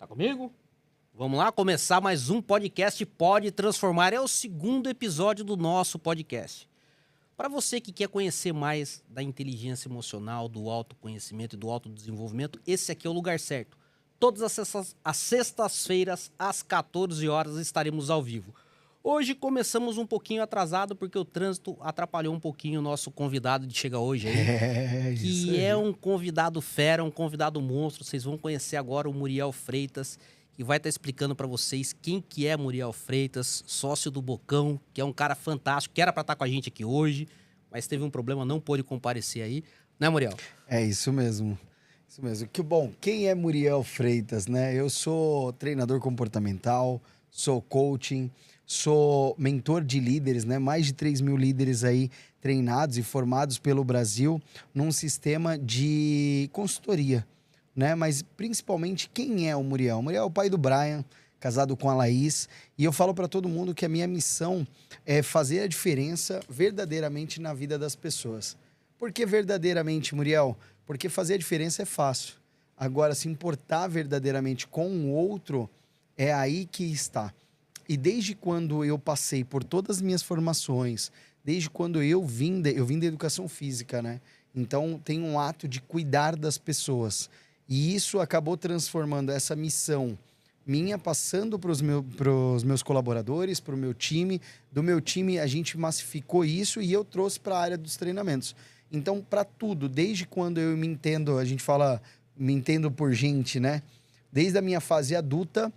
Tá comigo? Vamos lá começar mais um podcast Pode Transformar. É o segundo episódio do nosso podcast. Para você que quer conhecer mais da inteligência emocional, do autoconhecimento e do autodesenvolvimento, esse aqui é o lugar certo. Todas as sextas-feiras, às 14 horas, estaremos ao vivo. Hoje começamos um pouquinho atrasado, porque o trânsito atrapalhou um pouquinho o nosso convidado de chegar hoje aí. Que é um convidado fera, um convidado monstro. Vocês vão conhecer agora o Muriel Freitas, que vai estar explicando para vocês quem que é Muriel Freitas, sócio do Bocão, que é um cara fantástico, que era para estar com a gente aqui hoje, mas teve um problema, não pôde comparecer aí. Né, Muriel? É isso mesmo. Isso mesmo. Que bom, quem é Muriel Freitas, né? Eu sou treinador comportamental, sou coaching, sou mentor de líderes, né? Mais de 3 mil líderes aí treinados e formados pelo Brasil num sistema de consultoria, né? Mas principalmente, quem é o Muriel? O Muriel é o pai do Brian, casado com a Laís, e eu falo para todo mundo que a minha missão é fazer a diferença verdadeiramente na vida das pessoas. Por que verdadeiramente, Muriel? Porque fazer a diferença é fácil. Agora, se importar verdadeiramente com o outro, é aí que está. E desde quando eu passei por todas as minhas formações, desde quando eu vim da educação física, né? Então, tem um ato de cuidar das pessoas. E isso acabou transformando essa missão minha, passando para os meus colaboradores, para o meu time. Do meu time, a gente massificou isso e eu trouxe para a área dos treinamentos. Então, para tudo, desde quando eu me entendo, a gente fala, me entendo por gente, né? Desde a minha fase adulta,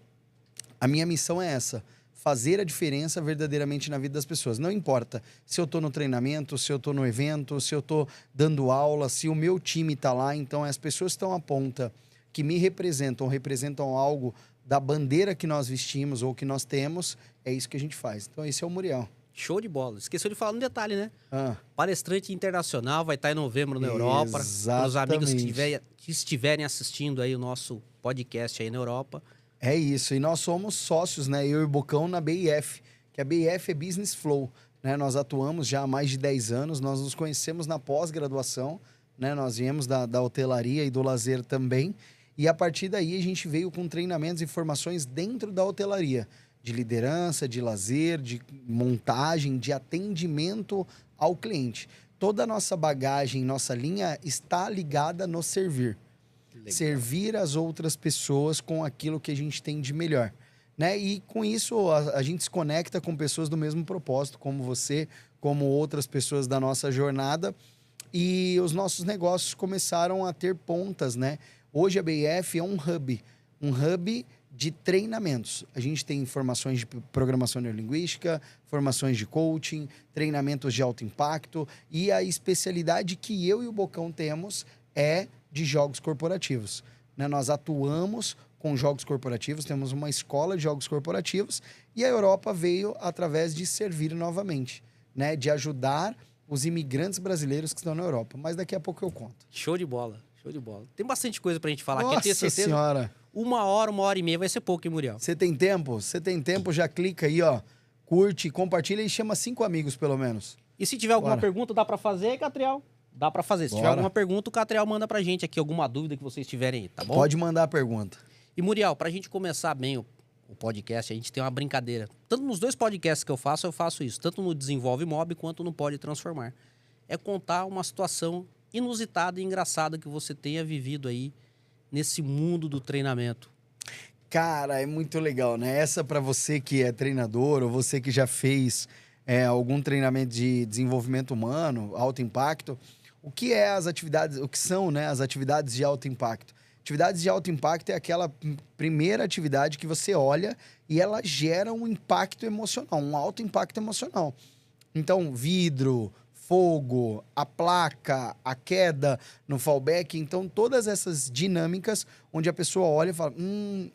a minha missão é essa: fazer a diferença verdadeiramente na vida das pessoas. Não importa se eu estou no treinamento, se eu estou no evento, se eu estou dando aula, se o meu time está lá. Então, as pessoas que estão à ponta, que me representam algo da bandeira que nós vestimos ou que nós temos, é isso que a gente faz. Então, esse é o Muriel. Show de bola. Esqueceu de falar um detalhe, né? Palestrante internacional, vai estar em novembro na Europa. Para os amigos que estiverem assistindo aí o nosso podcast aí na Europa. É isso. E nós somos sócios, né? Eu e o Bocão na BIF, que a BIF é Business Flow, né? Nós atuamos já há mais de 10 anos, nós nos conhecemos na pós-graduação, né? Nós viemos da hotelaria e do lazer também. E a partir daí a gente veio com treinamentos e formações dentro da hotelaria, de liderança, de lazer, de montagem, de atendimento ao cliente. Toda a nossa bagagem, nossa linha está ligada no servir. Legal. Servir as outras pessoas com aquilo que a gente tem de melhor, né? E com isso a gente se conecta com pessoas do mesmo propósito, como você, como outras pessoas da nossa jornada, e os nossos negócios começaram a ter pontas, né? Hoje a BIF é um hub de treinamentos. A gente tem formações de programação neurolinguística, formações de coaching, treinamentos de alto impacto, e a especialidade que eu e o Bocão temos é de jogos corporativos, né? Nós atuamos com jogos corporativos, temos uma escola de jogos corporativos, e a Europa veio através de servir novamente, né? De ajudar os imigrantes brasileiros que estão na Europa. Mas daqui a pouco eu conto. Show de bola, show de bola. Tem bastante coisa pra gente falar aqui. Nossa Eu tenho certeza. Senhora! 1 hora e meia vai ser pouco, hein, Muriel? Você tem tempo? Você tem tempo, já clica aí, ó. Curte, compartilha e chama 5 amigos, pelo menos. E se tiver alguma pergunta, dá pra fazer, Catriel? Dá pra fazer. Se tiver alguma pergunta, o Catriel manda pra gente aqui, alguma dúvida que vocês tiverem aí, tá bom? Pode mandar a pergunta. E, Muriel, pra gente começar bem o podcast, a gente tem uma brincadeira. Tanto nos 2 podcasts que eu faço isso. Tanto no Desenvolve Mob, quanto no Pode Transformar. É contar uma situação inusitada e engraçada que você tenha vivido aí nesse mundo do treinamento. Cara, é muito legal, né? Essa para você que é treinador ou você que já fez algum treinamento de desenvolvimento humano, alto impacto. O que é as atividades, o que são, né, as atividades de alto impacto? Atividades de alto impacto é aquela primeira atividade que você olha e ela gera um impacto emocional, um alto impacto emocional. Então, vidro, fogo, a placa, a queda no fallback. Então, todas essas dinâmicas onde a pessoa olha e fala,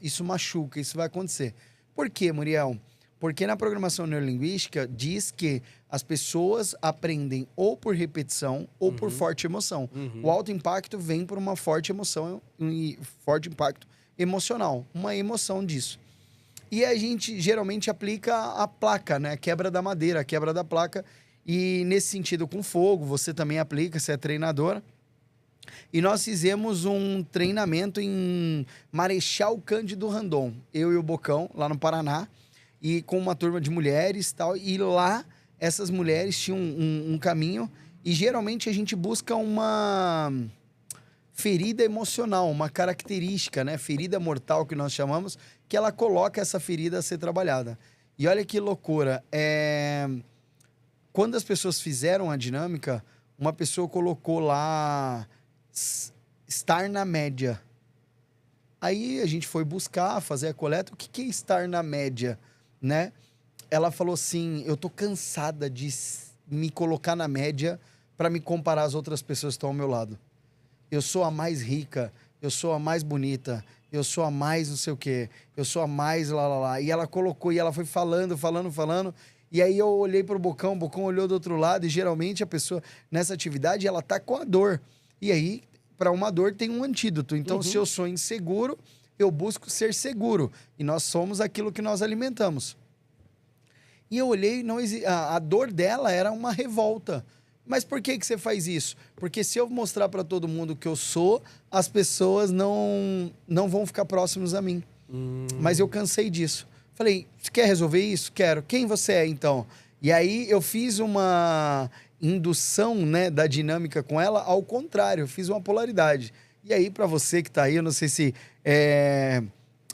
isso machuca, isso vai acontecer. Por quê, Muriel? Porque na programação neurolinguística diz que as pessoas aprendem ou por repetição ou por forte emoção. O alto impacto vem por uma forte emoção e forte impacto emocional, uma emoção disso. E a gente geralmente aplica a placa, né? A quebra da madeira, a quebra da placa. E nesse sentido, com fogo, você também aplica, você é treinador. E nós fizemos um treinamento em Marechal Cândido Rondon, eu e o Bocão, lá no Paraná, e com uma turma de mulheres e tal. E lá, essas mulheres tinham um caminho, e geralmente a gente busca uma ferida emocional, uma característica, né? Ferida mortal, que nós chamamos, que ela coloca essa ferida a ser trabalhada. E olha que loucura, quando as pessoas fizeram a dinâmica, uma pessoa colocou lá estar na média. Aí a gente foi buscar, fazer a coleta. O que é estar na média, né? Ela falou assim, eu tô cansada de me colocar na média para me comparar às outras pessoas que estão ao meu lado. Eu sou a mais rica, eu sou a mais bonita, eu sou a mais não sei o quê, eu sou a mais lá. E ela colocou, e ela foi falando. E aí eu olhei pro Bocão, o Bocão olhou do outro lado, e geralmente a pessoa, nessa atividade, ela tá com a dor. E aí, para uma dor tem um antídoto. Então, se eu sou inseguro, eu busco ser seguro. E nós somos aquilo que nós alimentamos. E eu olhei, a dor dela era uma revolta. Mas por que você faz isso? Porque se eu mostrar para todo mundo que eu sou, as pessoas não vão ficar próximos a mim. Mas eu cansei disso. Falei, você quer resolver isso? Quero. Quem você é, então? E aí eu fiz uma indução, né, da dinâmica com ela, ao contrário, eu fiz uma polaridade. E aí, para você que tá aí, eu não sei se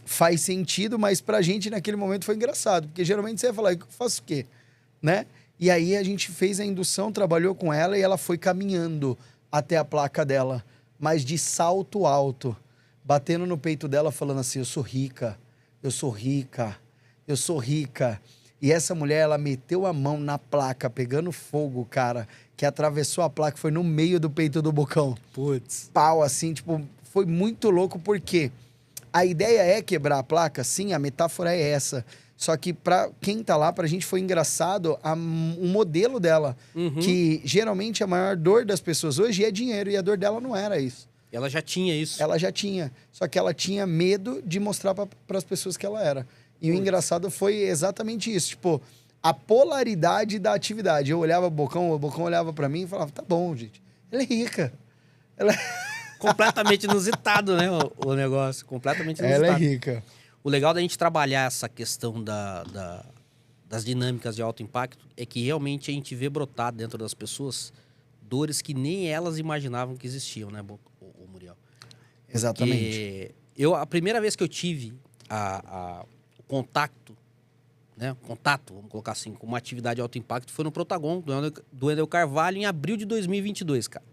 faz sentido, mas pra gente naquele momento foi engraçado, porque geralmente você vai falar, eu faço o quê? Né? E aí a gente fez a indução, trabalhou com ela e ela foi caminhando até a placa dela, mas de salto alto, batendo no peito dela, falando assim, eu sou rica, eu sou rica, eu sou rica. E essa mulher, ela meteu a mão na placa, pegando fogo, cara, que atravessou a placa, foi no meio do peito do Bocão. Putz. Pau, assim, tipo, foi muito louco, porque a ideia é quebrar a placa, sim, a metáfora é essa. Só que pra quem tá lá, pra gente foi engraçado um modelo dela, que geralmente a maior dor das pessoas hoje é dinheiro, e a dor dela não era isso. Ela já tinha isso. Ela já tinha, só que ela tinha medo de mostrar para as pessoas que ela era. E o engraçado foi exatamente isso, tipo, a polaridade da atividade. Eu olhava o Bocão olhava para mim e falava, tá bom, gente, ela é rica. Ela... Completamente inusitado, né, o negócio, completamente inusitado. Ela é rica. O legal da gente trabalhar essa questão das dinâmicas de alto impacto é que realmente a gente vê brotar dentro das pessoas dores que nem elas imaginavam que existiam, né, o Muriel? Exatamente. A primeira vez que eu tive o contato, vamos colocar assim, com uma atividade de alto impacto, foi no Protagon, do Wendel Carvalho, em abril de 2022, cara.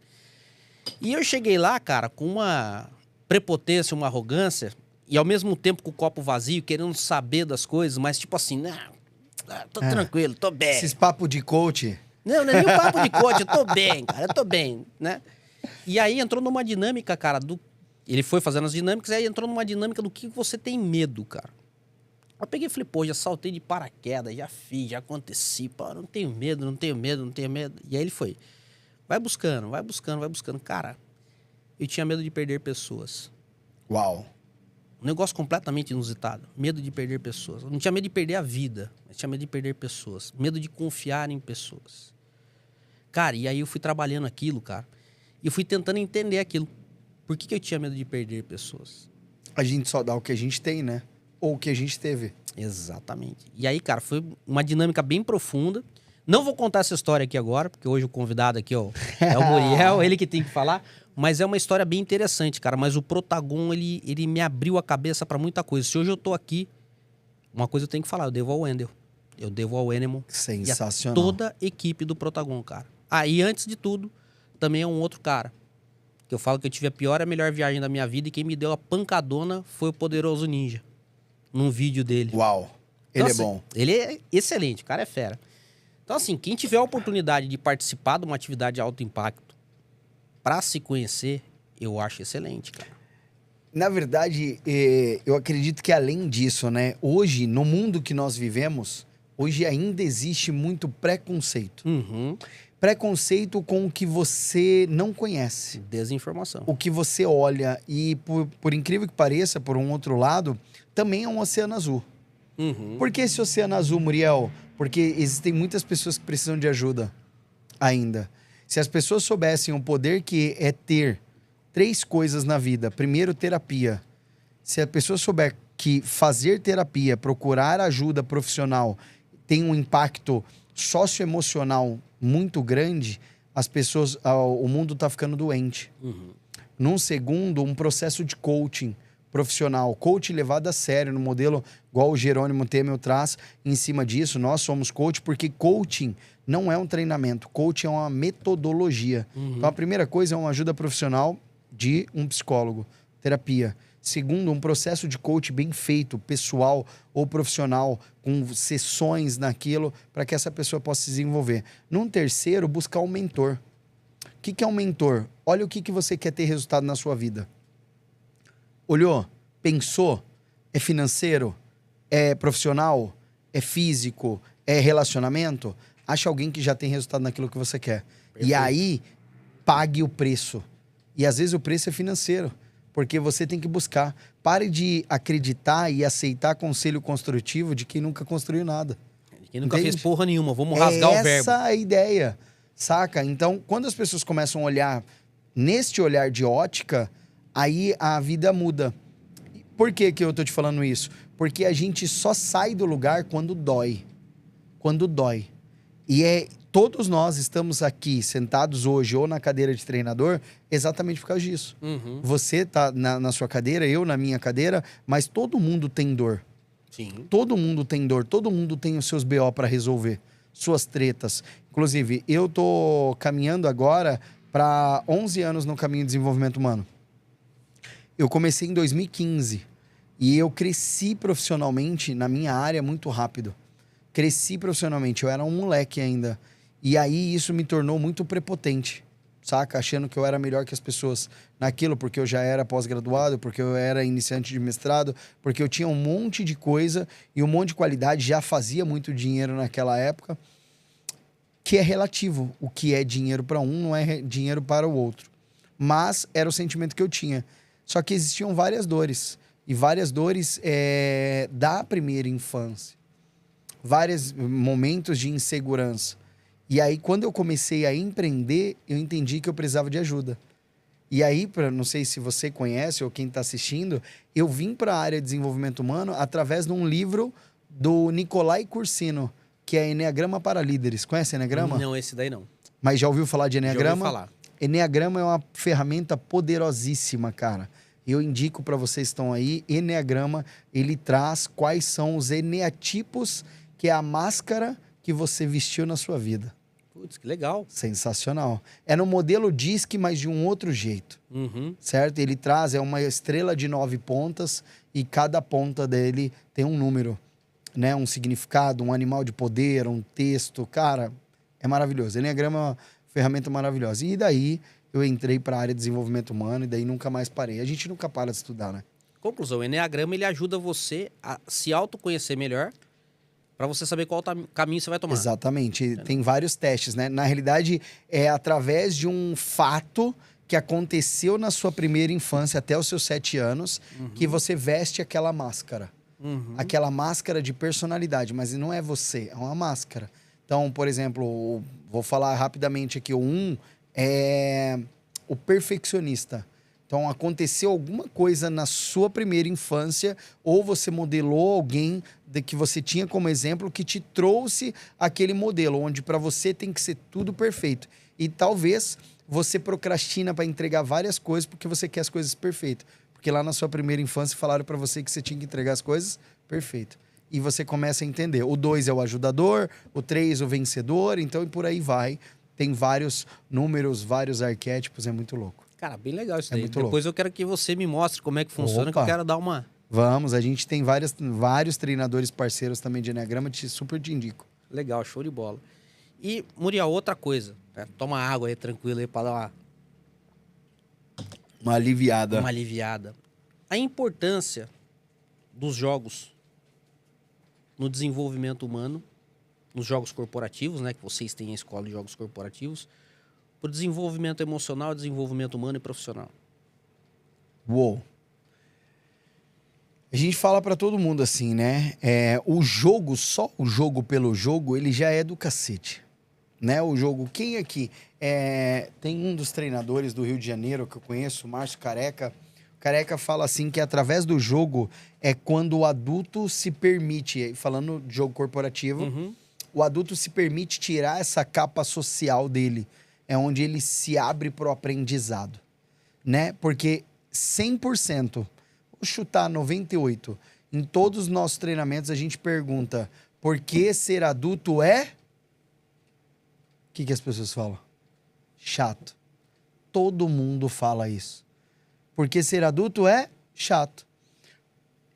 E eu cheguei lá, cara, com uma prepotência, uma arrogância, e ao mesmo tempo com o copo vazio, querendo saber das coisas, mas tipo assim, não, tô tranquilo, tô bem. Esses papos de coach. Não é nem um papo de coach, eu tô bem, cara, eu tô bem, né? E aí entrou numa dinâmica, cara, ele foi fazendo as dinâmicas, e aí entrou numa dinâmica do que você tem medo, cara. Eu peguei e falei, pô, já saltei de paraquedas, já fiz, já aconteci, pô, não tenho medo. E aí ele foi, vai buscando. Cara, eu tinha medo de perder pessoas. Uau. Um negócio completamente inusitado. Medo de perder pessoas. Eu não tinha medo de perder a vida, mas tinha medo de perder pessoas. Medo de confiar em pessoas. Cara, e aí eu fui trabalhando aquilo, cara. E fui tentando entender aquilo. Por que eu tinha medo de perder pessoas? A gente só dá o que a gente tem, né? Ou o que a gente teve. Exatamente. E aí, cara, foi uma dinâmica bem profunda. Não vou contar essa história aqui agora, porque hoje o convidado aqui, ó, é o Muriel, ele que tem que falar. Mas é uma história bem interessante, cara. Mas o Protagon, ele me abriu a cabeça pra muita coisa. Se hoje eu tô aqui, uma coisa eu tenho que falar, eu devo ao Wendel. Eu devo ao Enemon. Sensacional. E a toda a equipe do Protagon, cara. E antes de tudo, também é um outro cara. Que eu falo que eu tive a pior e a melhor viagem da minha vida, e quem me deu a pancadona foi o Poderoso Ninja. Num vídeo dele. Uau. Então, Ele assim, é bom. Ele é excelente, o cara é fera. Então, assim, quem tiver a oportunidade de participar de uma atividade de alto impacto pra se conhecer, eu acho excelente, cara. Na verdade, eu acredito que além disso, né? Hoje, no mundo que nós vivemos, hoje ainda existe muito preconceito. Preconceito com o que você não conhece. Desinformação. O que você olha. E, por incrível que pareça, por um outro lado, também é um oceano azul. Por que esse oceano azul, Muriel? Porque existem muitas pessoas que precisam de ajuda ainda. Se as pessoas soubessem o poder que é ter 3 coisas na vida. Primeiro, terapia. Se a pessoa souber que fazer terapia, procurar ajuda profissional tem um impacto socioemocional muito grande, as pessoas, o mundo tá ficando doente. Num segundo, um processo de coaching profissional, coach levado a sério, no modelo igual o Jerônimo Temel traz em cima disso. Nós somos coach porque coaching não é um treinamento, coaching é uma metodologia. Então a primeira coisa é uma ajuda profissional de um psicólogo, terapia. Segundo, um processo de coach bem feito, pessoal ou profissional, com sessões naquilo, para que essa pessoa possa se desenvolver. Num terceiro, buscar um mentor. O que é um mentor? Olha o que você quer ter resultado na sua vida. Olhou? Pensou? É financeiro? É profissional? É físico? É relacionamento? Acha alguém que já tem resultado naquilo que você quer. Perfeito. E aí, pague o preço. E às vezes o preço é financeiro. Porque você tem que buscar. Pare de acreditar e aceitar conselho construtivo de quem nunca construiu nada. De quem nunca fez porra nenhuma. Vamos rasgar o verbo. Essa é a ideia, saca? Então, quando as pessoas começam a olhar neste olhar de ótica, aí a vida muda. Por que eu tô te falando isso? Porque a gente só sai do lugar quando dói. Quando dói. E todos nós estamos aqui sentados hoje ou na cadeira de treinador exatamente por causa disso. Você tá na sua cadeira, eu na minha cadeira, mas todo mundo tem dor. Sim. Todo mundo tem dor, todo mundo tem os seus BO para resolver, suas tretas. Inclusive, eu tô caminhando agora para 11 anos no caminho de desenvolvimento humano. Eu comecei em 2015 e eu cresci profissionalmente na minha área muito rápido. Cresci profissionalmente, eu era um moleque ainda. E aí isso me tornou muito prepotente, saca? Achando que eu era melhor que as pessoas naquilo, porque eu já era pós-graduado, porque eu era iniciante de mestrado, porque eu tinha um monte de coisa e um monte de qualidade, já fazia muito dinheiro naquela época, que é relativo. O que é dinheiro para um não é dinheiro para o outro. Mas era o sentimento que eu tinha. Só que existiam várias dores. E várias dores da primeira infância. Vários momentos de insegurança. E aí, quando eu comecei a empreender, eu entendi que eu precisava de ajuda. E aí, não sei se você conhece ou quem está assistindo, eu vim para a área de desenvolvimento humano através de um livro do Nicolai Cursino, que é Eneagrama para Líderes. Conhece Eneagrama? Não, esse daí não. Mas já ouviu falar de Eneagrama? Já ouvi falar. Eneagrama é uma ferramenta poderosíssima, cara. Eu indico para vocês que estão aí, Eneagrama, ele traz quais são os eneatipos, que é a máscara que você vestiu na sua vida. Putz, que legal. Sensacional. É no modelo DISC, mas de um outro jeito. Certo? Ele traz, é uma estrela de 9 pontas e cada ponta dele tem um número, né? Um significado, um animal de poder, um texto. Cara, é maravilhoso. Eneagrama é uma ferramenta maravilhosa. E daí eu entrei para a área de desenvolvimento humano e daí nunca mais parei. A gente nunca para de estudar, né? Conclusão, o Eneagrama ele ajuda você a se autoconhecer melhor para você saber qual caminho você vai tomar. Exatamente. Tem vários testes, né? Na realidade, é através de um fato que aconteceu na sua primeira infância até os seus 7 anos que você veste aquela máscara. Aquela máscara de personalidade, mas não é você, é uma máscara. Então, por exemplo, vou falar rapidamente aqui, é o perfeccionista. Então, aconteceu alguma coisa na sua primeira infância ou você modelou alguém que você tinha como exemplo que te trouxe aquele modelo, onde para você tem que ser tudo perfeito. E talvez você procrastina para entregar várias coisas porque você quer as coisas perfeitas. Porque lá na sua primeira infância falaram para você que você tinha que entregar as coisas perfeitas. E você começa a entender. O 2 é o ajudador, o 3 o vencedor, então e por aí vai. Tem vários números, vários arquétipos, é muito louco. Cara, bem legal isso É daí. muito Depois eu quero que você me mostre como é que funciona, que eu quero dar uma... Vamos, a gente tem vários treinadores parceiros também de Eneagrama, super te indico. Legal, show de bola. E, Muriel, outra coisa. Né? Toma água aí, tranquilo aí, pra dar uma aliviada. Uma aliviada. A importância dos jogos no desenvolvimento humano, nos jogos corporativos, né? Que vocês têm a escola de jogos corporativos, para o desenvolvimento emocional, desenvolvimento humano e profissional. Uou. A gente fala pra todo mundo assim, né? O jogo, só o jogo pelo jogo, ele já é do cacete. né? O jogo. Quem aqui? Tem um dos treinadores do Rio de Janeiro que eu conheço, Márcio Careca. O Careca fala assim que através do jogo é quando o adulto se permite, falando de jogo corporativo, o adulto se permite tirar essa capa social dele. É onde ele se abre para o aprendizado, né? Porque 100%, vou chutar 98%, em todos os nossos treinamentos a gente pergunta por que ser adulto é... O que as pessoas falam? Chato. Todo mundo fala isso. Porque ser adulto é chato.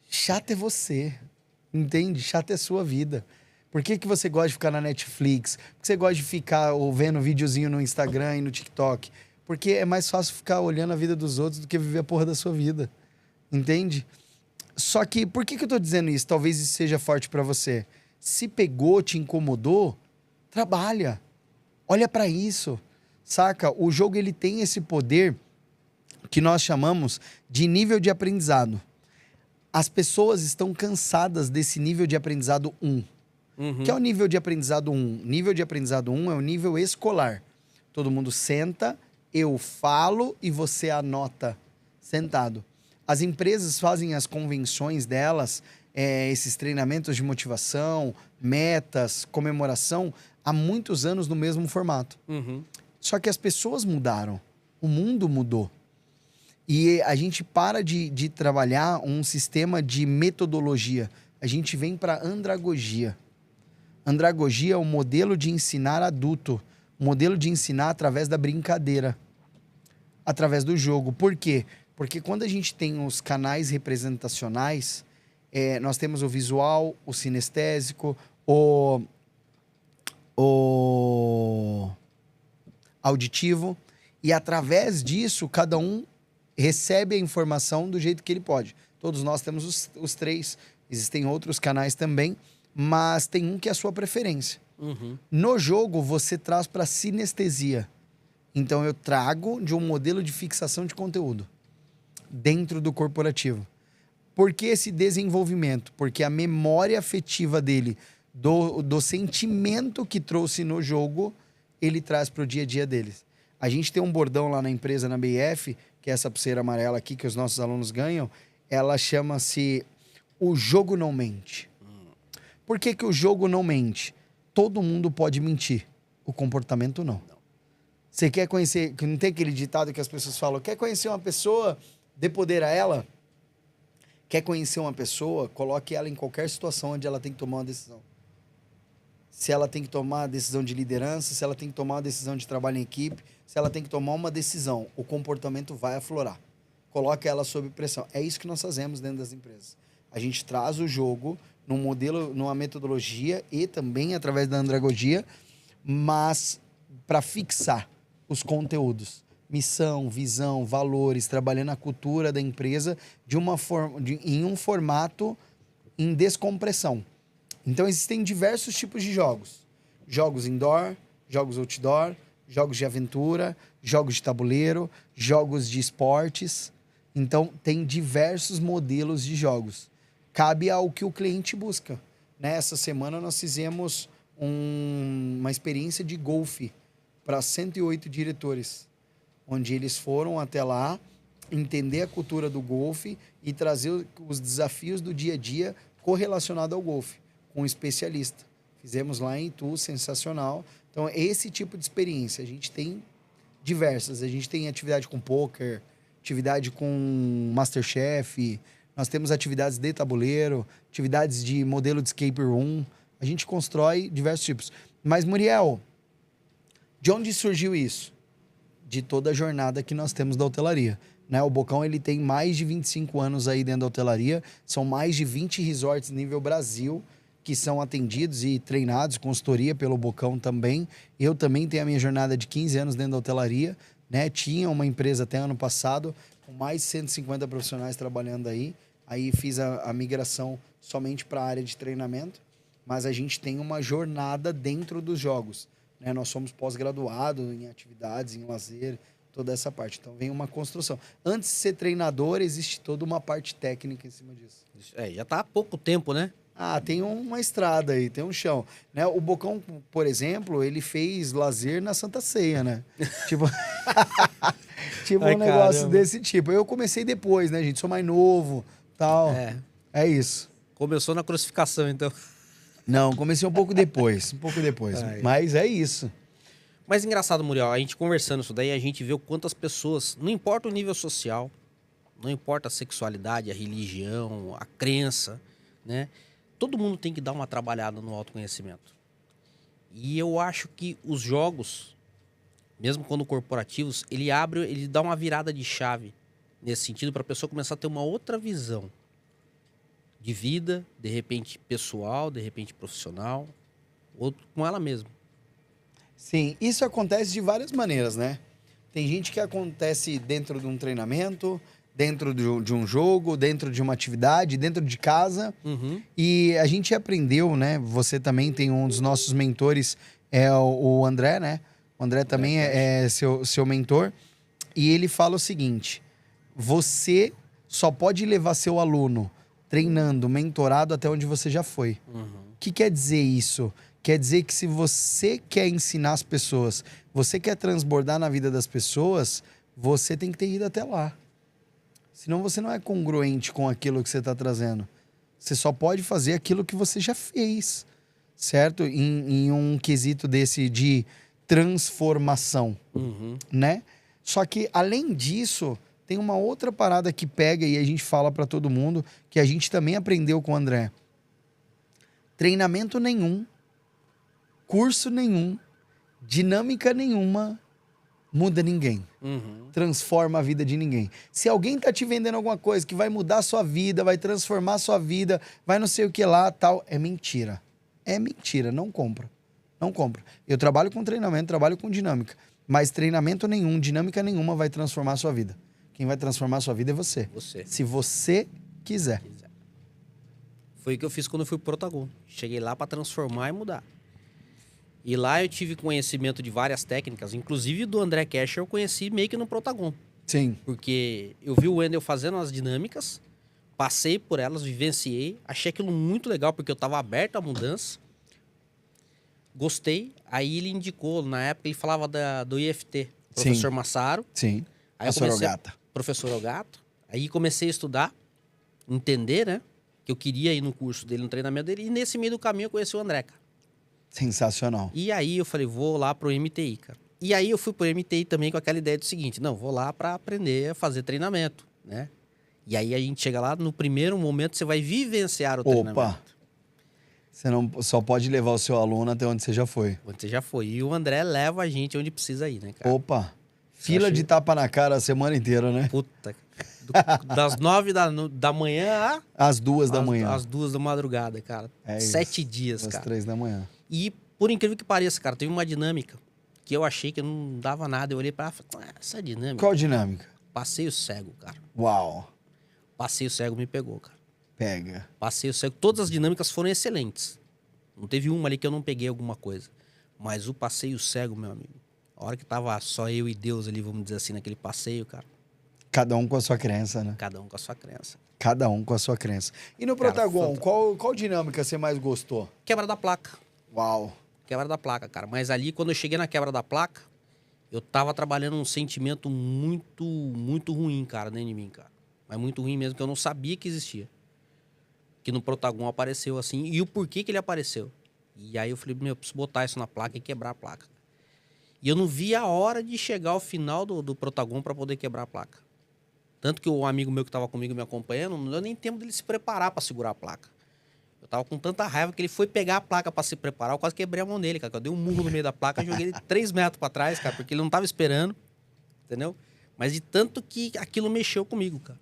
Chato é você, entende? Chato é a sua vida. Por que você gosta de ficar na Netflix? Por que você gosta de ficar vendo videozinho no Instagram e no TikTok? Porque é mais fácil ficar olhando a vida dos outros do que viver a porra da sua vida. Entende? Só que, por que eu tô dizendo isso? Talvez isso seja forte pra você. Se pegou, te incomodou, trabalha. Olha pra isso. Saca? O jogo, ele tem esse poder que nós chamamos de nível de aprendizado. As pessoas estão cansadas desse nível de aprendizado 1. Que é o nível de aprendizado 1. Nível de aprendizado 1 é o nível escolar. Todo mundo senta, eu falo e você anota sentado. As empresas fazem as convenções delas, esses treinamentos de motivação, metas, comemoração, há muitos anos no mesmo formato. Só que as pessoas mudaram. O mundo mudou. E a gente para de trabalhar um sistema de metodologia. A gente vem para andragogia. Andragogia é o modelo de ensinar adulto. O modelo de ensinar através da brincadeira. Através do jogo. Por quê? Porque quando a gente tem os canais representacionais, nós temos o visual, o sinestésico, o auditivo. E através disso, cada um recebe a informação do jeito que ele pode. Todos nós temos os três. Existem outros canais também. Mas tem um que é a sua preferência. No jogo, você traz para sinestesia. Então, eu trago de um modelo de fixação de conteúdo dentro do corporativo. Por que esse desenvolvimento? Porque a memória afetiva dele, do sentimento que trouxe no jogo, ele traz para o dia a dia deles. A gente tem um bordão lá na empresa, na BF, que é essa pulseira amarela aqui que os nossos alunos ganham. Ela chama-se O Jogo Não Mente. Por que o jogo não mente? Todo mundo pode mentir. O comportamento não. Você quer conhecer... Não tem aquele ditado que as pessoas falam, quer conhecer uma pessoa, dê poder a ela? Quer conhecer uma pessoa, coloque ela em qualquer situação onde ela tem que tomar uma decisão. Se ela tem que tomar a decisão de liderança, se ela tem que tomar uma decisão de trabalho em equipe, se ela tem que tomar uma decisão, o comportamento vai aflorar. Coloque ela sob pressão. É isso que nós fazemos dentro das empresas. A gente traz o jogo num modelo, numa metodologia e também através da andragogia, mas para fixar os conteúdos. Missão, visão, valores, trabalhando a cultura da empresa em um formato em descompressão. Então, existem diversos tipos de jogos. Jogos indoor, jogos outdoor, jogos de aventura, jogos de tabuleiro, jogos de esportes. Então, tem diversos modelos de jogos. Cabe ao que o cliente busca. Nessa semana, nós fizemos uma experiência de golfe para 108 diretores, onde eles foram até lá entender a cultura do golfe e trazer os desafios do dia a dia correlacionado ao golfe, com um especialista. Fizemos lá em Itu, sensacional. Então, esse tipo de experiência. A gente tem diversas. A gente tem atividade com poker, atividade com Masterchef, nós temos atividades de tabuleiro, atividades de modelo de escape room. A gente constrói diversos tipos. Mas, Muriel, de onde surgiu isso? De toda a jornada que nós temos da hotelaria. Né? O Bocão, ele tem mais de 25 anos aí dentro da hotelaria. São mais de 20 resorts nível Brasil que são atendidos e treinados, consultoria pelo Bocão também. Eu também tenho a minha jornada de 15 anos dentro da hotelaria. Né? Tinha uma empresa até ano passado com mais de 150 profissionais trabalhando aí. Aí fiz a migração somente para a área de treinamento. Mas a gente tem uma jornada dentro dos jogos. Né? Nós somos pós-graduados em atividades, em lazer, toda essa parte. Então, vem uma construção. Antes de ser treinador, existe toda uma parte técnica em cima disso. Já está há pouco tempo, né? Ah, tem uma estrada aí, tem um chão. Né? O Bocão, por exemplo, ele fez lazer na Santa Ceia, né? Tipo, tipo Ai, um negócio caramba. desse tipo. Eu comecei depois, né, gente? Sou mais novo, tal. É. É isso. Começou na crucificação, então. Não, comecei um pouco depois, Ai. Mas é isso. Mas engraçado, Muriel, a gente conversando isso daí, a gente vê o quanto as pessoas, não importa o nível social, não importa a sexualidade, a religião, a crença, né? Todo mundo tem que dar uma trabalhada no autoconhecimento. E eu acho que os jogos, mesmo quando corporativos, ele dá uma virada de chave nesse sentido para a pessoa começar a ter uma outra visão de vida, de repente pessoal, de repente profissional, ou com ela mesma. Sim, isso acontece de várias maneiras, né? Tem gente que acontece dentro de um treinamento, dentro de um jogo, dentro de uma atividade, dentro de casa. Uhum. E a gente aprendeu, né? Você também tem um dos nossos mentores, é o André, né? O André também é seu mentor. E ele fala o seguinte: você só pode levar seu aluno treinando, mentorado até onde você já foi. Uhum. O que quer dizer isso? Quer dizer que se você quer ensinar as pessoas, você quer transbordar na vida das pessoas, você tem que ter ido até lá. Senão você não é congruente com aquilo que você está trazendo. Você só pode fazer aquilo que você já fez, certo? Em um quesito desse de transformação, Uhum. né? Só que, além disso, tem uma outra parada que pega e a gente fala para todo mundo, que a gente também aprendeu com o André. Treinamento nenhum, curso nenhum, dinâmica nenhuma muda ninguém. Uhum. Transforma a vida de ninguém. Se alguém tá te vendendo alguma coisa que vai mudar a sua vida, vai transformar a sua vida, vai não sei o que lá, tal, é mentira. É mentira, não compra. Não compra. Eu trabalho com treinamento, trabalho com dinâmica, mas treinamento nenhum, dinâmica nenhuma vai transformar a sua vida. Quem vai transformar a sua vida é você. Você. Se você quiser. Foi o que eu fiz quando eu fui pro Protagon. Cheguei lá para transformar e mudar. E lá eu tive conhecimento de várias técnicas, inclusive do André Kesher eu conheci meio que no Protagon. Sim. Porque eu vi o Wendel fazendo as dinâmicas, passei por elas, vivenciei, achei aquilo muito legal porque eu estava aberto à mudança. Gostei, aí ele indicou, na época ele falava do IFT, professor Sim. Massaro. Sim. Aí eu Professor comecei, Ogata. professor Ogato. Aí comecei a estudar, entender, né? Que eu queria ir no curso dele, no treinamento dele. E nesse meio do caminho eu conheci o André, cara. Sensacional. E aí eu falei, vou lá pro MTI, cara. E aí eu fui pro MTI também com aquela ideia do seguinte, não, vou lá para aprender a fazer treinamento, né? E aí a gente chega lá, no primeiro momento você vai vivenciar o treinamento. Opa! Você não só pode levar o seu aluno até onde você já foi. Onde você já foi. E o André leva a gente onde precisa ir, né, cara? Opa! Fila de tapa na cara a semana inteira, né? Puta. Das 9 da manhã Às 2 da manhã. às 2 da madrugada, cara. É 7 isso. dias, Às cara. 3 da manhã. E, por incrível que pareça, cara, teve uma dinâmica que eu achei que não dava nada. Eu olhei pra ela e falei, essa dinâmica. Qual dinâmica? Passeio cego, cara. Uau! Passeio cego me pegou, cara. Pega. Passeio cego. Todas as dinâmicas foram excelentes. Não teve uma ali que eu não peguei alguma coisa. Mas o passeio cego, meu amigo. A hora que tava só eu e Deus ali, vamos dizer assim, naquele passeio, cara. Cada um com a sua crença, né? Cada um com a sua crença. Cada um com a sua crença. E no Cara, Protagon, qual dinâmica você mais gostou? Quebra da placa. Uau! Quebra da placa, cara. Mas ali, quando eu cheguei na quebra da placa, eu tava trabalhando um sentimento muito, muito ruim, cara, dentro de mim, cara. Mas muito ruim mesmo, que eu não sabia que existia. Que no Protagon apareceu assim. E o porquê que ele apareceu. E aí eu falei, meu, eu preciso botar isso na placa e quebrar a placa. E eu não vi a hora de chegar ao final do Protagon para poder quebrar a placa. Tanto que o amigo meu que tava comigo me acompanhando, não deu nem tempo dele se preparar para segurar a placa. Eu tava com tanta raiva que ele foi pegar a placa para se preparar, eu quase quebrei a mão dele, cara. Eu dei um murro no meio da placa, joguei ele 3 metros para trás, cara, porque ele não tava esperando, entendeu? Mas de tanto que aquilo mexeu comigo, cara.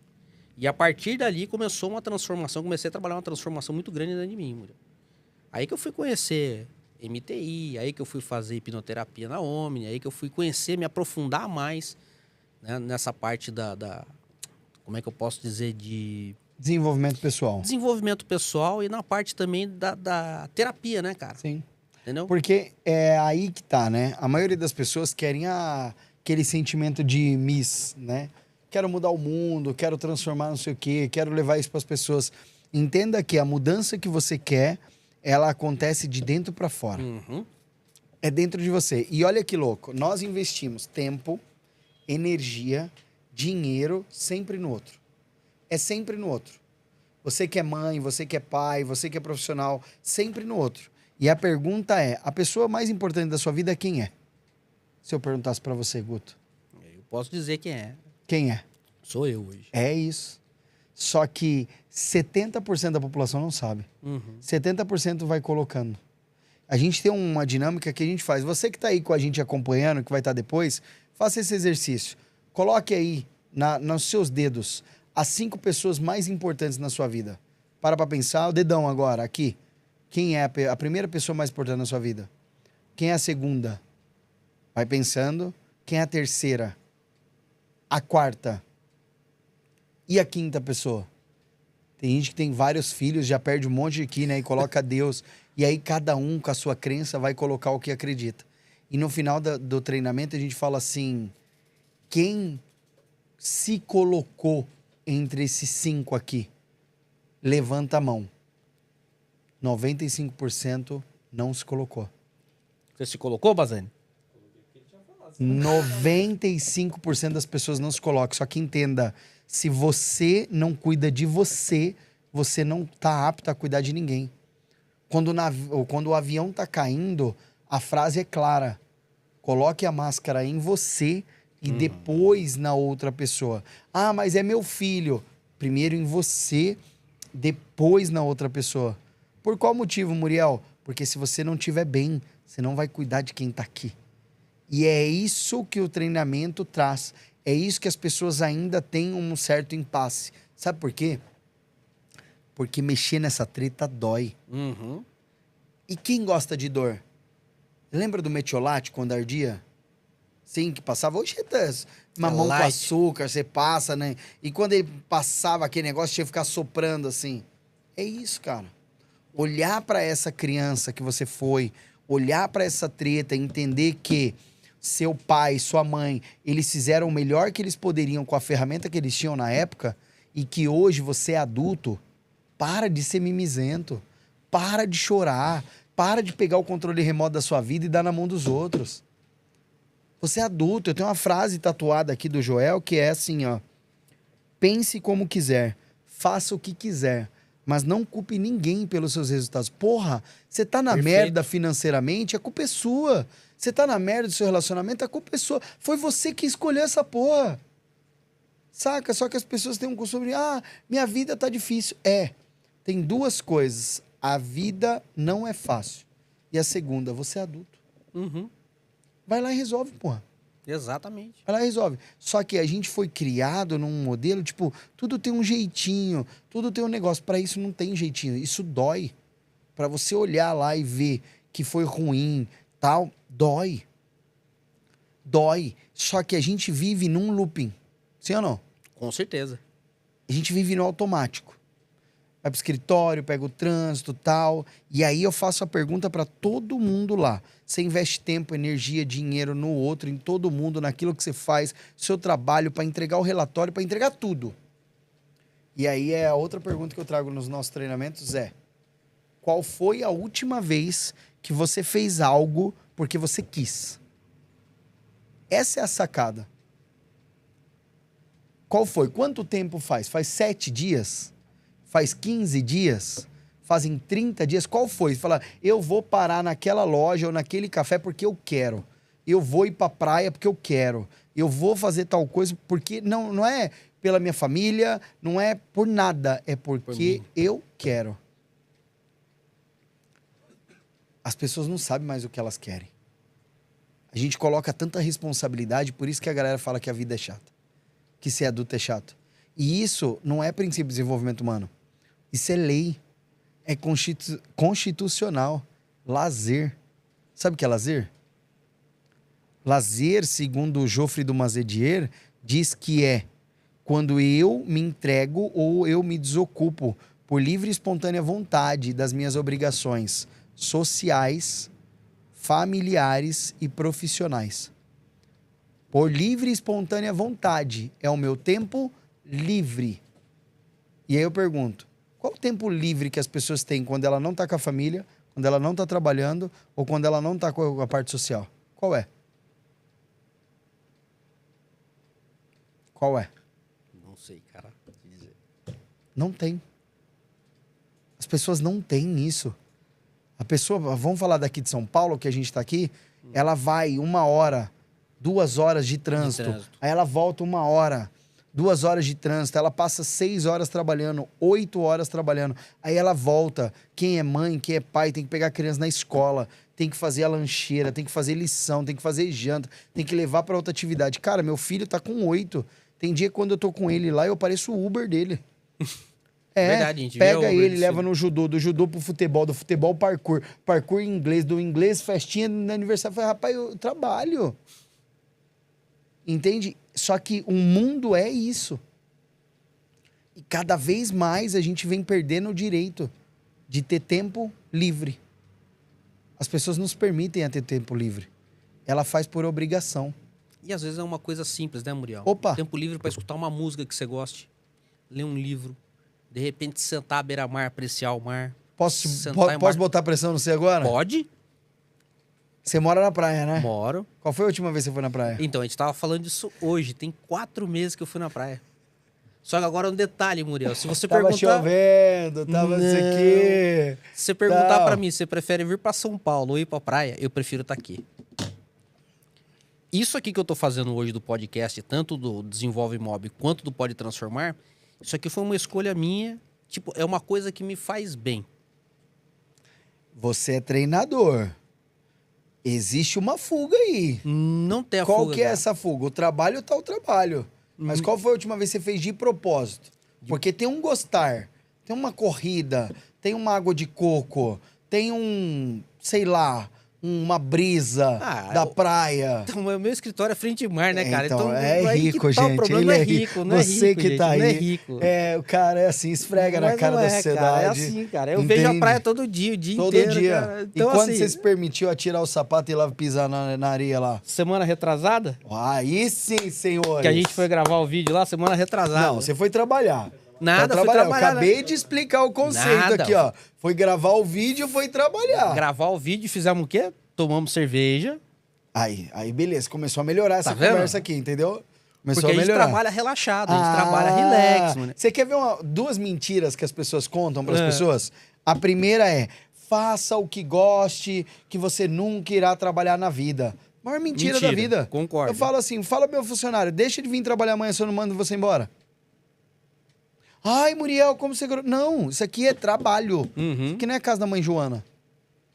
E a partir dali começou uma transformação, comecei a trabalhar uma transformação muito grande dentro de mim, mulher. Aí que eu fui conhecer MTI, aí que eu fui fazer hipnoterapia na Omni, aí que eu fui conhecer, me aprofundar mais, né, nessa parte como é que eu posso dizer, de Desenvolvimento pessoal. desenvolvimento pessoal e na parte também da terapia, né, cara? Sim. Entendeu? Porque é aí que tá, né? A maioria das pessoas querem aquele sentimento de miss, né? Quero mudar o mundo, quero transformar não sei o quê, quero levar isso para as pessoas. Entenda que a mudança que você quer, ela acontece de dentro para fora. Uhum. É dentro de você. E olha que louco, nós investimos tempo, energia, dinheiro sempre no outro. É sempre no outro. Você que é mãe, você que é pai, você que é profissional, sempre no outro. E a pergunta é, a pessoa mais importante da sua vida quem é? Se eu perguntasse para você, Guto. Eu posso dizer quem é. Quem é? Sou eu hoje. É isso. Só que 70% da população não sabe. Uhum. 70% vai colocando. A gente tem uma dinâmica que a gente faz. Você que está aí com a gente acompanhando, que vai estar depois, faça esse exercício. Coloque aí nos seus dedos as 5 pessoas mais importantes na sua vida. Para pensar. O dedão agora, aqui. Quem é a primeira pessoa mais importante na sua vida? Quem é a segunda? Vai pensando. Quem é a terceira? A quarta? E a quinta pessoa? Tem gente que tem vários filhos, já perde um monte aqui, né? E coloca Deus. E aí cada um, com a sua crença, vai colocar o que acredita. E no final do treinamento, a gente fala assim... Quem se colocou entre esses 5 aqui? Levanta a mão. 95% não se colocou. Você se colocou, Bazani? 95% das pessoas não se colocam. Só que entenda, se você não cuida de você, você não está apto a cuidar de ninguém. Quando o avião está caindo, a frase é clara. Coloque a máscara em você e depois na outra pessoa. Ah, mas é meu filho. Primeiro em você, depois na outra pessoa. Por qual motivo, Muriel? Porque se você não estiver bem, você não vai cuidar de quem está aqui. E é isso que o treinamento traz. É isso que as pessoas ainda têm um certo impasse. Sabe por quê? Porque mexer nessa treta dói. Uhum. E quem gosta de dor? Lembra do metiolate quando ardia? Sim, que passava. Hoje mamão com light. açúcar, você passa, né? E quando ele passava aquele negócio, tinha que ficar soprando assim. É isso, cara. Olhar para essa criança que você foi, olhar para essa treta, entender que seu pai, sua mãe, eles fizeram o melhor que eles poderiam com a ferramenta que eles tinham na época e que hoje você é adulto, para de ser mimizento, para de chorar, para de pegar o controle remoto da sua vida e dar na mão dos outros. Você é adulto. Eu tenho uma frase tatuada aqui do Joel que é assim, ó. Pense como quiser, faça o que quiser, mas não culpe ninguém pelos seus resultados. Porra, você tá na Perfeito. merda financeiramente, a culpa é sua. Você tá na merda do seu relacionamento, a culpa é sua. Foi você que escolheu essa porra. Saca? Só que as pessoas têm um costume de, minha vida tá difícil. Tem 2 coisas. A vida não é fácil. E a segunda, você é adulto. Uhum. Vai lá e resolve, porra. Exatamente. Vai lá e resolve. Só que a gente foi criado num modelo, tipo, tudo tem um jeitinho, tudo tem um negócio. Pra isso não tem jeitinho. Isso dói. Pra você olhar lá e ver que foi ruim, tal, dói. Dói. Só que a gente vive num looping. Sim ou não? Com certeza. A gente vive no automático. Vai pro escritório, pega o trânsito, tal. E aí eu faço a pergunta pra todo mundo lá. Você investe tempo, energia, dinheiro no outro, em todo mundo, naquilo que você faz, seu trabalho, pra entregar o relatório, pra entregar tudo. E aí é a outra pergunta que eu trago nos nossos treinamentos é: qual foi a última vez que você fez algo porque você quis? Essa é a sacada. Qual foi? Quanto tempo faz? Faz 7 dias? Faz 15 dias? Fazem 30 dias? Qual foi? Fala, eu vou parar naquela loja ou naquele café porque eu quero. Eu vou ir pra praia porque eu quero. Eu vou fazer tal coisa porque... Não é pela minha família, não é por nada. É porque eu quero. As pessoas não sabem mais o que elas querem. A gente coloca tanta responsabilidade, por isso que a galera fala que a vida é chata. Que ser adulto é chato. E isso não é princípio de desenvolvimento humano. Isso é lei. É constitucional. Lazer. Sabe o que é lazer? Lazer, segundo o Geoffrey de Mazedier, diz que é quando eu me entrego ou eu me desocupo por livre e espontânea vontade das minhas obrigações sociais, familiares e profissionais. Por livre e espontânea vontade. É o meu tempo livre. E aí eu pergunto, Qual o tempo livre que as pessoas têm quando ela não tá com a família, quando ela não tá trabalhando ou quando ela não tá com a parte social? Qual é? Qual é? Não sei, cara. Vou te dizer. Não tem. As pessoas não têm isso. A pessoa, vamos falar daqui de São Paulo, que a gente tá aqui, ela vai 1 hora, 2 horas de trânsito, aí ela volta 1 hora, 2 horas de trânsito, ela passa 6 horas trabalhando, 8 horas trabalhando, aí ela volta. Quem é mãe, quem é pai, tem que pegar a criança na escola, tem que fazer a lancheira, tem que fazer lição, tem que fazer janta, tem que levar para outra atividade. Cara, meu filho tá com 8. Tem dia que quando eu tô com ele lá, eu pareço o Uber dele. Verdade, a gente pega vê o ele, Uber leva no judô, do judô pro futebol, do futebol parkour, parkour em inglês, do inglês festinha no aniversário. Eu falei, rapaz, eu trabalho. Entende? Só que o mundo é isso. E cada vez mais a gente vem perdendo o direito de ter tempo livre. As pessoas nos permitem a ter tempo livre. Ela faz por obrigação. E às vezes é uma coisa simples, né, Muriel? Opa! Tempo livre para escutar uma música que você goste, ler um livro, de repente sentar à beira-mar, apreciar o mar. Posso Sentar em posso botar pressão no você agora? Pode? Você mora na praia, né? Moro. Qual foi a última vez que você foi na praia? Então, a gente tava falando disso hoje. Tem 4 meses que eu fui na praia. Só que agora um detalhe, Muriel. Se você Tava perguntar... chovendo, tava isso aqui. Se você perguntar Tal. pra mim, você prefere vir pra São Paulo ou ir pra praia? Eu prefiro estar aqui. Isso aqui que eu tô fazendo hoje do podcast, tanto do Desenvolve Mob quanto do Pode Transformar, isso aqui foi uma escolha minha. Tipo, é uma coisa que me faz bem. Você é treinador. Existe uma fuga aí. Não tem a Qual fuga, que é cara. essa fuga? O trabalho tá o trabalho. Mas qual foi a última vez que você fez de propósito? Porque tem um gostar, tem uma corrida, tem uma água de coco, tem um, sei lá, uma brisa da praia. Então, o meu escritório é frente de mar, né, cara? Então, aí é que rico, tá o gente. problema. Ele Não é é rico, não é Você rico, que gente, tá aí. não é rico. É, o cara é assim, esfrega na Mas cara não da é, sociedade. cara, é assim, cara. Eu vejo a Entende? praia todo dia, o dia Todo inteiro, dia. cara. Então, e quando assim, você se permitiu atirar o sapato e ir lá pisar na areia lá? semana retrasada, Aí sim, senhores. que a gente foi gravar o vídeo lá, semana retrasada. Não, você foi trabalhar. Nada, Foi fui trabalhar, Eu acabei de explicar o conceito Nada. aqui, ó. Foi gravar o vídeo, foi trabalhar. Gravar o vídeo, fizemos o quê? Tomamos cerveja. Aí beleza, começou a melhorar essa vendo? conversa aqui, entendeu? Começou Porque a a gente melhorar. trabalha relaxado, a gente trabalha relax, mano. Você quer ver 2 mentiras que as pessoas contam para as É. pessoas? A primeira é: faça o que goste, que você nunca irá trabalhar na vida. Maior mentira da vida. Concordo. Eu falo assim: fala pro meu funcionário, deixa de vir trabalhar amanhã se eu não mando você embora. Ai, Muriel, como você... Não, isso aqui é trabalho. Uhum. Isso aqui não é a casa da mãe Joana.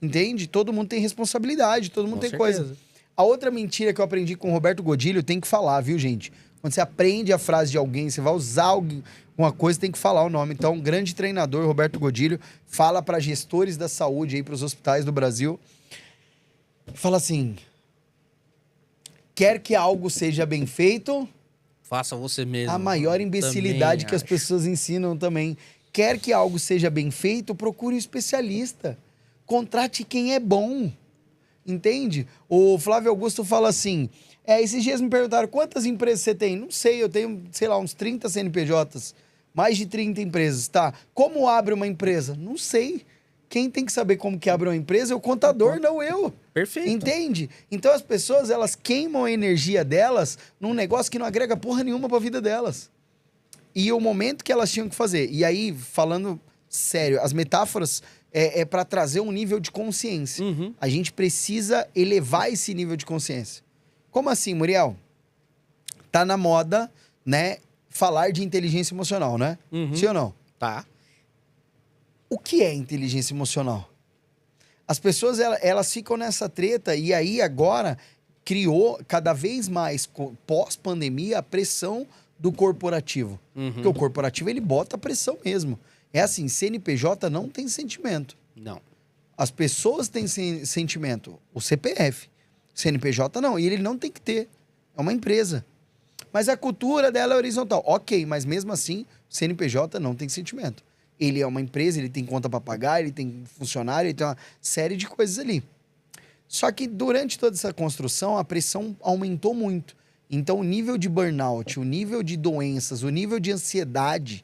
Entende? Todo mundo tem responsabilidade, todo mundo Com tem certeza. coisa. A outra mentira que eu aprendi com o Roberto Godilho, tem que falar, viu, gente? Quando você aprende a frase de alguém, você vai usar alguma coisa, tem que falar o nome. Então, um grande treinador, Roberto Godilho, fala para gestores da saúde aí, para os hospitais do Brasil. Fala assim: quer que algo seja bem feito? Faça você mesmo. A maior imbecilidade Também que as acho. pessoas ensinam também. Quer que algo seja bem feito, procure um especialista. Contrate quem é bom. Entende? O Flávio Augusto fala assim: esses dias me perguntaram quantas empresas você tem. Não sei, eu tenho, sei lá, uns 30 CNPJs. Mais de 30 empresas, tá? Como abre uma empresa? Não sei. Quem tem que saber como que abre uma empresa é o contador, não eu. Perfeito. Entende? Então as pessoas, elas queimam a energia delas num negócio que não agrega porra nenhuma pra vida delas. E o momento que elas tinham que fazer. E aí, falando sério, as metáforas é para trazer um nível de consciência. Uhum. A gente precisa elevar esse nível de consciência. Como assim, Muriel? Tá na moda, né, falar de inteligência emocional, né? Uhum. Sim ou não? Tá. O que é inteligência emocional? As pessoas, elas ficam nessa treta e aí agora criou cada vez mais, pós-pandemia, a pressão do corporativo. Uhum. Porque o corporativo, ele bota a pressão mesmo. É assim, CNPJ não tem sentimento. Não. As pessoas têm sentimento. O CPF. CNPJ não. E ele não tem que ter. É uma empresa. Mas a cultura dela é horizontal. Ok, mas mesmo assim, o CNPJ não tem sentimento. Ele é uma empresa, ele tem conta para pagar, ele tem funcionário, ele tem uma série de coisas ali. Só que durante toda essa construção, a pressão aumentou muito. Então, o nível de burnout, o nível de doenças, o nível de ansiedade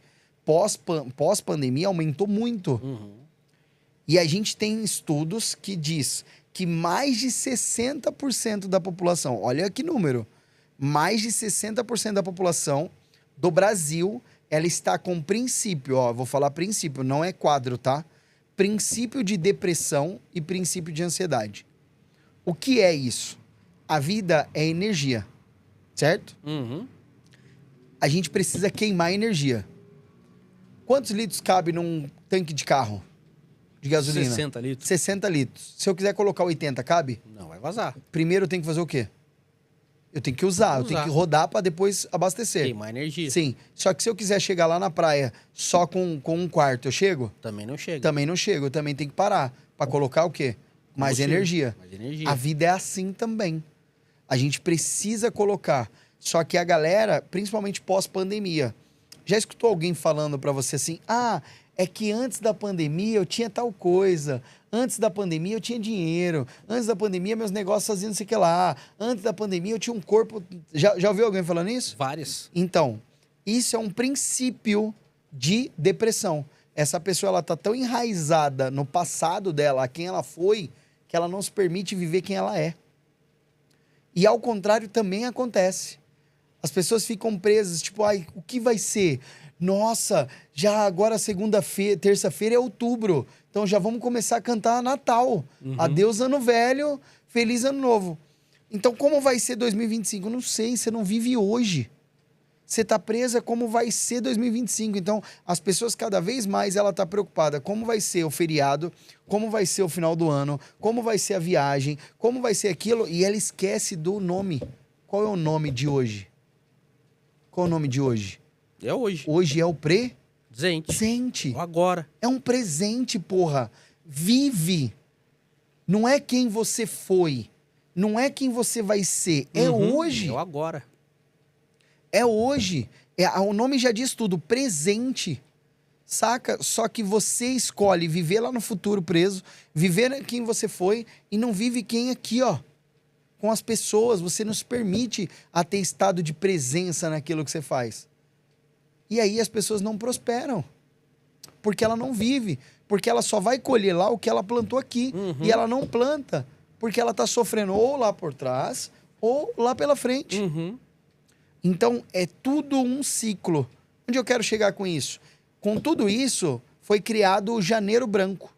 pós-pandemia aumentou muito. E a gente tem estudos que diz que mais de 60% da população, olha que número, mais de 60% da população do Brasil, ela está com princípio, ó, vou falar princípio, não é quadro, tá? Princípio de depressão e princípio de ansiedade. O que é isso? A vida é energia, certo? A gente precisa queimar energia. Quantos litros cabe num tanque de carro de gasolina? 60 litros. 60 litros. Se eu quiser colocar 80, cabe? Não, vai vazar. Primeiro eu tenho que fazer o quê? Eu tenho que usar, eu tenho que rodar para depois abastecer. Queimar energia. Sim. Só que se eu quiser chegar lá na praia só com um quarto, eu chego? Também não chega. Também não chego. Eu também tenho que parar para colocar o quê? Mais Combustível. energia. Mais energia. A vida é assim também. A gente precisa colocar. Só que a galera, principalmente pós-pandemia, já escutou alguém falando para você assim: ah, é que antes da pandemia eu tinha tal coisa, antes da pandemia eu tinha dinheiro, antes da pandemia meus negócios faziam não sei o que lá, antes da pandemia eu tinha um corpo... Já ouviu alguém falando isso? Várias. Então, isso é um princípio de depressão. Essa pessoa, ela tá tão enraizada no passado dela, a quem ela foi, que ela não se permite viver quem ela é. E ao contrário também acontece. As pessoas ficam presas, tipo, ai, o que vai ser? Nossa, já agora segunda-feira, terça-feira é outubro. Então já vamos começar a cantar Natal. Adeus Ano Velho, Feliz Ano Novo. Então como vai ser 2025? Não sei, você não vive hoje. Você tá presa como vai ser 2025. Então as pessoas cada vez mais ela tá preocupada como vai ser o feriado, como vai ser o final do ano, como vai ser a viagem, como vai ser aquilo, e ela esquece do nome. Qual é o nome de hoje? Qual é o nome de hoje? É hoje. Hoje é o Presente. presente. O agora. É um presente, porra. Vive. Não é quem você foi. Não é quem você vai ser. É hoje. É o agora. É hoje. O nome já diz tudo. Presente. Saca? Só que você escolhe viver lá no futuro preso, viver quem você foi e não vive quem aqui, ó. Com as pessoas. Você não se permite a ter estado de presença naquilo que você faz. E aí as pessoas não prosperam. Porque ela não vive. Porque ela só vai colher lá o que ela plantou aqui. E ela não planta. Porque ela tá sofrendo ou lá por trás, ou lá pela frente. Então, é tudo um ciclo. Onde eu quero chegar com isso? Com tudo isso, foi criado o Janeiro Branco,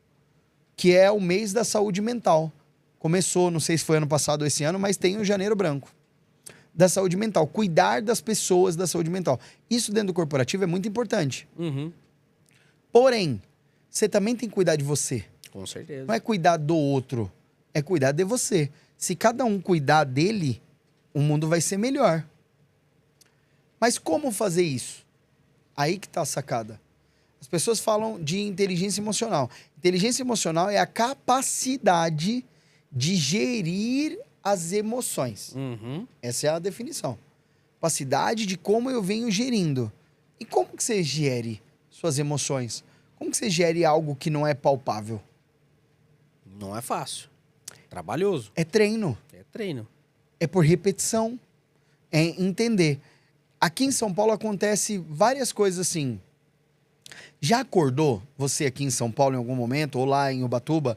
que é o mês da saúde mental. Começou, não sei se foi ano passado ou esse ano, mas tem o Janeiro Branco da saúde mental. Cuidar das pessoas da saúde mental. Isso dentro do corporativo é muito importante. Porém, você também tem que cuidar de você. Com certeza. Não é cuidar do outro, é cuidar de você. Se cada um cuidar dele, o mundo vai ser melhor. Mas como fazer isso? Aí que tá a sacada. As pessoas falam de inteligência emocional. Inteligência emocional é a capacidade de gerir as emoções. Essa é a definição. Capacidade de como eu venho gerindo. E como que você gere suas emoções? Como que você gere algo que não é palpável? Não é fácil. Trabalhoso. É treino. É treino. É por repetição. É entender. Aqui em São Paulo acontece várias coisas assim. Já acordou você aqui em São Paulo em algum momento, ou lá em Ubatuba,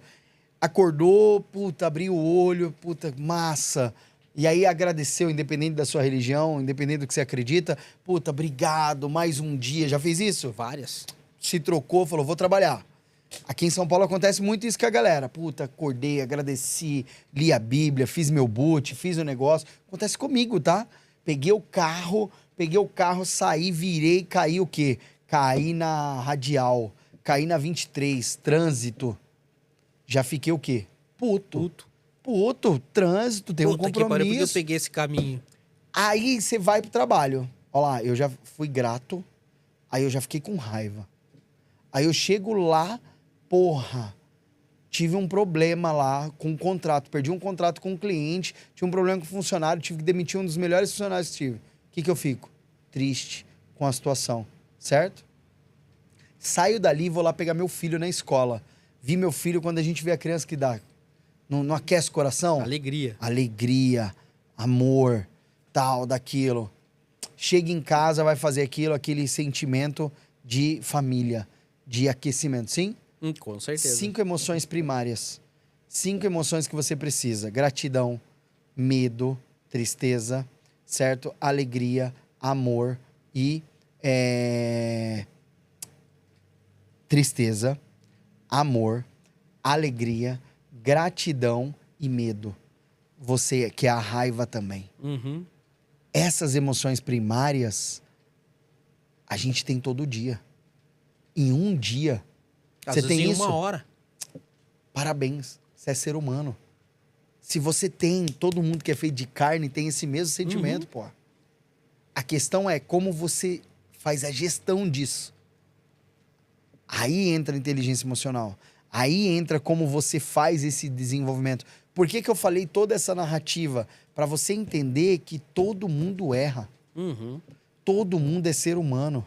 acordou, puta, abriu o olho, puta, massa. E aí agradeceu, independente da sua religião, independente do que você acredita. Puta, obrigado, mais um dia. Já fez isso? Várias. Se trocou, falou, vou trabalhar. Aqui em São Paulo acontece muito isso com a galera. Puta, acordei, agradeci, li a Bíblia, fiz meu boot, fiz o negócio. Acontece comigo, tá? Peguei o carro, saí, virei, caí o quê? Caí na Radial, caí na 23, trânsito. Já fiquei o quê? Puto, trânsito, tem um Puta que pariu, porque eu compromisso. peguei esse caminho. Aí você vai pro trabalho. Olha lá, eu já fui grato, aí eu já fiquei com raiva. Aí eu chego lá, porra, tive um problema lá com um contrato, perdi um contrato com um cliente, tive um problema com o funcionário, tive que demitir um dos melhores funcionários que tive. O que eu fico? Triste com a situação, certo? Saio dali e vou lá pegar meu filho na escola. Vi meu filho, quando a gente vê a criança que dá, não aquece o coração? Alegria. Alegria, amor, tal, daquilo. Chega em casa, vai fazer aquilo, aquele sentimento de família, de aquecimento. Sim? Com certeza. 5 emoções primárias. 5 emoções que você precisa. Gratidão, medo, tristeza, certo? Alegria, amor e... Tristeza, amor, alegria, gratidão e medo. Você, que é a raiva também. Uhum. Essas emoções primárias, a gente tem todo dia. Em um dia, Às você vezes tem em isso. uma hora. Parabéns, você é ser humano. Se você tem, todo mundo que é feito de carne tem esse mesmo sentimento, pô. A questão é como você faz a gestão disso. Aí entra a inteligência emocional. Aí entra como você faz esse desenvolvimento. Por que eu falei toda essa narrativa? Para você entender que todo mundo erra. Uhum. Todo mundo é ser humano.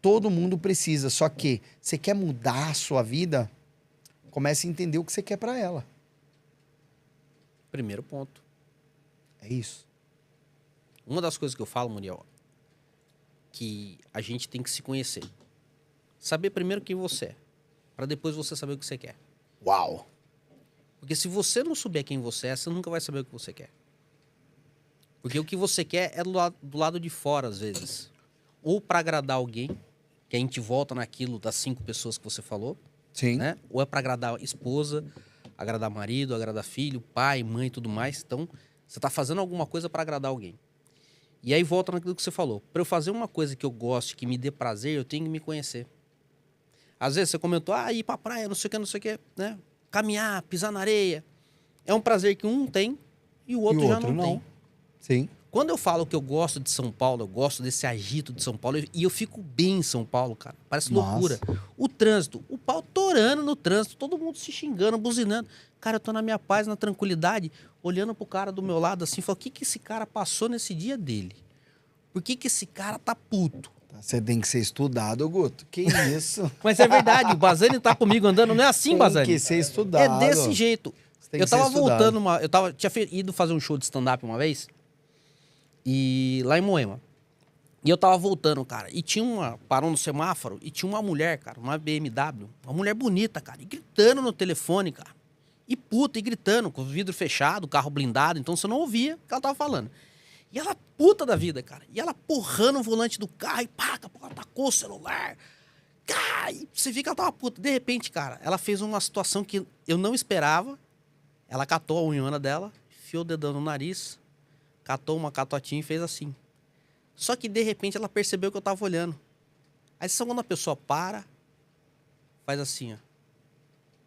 Todo mundo precisa. Só que você quer mudar a sua vida, comece a entender o que você quer para ela. Primeiro ponto. É isso. Uma das coisas que eu falo, Muriel, que a gente tem que se conhecer. Saber primeiro quem você é, para depois você saber o que você quer. Uau! Porque se você não souber quem você é, você nunca vai saber o que você quer. Porque o que você quer é do lado de fora, às vezes. Ou para agradar alguém, que a gente volta naquilo das 5 pessoas que você falou, Sim. né? Ou é para agradar a esposa, agradar marido, agradar filho, pai, mãe e tudo mais. Então, você tá fazendo alguma coisa para agradar alguém. E aí volta naquilo que você falou. Para eu fazer uma coisa que eu goste, que me dê prazer, eu tenho que me conhecer. Às vezes você comentou, ir pra praia, não sei o que, né? Caminhar, pisar na areia. É um prazer que um tem e o outro já não tem. Sim. Quando eu falo que eu gosto de São Paulo, eu gosto desse agito de São Paulo, e eu fico bem em São Paulo, cara. Parece loucura. O trânsito, o pau torando no trânsito, todo mundo se xingando, buzinando. Cara, eu tô na minha paz, na tranquilidade, olhando pro cara do meu lado assim, falando, o que esse cara passou nesse dia dele? Por que esse cara tá puto? Você tem que ser estudado, Guto. Que isso? Mas é verdade, o Bazani tá comigo andando, não é assim, Bazani? Tem que ser estudado. É desse jeito. Eu tava voltando, tinha ido fazer um show de stand-up uma vez, e lá em Moema. E eu tava voltando, cara, e parou no semáforo, e tinha uma mulher, cara, uma BMW, uma mulher bonita, cara, e gritando no telefone, cara. E puta, e gritando, com o vidro fechado, o carro blindado, então você não ouvia o que ela tava falando. E ela puta da vida, cara. E ela porrando o volante do carro, e pá, ela tacou o celular. Cara, e você vê que ela tava puta. De repente, cara, ela fez uma situação que eu não esperava. Ela catou a unhona dela, enfiou o dedão no nariz, catou uma catotinha e fez assim. Só que, de repente, ela percebeu que eu tava olhando. Aí, sabe quando a pessoa para, faz assim, ó.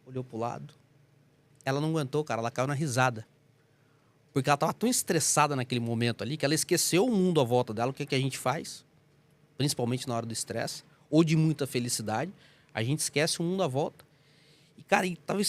Olhou pro lado. Ela não aguentou, cara, ela caiu na risada. Porque ela tava tão estressada naquele momento ali que ela esqueceu o mundo à volta dela, o que a gente faz, principalmente na hora do estresse, ou de muita felicidade, a gente esquece o mundo à volta. E, cara, ele tava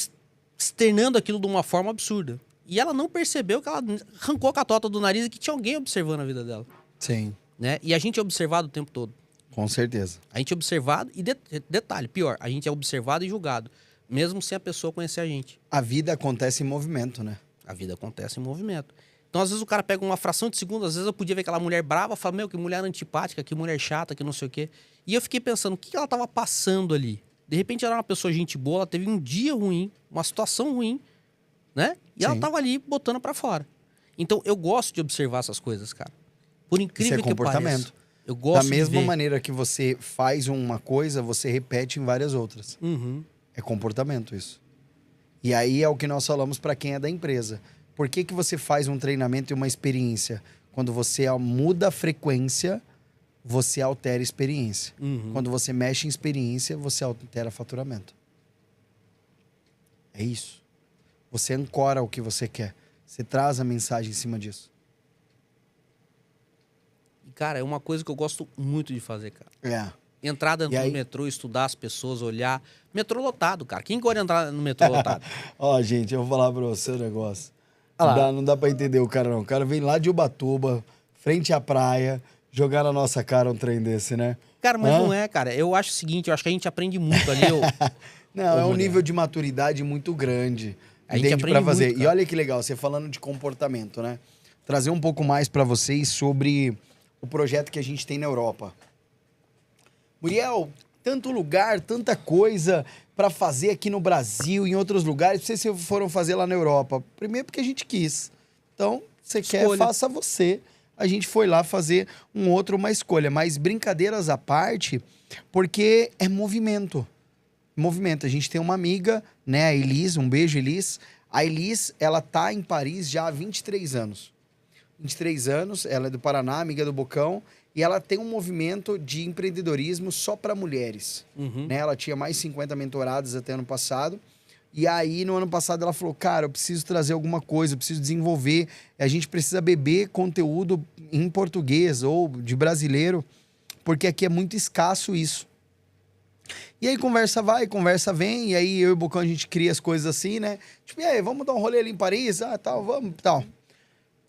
externando aquilo de uma forma absurda. E ela não percebeu que ela arrancou a catota do nariz e que tinha alguém observando a vida dela. Sim. Né? E a gente é observado o tempo todo. Com certeza. A gente é observado e, detalhe, pior, a gente é observado e julgado, mesmo sem a pessoa conhecer a gente. A vida acontece em movimento, né? A vida acontece em movimento. Então, às vezes, o cara pega uma fração de segundo, às vezes eu podia ver aquela mulher brava, falar, meu, que mulher antipática, que mulher chata, que não sei o quê. E eu fiquei pensando, o que ela tava passando ali? De repente, ela era uma pessoa gente boa, ela teve um dia ruim, uma situação ruim, né? E ela tava ali botando pra fora. Então, eu gosto de observar essas coisas, cara. Por incrível Isso é que comportamento. pareça. Eu gosto da mesma de ver. maneira que você faz uma coisa, você repete em várias outras. Uhum. É comportamento isso. E aí é o que nós falamos para quem é da empresa. Por que você faz um treinamento e uma experiência? Quando você muda a frequência, você altera a experiência. Uhum. Quando você mexe em experiência, você altera faturamento. É isso. Você ancora o que você quer. Você traz a mensagem em cima disso. E, cara, é uma coisa que eu gosto muito de fazer, cara. É. Entrar dentro do metrô, estudar as pessoas, olhar. Metrô lotado, cara. Quem gosta de entrar no metrô lotado? Ó, gente, eu vou falar pra você um negócio. Não dá pra entender o cara, não. O cara vem lá de Ubatuba, frente à praia, jogar na nossa cara um trem desse, né? Cara, mas não é, cara. Eu acho o seguinte, eu acho que a gente aprende muito ali. Não, é um nível de maturidade muito grande. A gente aprende pra fazer. muito, e olha que legal, você falando de comportamento, né? Trazer um pouco mais pra vocês sobre o projeto que a gente tem na Europa. Muriel, tanto lugar, tanta coisa para fazer aqui no Brasil, em outros lugares. Não sei se foram fazer lá na Europa. Primeiro porque a gente quis. Então, você quer, faça você. A gente foi lá fazer uma escolha. Mas brincadeiras à parte, porque é movimento. Movimento. A gente tem uma amiga, né, a Elis, um beijo, Elis. A Elis, ela tá em Paris já há 23 anos. 23 anos, ela é do Paraná, amiga do Bocão, e ela tem um movimento de empreendedorismo só para mulheres. Né? Ela tinha mais 50 mentoradas até ano passado. E aí, no ano passado, ela falou, cara, eu preciso trazer alguma coisa, eu preciso desenvolver, a gente precisa beber conteúdo em português ou de brasileiro, porque aqui é muito escasso isso. E aí, conversa vai, conversa vem, e aí eu e o Bocão, a gente cria as coisas assim, né? Tipo, e aí, vamos dar um rolê ali em Paris? Ah, tal, vamos, tal.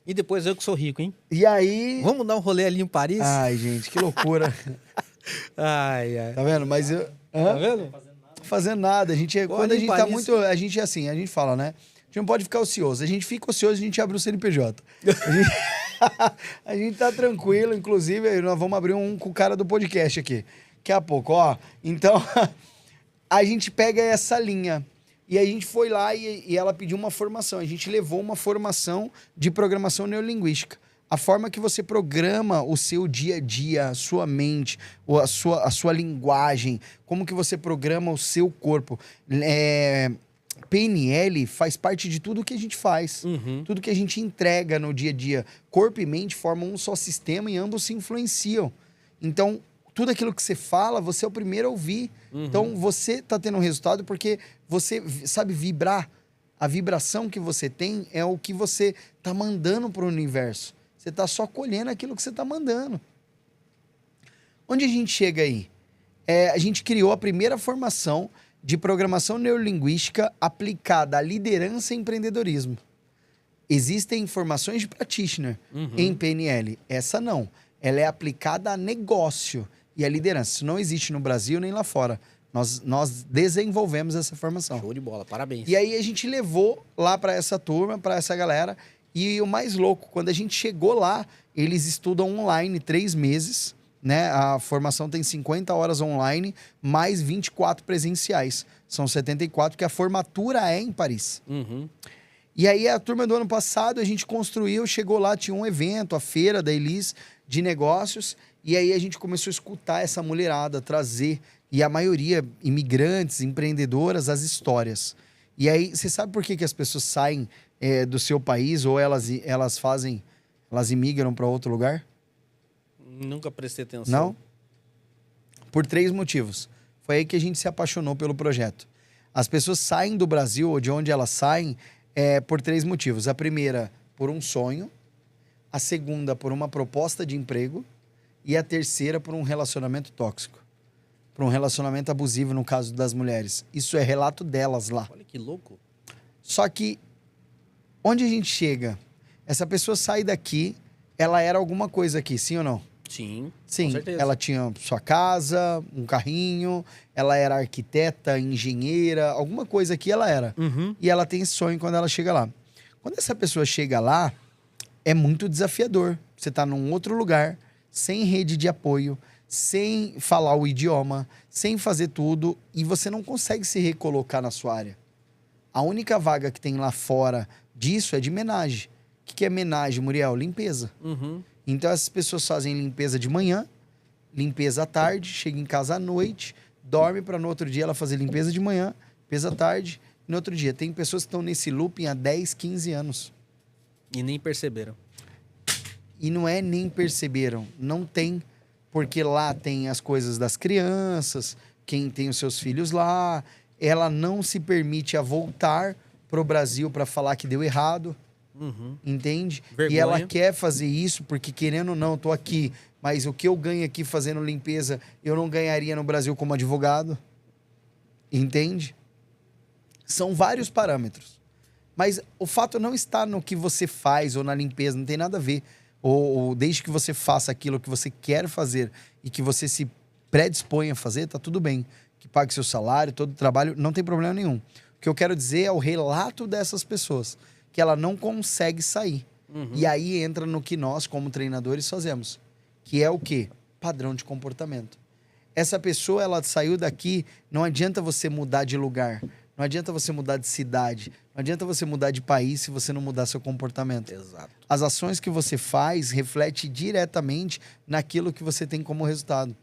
E depois eu que sou rico, hein? E aí... Vamos dar um rolê ali em Paris? Ai, gente, que loucura. Ai, ai. Tá vendo? Mas eu... Tá vendo? Fazendo nada. A gente, quando a gente tá muito... A gente é assim, a gente fala, né? A gente não pode ficar ocioso. A gente fica ocioso, a gente abre o CNPJ. A gente tá tranquilo, inclusive, nós vamos abrir um com o cara do podcast aqui. Daqui a pouco, ó. Então, a gente pega essa linha. E a gente foi lá e ela pediu uma formação. A gente levou uma formação de programação neurolinguística. A forma que você programa o seu dia a dia, a sua mente, a sua linguagem, como que você programa o seu corpo. PNL faz parte de tudo que a gente faz, tudo que a gente entrega no dia a dia. Corpo e mente formam um só sistema e ambos se influenciam. Então, tudo aquilo que você fala, você é o primeiro a ouvir. Então, você está tendo um resultado porque você sabe vibrar. A vibração que você tem é o que você está mandando para o universo. Você está só colhendo aquilo que você está mandando. Onde a gente chega aí? A gente criou a primeira formação de programação neurolinguística aplicada à liderança e empreendedorismo. Existem formações de practitioner em PNL. Essa não. Ela é aplicada a negócio e a liderança. Isso não existe no Brasil nem lá fora. Nós desenvolvemos essa formação. Show de bola, parabéns. E aí a gente levou lá para essa turma, para essa galera. E o mais louco, quando a gente chegou lá, eles estudam online 3 meses, né? A formação tem 50 horas online, mais 24 presenciais. São 74, porque a formatura é em Paris. E aí a turma do ano passado, a gente construiu, chegou lá, tinha um evento, a feira da Elis de negócios, e aí a gente começou a escutar essa mulherada, trazer, e a maioria, imigrantes, empreendedoras, as histórias. E aí, você sabe por que as pessoas saem do seu país ou elas imigram para outro lugar? Nunca prestei atenção. Não? Por 3 motivos. Foi aí que a gente se apaixonou pelo projeto. As pessoas saem do Brasil, ou de onde elas saem, por 3 motivos. A primeira, por um sonho. A segunda, por uma proposta de emprego. E a terceira, por um relacionamento tóxico. Por um relacionamento abusivo, no caso das mulheres. Isso é relato delas lá. Olha que louco. Só que, onde a gente chega? Essa pessoa sai daqui, ela era alguma coisa aqui, sim ou não? Sim, Sim, com certeza. ela tinha sua casa, um carrinho, ela era arquiteta, engenheira, alguma coisa aqui ela era. E ela tem esse sonho quando ela chega lá. Quando essa pessoa chega lá, é muito desafiador. Você tá num outro lugar, sem rede de apoio, sem falar o idioma, sem fazer tudo, e você não consegue se recolocar na sua área. A única vaga que tem lá fora disso é de menage. O que é menage, Muriel? Limpeza. Então, essas pessoas fazem limpeza de manhã, limpeza à tarde, chega em casa à noite, dorme para no outro dia ela fazer limpeza de manhã, limpeza à tarde, e no outro dia. Tem pessoas que estão nesse looping há 10, 15 anos. E nem perceberam. E não é nem perceberam. Não tem, porque lá tem as coisas das crianças, quem tem os seus filhos lá, ela não se permite a voltar pro Brasil para falar que deu errado. Entende? Vergonha. E ela quer fazer isso porque, querendo ou não, eu tô aqui, mas o que eu ganho aqui fazendo limpeza, eu não ganharia no Brasil como advogado. Entende? São vários parâmetros. Mas o fato não está no que você faz ou na limpeza, não tem nada a ver. Ou desde que você faça aquilo que você quer fazer e que você se predispõe a fazer, tá tudo bem. Que pague seu salário, todo o trabalho, não tem problema nenhum. O que eu quero dizer é o relato dessas pessoas, que ela não consegue sair. E aí entra no que nós, como treinadores, fazemos. Que é o quê? Padrão de comportamento. Essa pessoa, ela saiu daqui, não adianta você mudar de lugar, não adianta você mudar de cidade, não adianta você mudar de país se você não mudar seu comportamento. Exato. As ações que você faz refletem diretamente naquilo que você tem como resultado.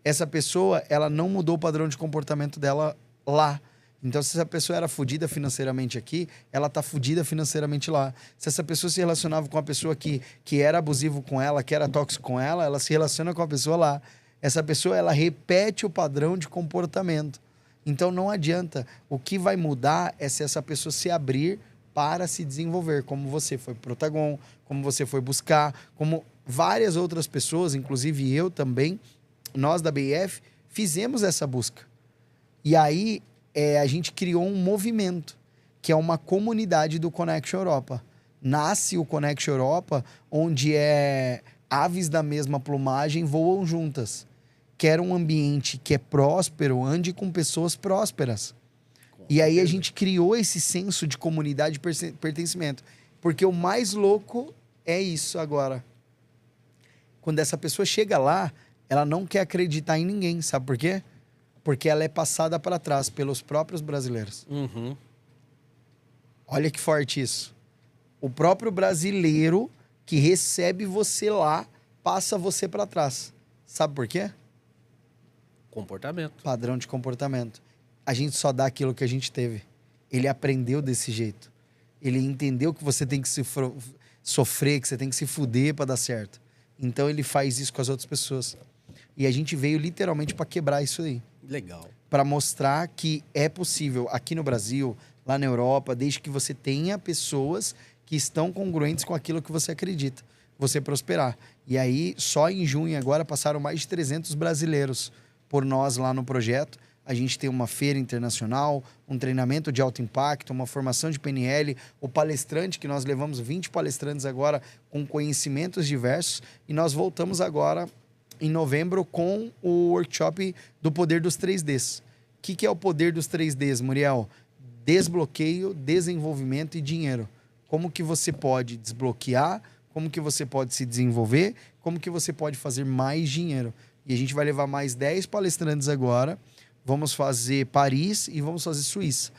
Essa pessoa, ela não mudou o padrão de comportamento dela lá. Então, se essa pessoa era fodida financeiramente aqui, ela tá fodida financeiramente lá. Se essa pessoa se relacionava com uma pessoa que era abusivo com ela, que era tóxico com ela se relaciona com a pessoa lá. Essa pessoa, ela repete o padrão de comportamento. Então, não adianta. O que vai mudar é se essa pessoa se abrir para se desenvolver, como você foi pro Protagon, como você foi buscar, como várias outras pessoas, inclusive eu também, nós da BIF, fizemos essa busca. E aí, a gente criou um movimento, que é uma comunidade do Connection Europa. Nasce o Connection Europa, onde aves da mesma plumagem voam juntas. Quer um ambiente que é próspero, ande com pessoas prósperas. E aí a gente criou esse senso de comunidade e pertencimento. Porque o mais louco é isso agora. Quando essa pessoa chega lá, ela não quer acreditar em ninguém, sabe por quê? Porque ela é passada para trás pelos próprios brasileiros. Uhum. Olha que forte isso. O próprio brasileiro que recebe você lá, passa você para trás. Sabe por quê? Comportamento. Padrão de comportamento. A gente só dá aquilo que a gente teve. Ele aprendeu desse jeito. Ele entendeu que você tem que se sofrer, que você tem que se fuder para dar certo. Então ele faz isso com as outras pessoas. E a gente veio literalmente para quebrar isso aí. Legal. Para mostrar que é possível aqui no Brasil, lá na Europa, desde que você tenha pessoas que estão congruentes com aquilo que você acredita, você prosperar. E aí, só em junho agora, passaram mais de 300 brasileiros por nós lá no projeto. A gente tem uma feira internacional, um treinamento de alto impacto, uma formação de PNL, o palestrante, que nós levamos 20 palestrantes agora com conhecimentos diversos. E nós voltamos agora em novembro com o workshop do poder dos 3Ds. O que é o poder dos 3Ds, Muriel? Desbloqueio, desenvolvimento e dinheiro. Como que você pode desbloquear, como que você pode se desenvolver, como que você pode fazer mais dinheiro. E a gente vai levar mais 10 palestrantes agora, vamos fazer Paris e vamos fazer Suíça.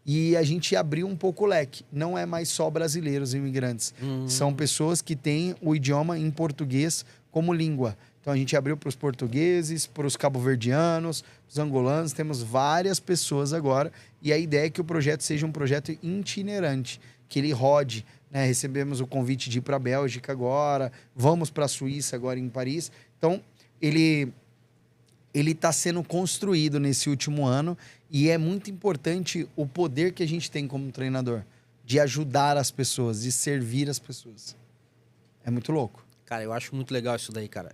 E a gente abriu um pouco o leque. Não é mais só brasileiros imigrantes. São pessoas que têm o idioma em português como língua. Então, a gente abriu para os portugueses, para os cabo-verdianos, os angolanos. Temos várias pessoas agora. E a ideia é que o projeto seja um projeto itinerante, que ele rode. Né? Recebemos o convite de ir para a Bélgica agora, vamos para a Suíça agora em Paris. Então, ele está sendo construído nesse último ano e é muito importante o poder que a gente tem como treinador de ajudar as pessoas, de servir as pessoas. É muito louco. Cara, eu acho muito legal isso daí, cara.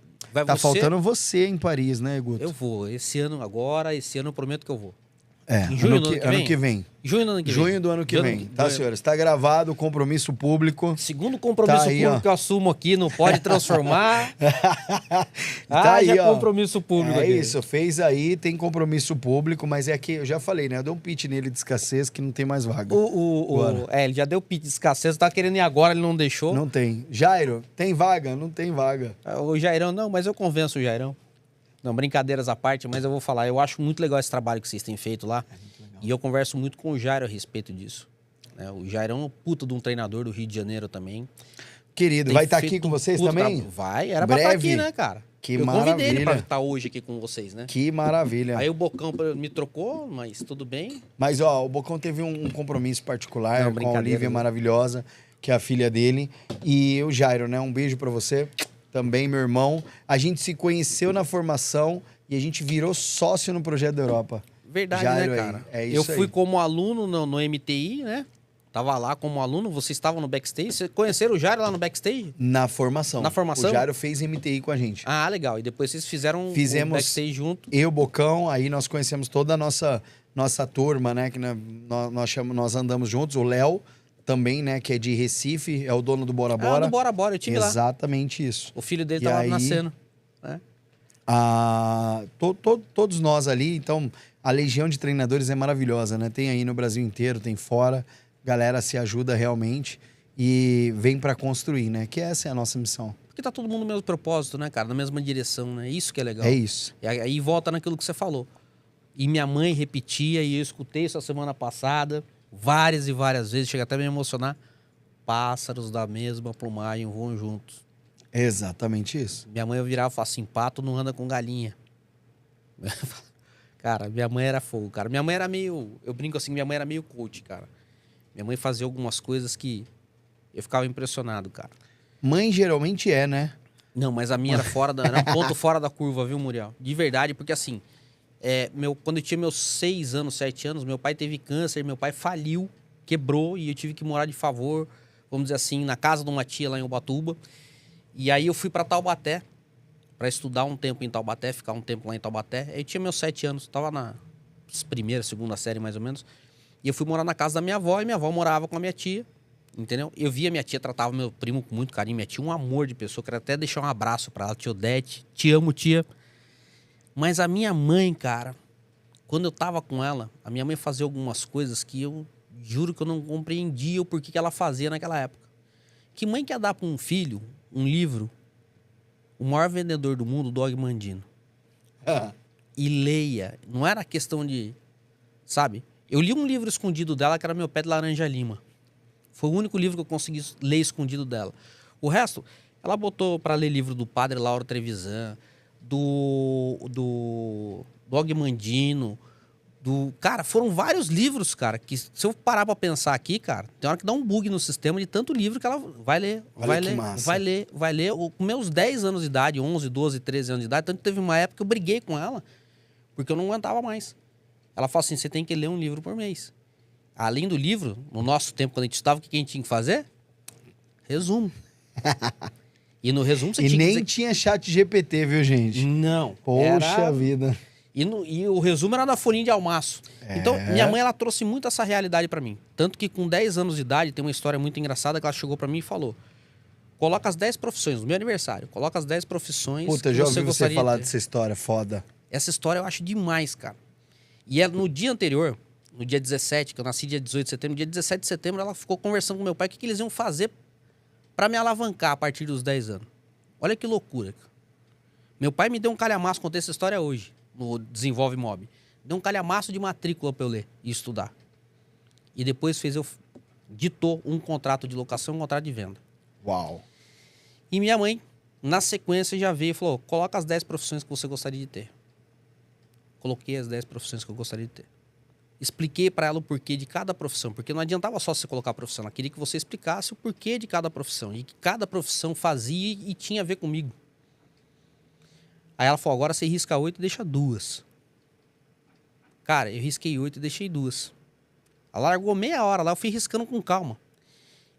Faltando você em Paris, né, Guto? Eu vou. Esse ano eu prometo que eu vou. Em junho ano que vem. Junho do ano que vem. Junho do ano que vem. Tá, senhores? Está gravado o compromisso público. Segundo compromisso público que eu assumo aqui, não pode transformar. Tá aí, ó. Compromisso público. É isso, fez aí, tem compromisso público, mas é que eu já falei, né? Eu dei um pitch nele de escassez que não tem mais vaga. Ele já deu pitch de escassez, tá querendo ir agora, ele não deixou. Não tem. Jairo, tem vaga? Não tem vaga. O Jairão, não, mas eu convenço o Jairão. Não, brincadeiras à parte, mas eu vou falar. Eu acho muito legal esse trabalho que vocês têm feito lá. E eu converso muito com o Jairo a respeito disso. Né? O Jairão é um puta de um treinador do Rio de Janeiro também. Querido, vai estar aqui com vocês também? Vai, era pra estar aqui, né, cara? Eu convidei ele pra estar hoje aqui com vocês, né? Que maravilha. Aí o Bocão me trocou, mas tudo bem. Mas, ó, o Bocão teve um compromisso particular com a Olivia maravilhosa, que é a filha dele. E o Jairo, né? Um beijo pra você. Também, meu irmão. A gente se conheceu na formação e a gente virou sócio no Projeto da Europa. Verdade, Jairo, né, cara? É isso. Eu fui como aluno no MTI, né? Tava lá como aluno, vocês estavam no backstage. Vocês conheceram o Jairo lá no backstage? Na formação. Na formação? O Jairo fez MTI com a gente. Ah, legal. E depois vocês fizeram o backstage junto. Eu, Bocão, aí nós conhecemos toda a nossa turma, né? Que nós andamos juntos. O Léo também, né? Que é de Recife, é o dono do Bora Bora. Do Bora Bora, eu tive lá. Exatamente isso. O filho dele tava nascendo. Né? Todos nós ali, então, a legião de treinadores é maravilhosa, né? Tem aí no Brasil inteiro, tem fora. Galera se ajuda realmente. e vem para construir, né? Que essa é a nossa missão. Porque tá todo mundo no mesmo propósito, né, cara? Na mesma direção, né? Isso que é legal. É isso. E aí volta naquilo que você falou. E minha mãe repetia, e eu escutei isso a semana passada, várias e várias vezes, chega até a me emocionar. Pássaros da mesma plumagem voam juntos. É exatamente isso. Minha mãe virava e falava assim, pato não anda com galinha. Cara, minha mãe era fogo, cara. Minha mãe era meio... Eu brinco assim, minha mãe era meio coach, cara. Minha mãe fazia algumas coisas que eu ficava impressionado, cara. Mãe geralmente é, né? Não, mas a minha era um ponto fora da curva, viu, Muriel? De verdade, porque assim, quando eu tinha meus 6 anos, 7 anos, meu pai teve câncer, meu pai faliu, quebrou e eu tive que morar de favor, vamos dizer assim, na casa de uma tia lá em Ubatuba. E aí eu fui para Taubaté, para estudar um tempo em Taubaté, ficar um tempo lá em Taubaté. Aí eu tinha meus 7 anos, tava na primeira, segunda série mais ou menos. E eu fui morar na casa da minha avó e minha avó morava com a minha tia. Entendeu? Eu via minha tia, tratava meu primo com muito carinho. Minha tia um amor de pessoa. Quero até deixar um abraço pra ela, tia Odete. Te amo, tia. Mas a minha mãe, cara, quando eu tava com ela, a minha mãe fazia algumas coisas que eu juro que eu não compreendia o porquê que ela fazia naquela época. Que mãe quer dar pra um filho um livro, o maior vendedor do mundo, Og Mandino? E leia. Não era questão de... Sabe? Eu li um livro escondido dela que era Meu Pé de Laranja Lima. Foi o único livro que eu consegui ler escondido dela. O resto, ela botou para ler livro do Padre Lauro Trevisan, do Og Mandino, Cara, foram vários livros, cara, que se eu parar para pensar aqui, cara, tem hora que dá um bug no sistema de tanto livro que ela vai ler, vai ler. Com meus 10 anos de idade, 11, 12, 13 anos de idade, tanto que teve uma época que eu briguei com ela, porque eu não aguentava mais. Ela falou assim, você tem que ler um livro por mês. Além do livro, no nosso tempo, quando a gente estudava, o que a gente tinha que fazer? Resumo. E no resumo você tinha que nem tinha chat GPT, viu, gente? Não. Poxa vida. E o resumo era da folhinha de almaço. Então, minha mãe, ela trouxe muito essa realidade pra mim. Tanto que com 10 anos de idade, tem uma história muito engraçada que ela chegou pra mim e falou, coloca as 10 profissões, no meu aniversário, coloca as 10 profissões. Puta, já ouvi você falar dessa história, foda. Essa história eu acho demais, cara. E no dia anterior... No dia 17, que eu nasci dia 18 de setembro, dia 17 de setembro, ela ficou conversando com meu pai o que eles iam fazer para me alavancar a partir dos 10 anos. Olha que loucura. Meu pai me deu um calhamaço, contei essa história hoje, no Desenvolve Mob. Deu um calhamaço de matrícula para eu ler e estudar. E depois ditou um contrato de locação e um contrato de venda. Uau. E minha mãe, na sequência, já veio e falou, coloca as 10 profissões que você gostaria de ter. Coloquei as 10 profissões que eu gostaria de ter. Expliquei para ela o porquê de cada profissão, porque não adiantava só você colocar a profissão, ela queria que você explicasse o porquê de cada profissão, e que cada profissão fazia e tinha a ver comigo. Aí ela falou, agora você risca 8 e deixa 2. Cara, eu risquei 8 e deixei 2. Ela largou meia hora lá, eu fui riscando com calma.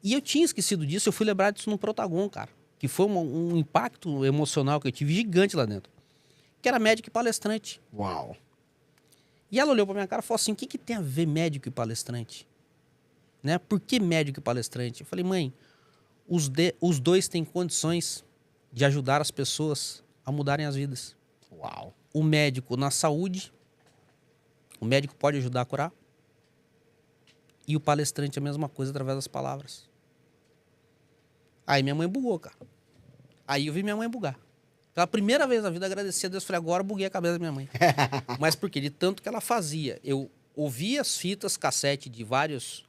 E eu tinha esquecido disso, eu fui lembrar disso no Protagon, cara, que foi um impacto emocional que eu tive gigante lá dentro, que era médico e palestrante. Uau. E ela olhou pra minha cara e falou assim, o que tem a ver médico e palestrante? Né? Por que médico e palestrante? Eu falei, mãe, os dois têm condições de ajudar as pessoas a mudarem as vidas. Uau. O médico na saúde, o médico pode ajudar a curar. E o palestrante é a mesma coisa através das palavras. Aí minha mãe bugou, cara. Aí eu vi minha mãe bugar. Pela primeira vez na vida, agradeci a Deus. Falei, agora eu buguei a cabeça da minha mãe. Mas por quê? De tanto que ela fazia. Eu ouvia as fitas, cassete de vários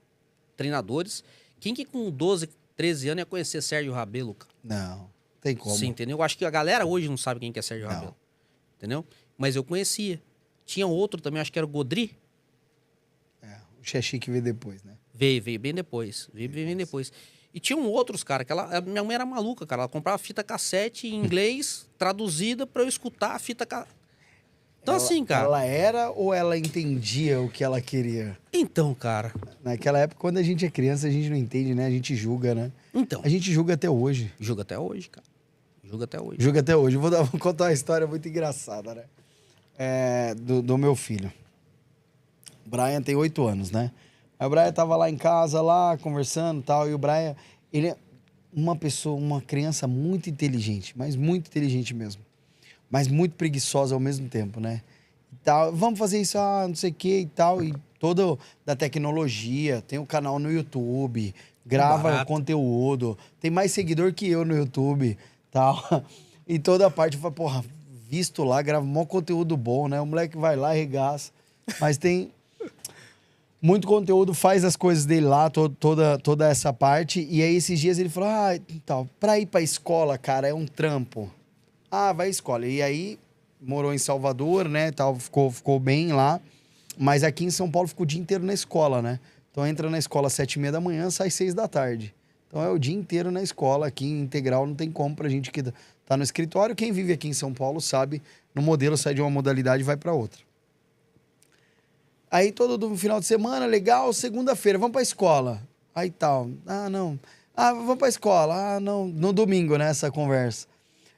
treinadores. Quem que com 12, 13 anos ia conhecer Sérgio Rabelo, cara? Não, tem como. Sim, entendeu? Eu acho que a galera hoje não sabe quem que é Sérgio Rabelo. Entendeu? Mas eu conhecia. Tinha outro também, acho que era o Godri. O Xexi que veio depois, né? Veio bem depois. Veio bem depois. E tinham outros, cara, que minha mãe era maluca, cara. Ela comprava fita cassete em inglês, traduzida pra eu escutar a fita cassete. Então, assim, cara... Ela era ou ela entendia o que ela queria? Então, cara... Naquela época, quando a gente é criança, a gente não entende, né? A gente julga, né? Então... A gente julga até hoje. Julga até hoje, cara. Julga até hoje. Julga até hoje. Vou contar uma história muito engraçada, né? Do meu filho. O Brian tem 8 anos, né? Aí o Brian tava lá em casa, lá, conversando e tal. E o Brian, ele é uma criança muito inteligente, mas muito inteligente mesmo. Mas muito preguiçosa ao mesmo tempo, né? E tal, vamos fazer isso, não sei o que e tal. E todo da tecnologia, tem um canal no YouTube, grava Barato. conteúdo, tem mais seguidor que eu no YouTube, tal. E toda a parte, eu falo, porra, visto lá, grava um conteúdo bom, né? O moleque vai lá e regaça. Mas tem muito conteúdo, faz as coisas dele lá, toda essa parte. E aí, esses dias ele falou, então, pra ir pra escola, cara, é um trampo. Ah, vai à escola. E aí, morou em Salvador, né, tal, ficou bem lá. Mas aqui em São Paulo ficou o dia inteiro na escola, né? Então, entra na escola às 7h30 da manhã, sai 6 da tarde. Então, é o dia inteiro na escola. Aqui em Integral não tem como pra gente que tá no escritório. Quem vive aqui em São Paulo sabe, no modelo sai de uma modalidade e vai pra outra. Aí todo final de semana, legal, segunda-feira, vamos pra escola. Aí tal, não. Vamos pra escola, não. No domingo, né, essa conversa.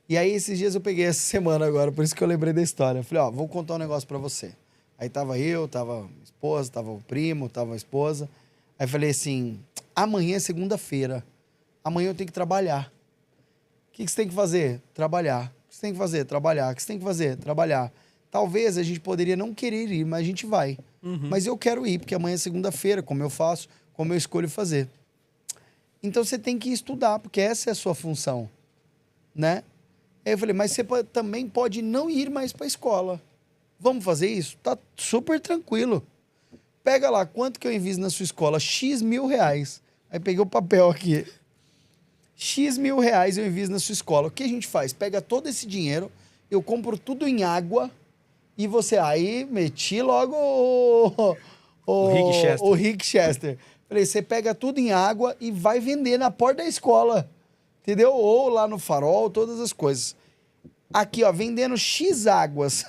E aí esses dias eu peguei essa semana agora, por isso que eu lembrei da história. Eu falei, vou contar um negócio pra você. Aí tava eu, tava a esposa, tava o primo, tava a esposa. Aí falei assim, amanhã é segunda-feira. Amanhã eu tenho que trabalhar. O que você tem que fazer? Trabalhar. O que você tem que fazer? Trabalhar. O que você tem que fazer? Trabalhar. Talvez a gente poderia não querer ir, mas a gente vai. Uhum. Mas eu quero ir, porque amanhã é segunda-feira, como eu faço, como eu escolho fazer. Então você tem que estudar, porque essa é a sua função, né? Aí eu falei, mas você também pode não ir mais para a escola. Vamos fazer isso? Tá super tranquilo. Pega lá, quanto que eu invisto na sua escola? X mil reais. Aí peguei o papel aqui. X mil reais eu invisto na sua escola. O que a gente faz? Pega todo esse dinheiro, eu compro tudo em água e você... Aí meti logo o Rick Chester. Falei, você pega tudo em água e vai vender na porta da escola. Entendeu? Ou lá no Farol, todas as coisas. Aqui, ó, vendendo X águas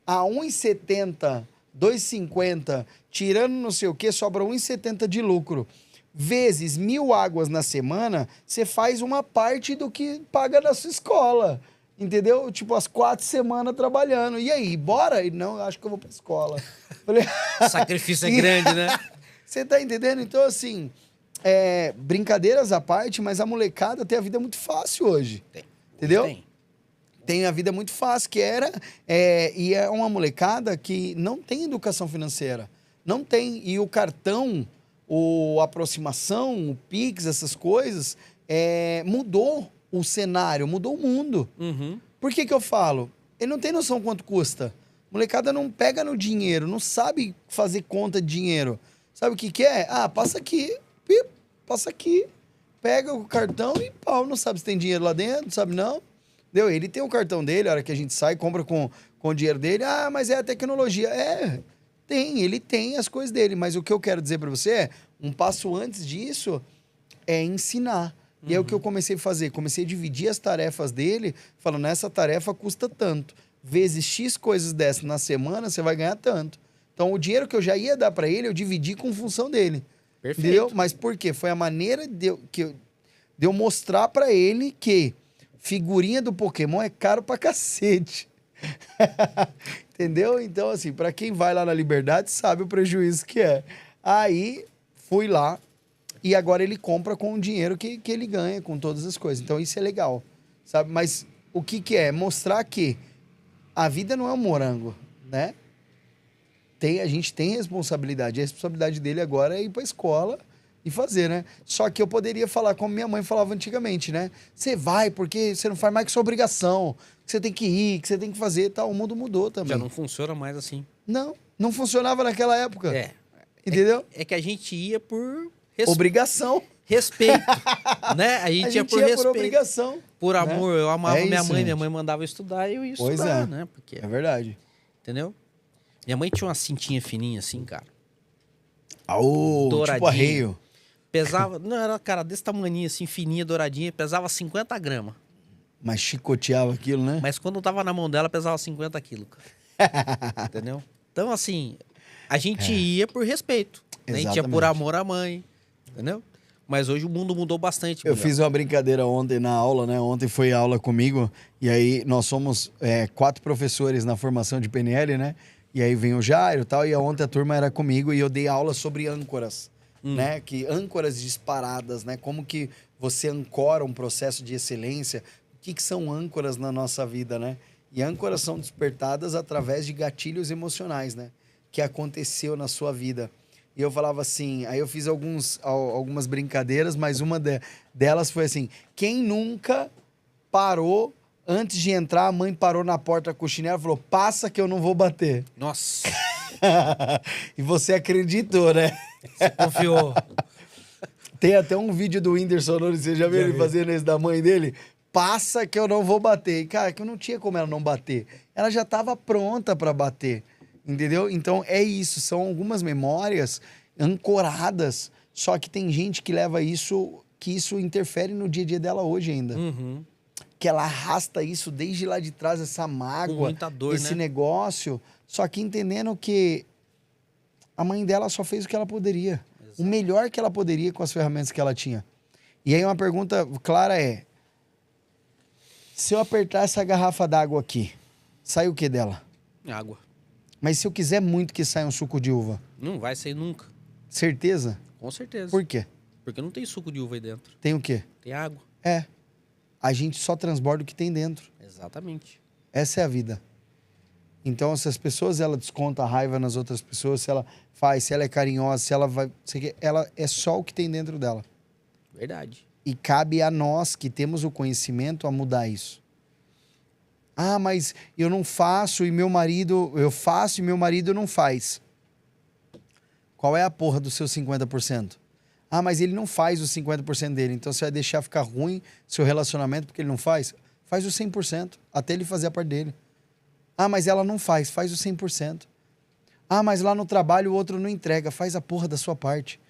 a 1,70, 2,50, tirando não sei o que, sobra 1,70 de lucro. Vezes 1.000 águas na semana, você faz uma parte do que paga na sua escola. Entendeu? Tipo, as 4 semanas trabalhando. E aí, bora? Não, eu acho que eu vou pra escola. Falei... O sacrifício é grande, né? Você tá entendendo? Então, assim, brincadeiras à parte, mas a molecada tem a vida muito fácil hoje. Entendeu? Tem a vida muito fácil, e é uma molecada que não tem educação financeira. Não tem. E o cartão, a aproximação, o Pix, essas coisas, mudou o cenário, mudou o mundo. Uhum. Por que eu falo? Ele não tem noção quanto custa. Molecada não pega no dinheiro, não sabe fazer conta de dinheiro. Sabe o que é? Passa aqui, passa aqui. Pega o cartão e pau, não sabe se tem dinheiro lá dentro, não sabe não. Entendeu? Ele tem o cartão dele, a hora que a gente sai, compra com o dinheiro dele. Mas é a tecnologia. Ele tem as coisas dele. Mas o que eu quero dizer pra você é, um passo antes disso é ensinar. E é o que eu comecei a fazer. Comecei a dividir as tarefas dele, falando, essa tarefa custa tanto. Vezes X coisas dessas na semana, você vai ganhar tanto. Então, o dinheiro que eu já ia dar pra ele, eu dividi com função dele. Perfeito. Entendeu? Mas por quê? Foi a maneira de eu mostrar pra ele que figurinha do Pokémon é caro pra cacete. Entendeu? Então, assim, pra quem vai lá na Liberdade, sabe o prejuízo que é. Aí, fui lá e agora ele compra com o dinheiro que ele ganha, com todas as coisas. Então, isso é legal, sabe? Mas o que é? Mostrar que a vida não é um morango, né? A gente tem responsabilidade. A responsabilidade dele agora é ir pra escola e fazer, né? Só que eu poderia falar como minha mãe falava antigamente, né? Você vai porque você não faz mais que sua obrigação, que você tem que ir, que você tem que fazer e tal. O mundo mudou também. Já não funciona mais assim. Não funcionava naquela época. Entendeu? É que a gente ia por... Obrigação. Respeito, né? A gente ia por respeito. Por obrigação. Por amor. Né? Eu amava minha mãe, gente. minha mãe mandava eu estudar e eu ia Pois estudar, né? Porque, é verdade. entendeu? Minha mãe tinha uma cintinha fininha assim, cara. Tipo arreio. Pesava, não, era, cara, desse tamanho assim, fininha, douradinha, pesava 50 gramas. Mas chicoteava aquilo, né? Mas quando eu tava na mão dela, pesava 50 quilos, cara. Entendeu? Então, assim, a gente ia por respeito. Né? A gente ia por amor à mãe, entendeu? Mas hoje o mundo mudou bastante. Eu fiz uma brincadeira ontem na aula, né? Ontem foi aula comigo, e aí nós somos 4 professores na formação de PNL, né? E aí vem o Jairo e tal, e ontem a turma era comigo e eu dei aula sobre âncoras, né? Que âncoras disparadas, né? Como que você ancora um processo de excelência. O que são âncoras na nossa vida, né? E âncoras são despertadas através de gatilhos emocionais, né? Que aconteceu na sua vida. E eu falava assim, aí eu fiz algumas brincadeiras, mas uma delas foi assim, quem nunca parou, antes de entrar, a mãe parou na porta com o chinelo e falou, passa que eu não vou bater. Nossa, E você acreditou, né? você confiou. Tem até um vídeo do Whindersson Nunes, você já viu ele fazendo esse da mãe dele? Passa que eu não vou bater. E, cara, que eu não tinha como ela não bater. Ela já estava pronta para bater, entendeu? Então, é isso. São algumas memórias ancoradas, só que tem gente que leva isso, que isso interfere no dia a dia dela hoje ainda. Uhum. Que ela arrasta isso desde lá de trás, essa mágoa, Com muita dor, esse né? negócio, só que entendendo que a mãe dela só fez o que ela poderia. Exato. O melhor que ela poderia com as ferramentas que ela tinha. E aí uma pergunta clara é, se eu apertar essa garrafa d'água aqui, sai o que dela? Água. Mas se eu quiser muito que saia um suco de uva, Não vai sair nunca. certeza? Com certeza. Por quê? Porque não tem suco de uva aí dentro. Tem o quê? Tem água. É. A gente só transborda o que tem dentro. Exatamente. Essa é a vida. Então, se as pessoas, ela desconta a raiva nas outras pessoas, se ela faz, se ela é carinhosa, se ela vai... Ela é só o que tem dentro dela. Verdade. E cabe a nós, que temos o conhecimento, a mudar isso. Ah, mas eu não faço e meu marido... Eu faço e meu marido não faz. Qual é a porra dos seus 50%? Ah, mas ele não faz os 50% dele. Então você vai deixar ficar ruim seu relacionamento porque ele não faz? Faz os 100%, até ele fazer a parte dele. Ah, mas ela não faz os 100%. Ah, mas lá no trabalho o outro não entrega. Faz a porra da sua parte.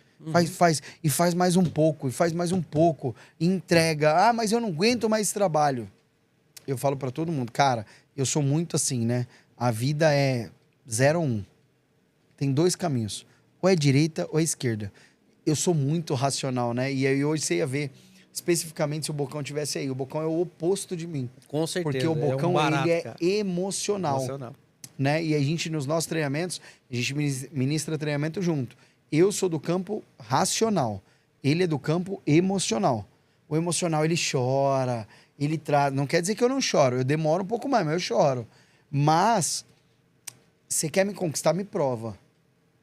E faz mais um pouco, e faz mais um pouco. E entrega. Ah, mas eu não aguento mais esse trabalho. Eu falo pra todo mundo, cara, eu sou muito assim, né? A vida é 0 ou 1. Tem 2 caminhos. Ou é direita ou é esquerda. Eu sou muito racional, né? E aí hoje você ia ver, especificamente, se o Bocão tivesse aí. O Bocão é o oposto de mim. Com certeza. Porque o Bocão, é um barato, ele é cara. emocional. Né? E a gente, nos nossos treinamentos, a gente ministra treinamento junto. Eu sou do campo racional. Ele é do campo emocional. O emocional, ele chora, ele traz... Não quer dizer que eu não choro. Eu demoro um pouco mais, mas eu choro. Mas, você quer me conquistar, me prova.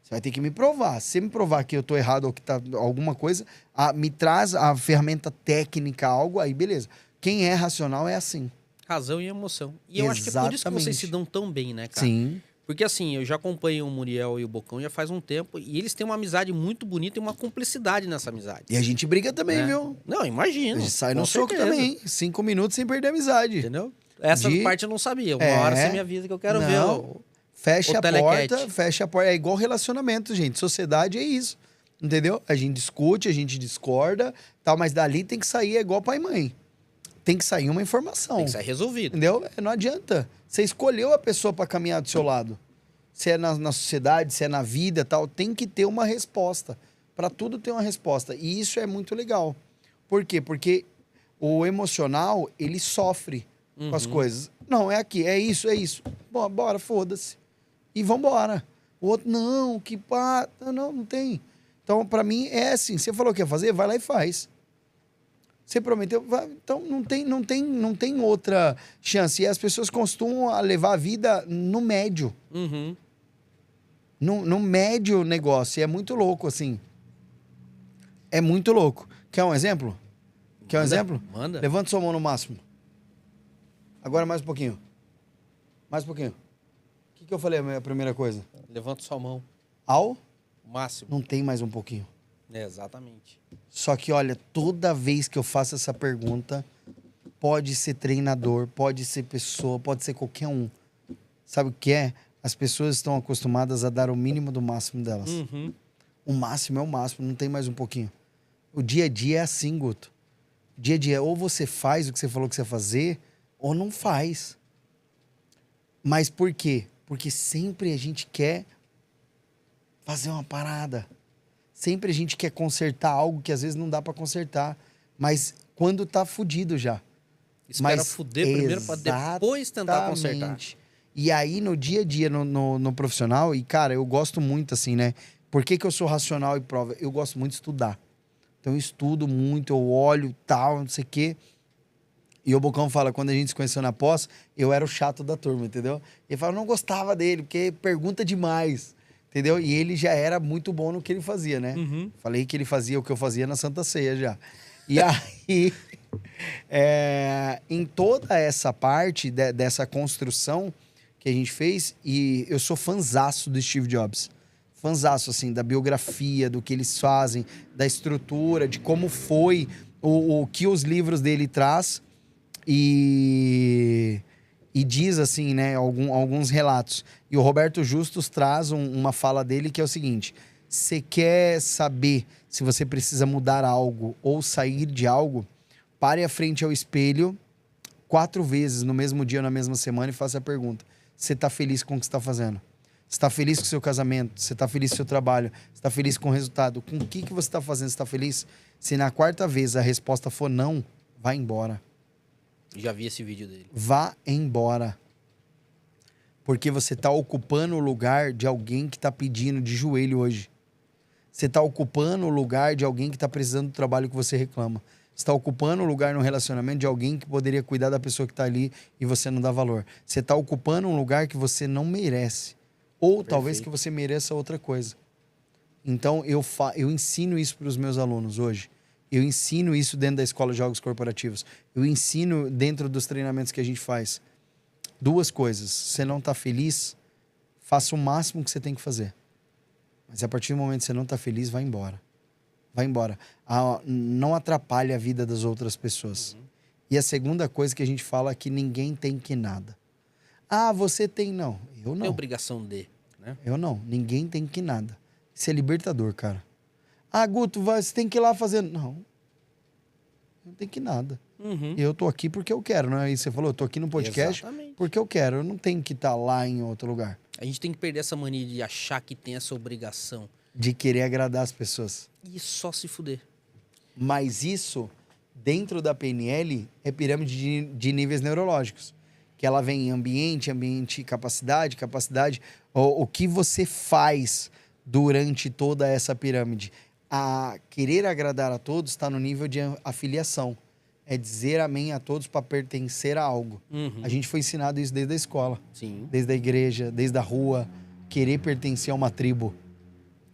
Você vai ter que me provar. Se você me provar que eu tô errado ou que tá alguma coisa, me traz a ferramenta técnica, algo, aí beleza. Quem é racional é assim. Razão e emoção. E eu acho que é por isso que vocês se dão tão bem, né, cara? Sim. Porque assim, eu já acompanho o Muriel e o Bocão já faz um tempo e eles têm uma amizade muito bonita e uma cumplicidade nessa amizade. E a gente briga também, né? viu? Não, imagino. A gente sai com no soco certeza. também. 5 minutos sem perder a amizade. Entendeu? Essa parte eu não sabia. Uma hora você me avisa que eu quero ver. Fecha o a telecat. porta, fecha a porta. É igual relacionamento, gente. Sociedade é isso. Entendeu? A gente discute, a gente discorda, tal, mas dali tem que sair, é igual pai e mãe. Tem que sair uma informação. Tem que ser resolvido. Entendeu? Não adianta. Você escolheu a pessoa para caminhar do seu lado. Se é na sociedade, se é na vida, tal, tem que ter uma resposta. Para tudo tem uma resposta. E isso é muito legal. Por quê? Porque o emocional, ele sofre com as coisas. Não, é aqui, é isso, é isso. Bom, bora, foda-se. E vambora. O outro, não, que pá. Não tem. Então, para mim, é assim. Você falou que ia fazer, vai lá e faz. Você prometeu, vai, então não tem outra chance. E as pessoas costumam levar a vida no médio. Uhum. No médio negócio. E é muito louco, assim. É muito louco. Quer um exemplo? Quer um exemplo? Manda. Levanta sua mão no máximo. Agora mais um pouquinho. Mais um pouquinho. O que eu falei a primeira coisa? Levanta sua mão. Ao? Máximo. Não tem mais um pouquinho. É, exatamente. Só que, olha, toda vez que eu faço essa pergunta, pode ser treinador, pode ser pessoa, pode ser qualquer um. Sabe o que é? As pessoas estão acostumadas a dar o mínimo do máximo delas. Uhum. O máximo é o máximo, não tem mais um pouquinho. O dia a dia é assim, Guto. O dia a dia, ou você faz o que você falou que você ia fazer, ou não faz. Mas por quê? Porque sempre a gente quer fazer uma parada. Sempre a gente quer consertar algo que às vezes não dá pra consertar. Mas quando tá fudido já. Espera fuder primeiro pra depois tentar consertar. E aí, no dia a dia, no profissional, e cara, eu gosto muito assim, né? Por que eu sou racional e prova? Eu gosto muito de estudar. Então eu estudo muito, eu olho, tal, não sei o quê. E o Bocão fala, quando a gente se conheceu na pós, eu era o chato da turma, entendeu? Ele fala, eu não gostava dele, porque pergunta demais. Entendeu? E ele já era muito bom no que ele fazia, né? Uhum. Falei que ele fazia o que eu fazia na Santa Ceia já. E aí, em toda essa parte dessa construção que a gente fez, e eu sou fanzaço do Steve Jobs. Fanzaço, assim, da biografia, do que eles fazem, da estrutura, de como foi, o que os livros dele traz. E diz, assim, né, alguns relatos. E o Roberto Justus traz uma fala dele que é o seguinte: você quer saber se você precisa mudar algo ou sair de algo, pare à frente ao espelho 4 vezes no mesmo dia ou na mesma semana e faça a pergunta: você está feliz com o que você está fazendo? Você está feliz com o seu casamento? Você está feliz com o seu trabalho? Você está feliz com o resultado? Com o que você está fazendo? Você está feliz? Se na 4ª vez a resposta for não, vá embora. Já vi esse vídeo dele. Vá embora. Porque você está ocupando o lugar de alguém que está pedindo de joelho hoje. Você está ocupando o lugar de alguém que está precisando do trabalho que você reclama. Você está ocupando o lugar no relacionamento de alguém que poderia cuidar da pessoa que está ali e você não dá valor. Você está ocupando um lugar que você não merece. Ou talvez que você mereça outra coisa. Então, eu ensino isso para os meus alunos hoje. Eu ensino isso dentro da Escola de Jogos Corporativos. Eu ensino dentro dos treinamentos que a gente faz. 2 coisas. Se você não está feliz, faça o máximo que você tem que fazer. Mas a partir do momento que você não está feliz, vai embora. Vai embora. Não atrapalhe a vida das outras pessoas. E a segunda coisa que a gente fala é que ninguém tem que nada. Ah, você tem. Não, eu não. É obrigação de, né? Eu não. Ninguém tem que nada. Isso é libertador, cara. Ah, Guto, você tem que ir lá fazer. Não tem que nada. Uhum. Eu tô aqui porque eu quero, não é isso que você falou? Eu tô aqui no podcast Exatamente. porque eu quero. Eu não tenho que estar lá em outro lugar. A gente tem que perder essa mania de achar que tem essa obrigação. De querer agradar as pessoas. E só se fuder. Mas isso, dentro da PNL, é pirâmide de níveis neurológicos. Que ela vem em ambiente, capacidade. O que você faz durante toda essa pirâmide. A querer agradar a todos está no nível de afiliação. É dizer amém a todos para pertencer a algo. Uhum. A gente foi ensinado isso desde a escola. Sim. Desde a igreja, desde a rua. Querer pertencer a uma tribo.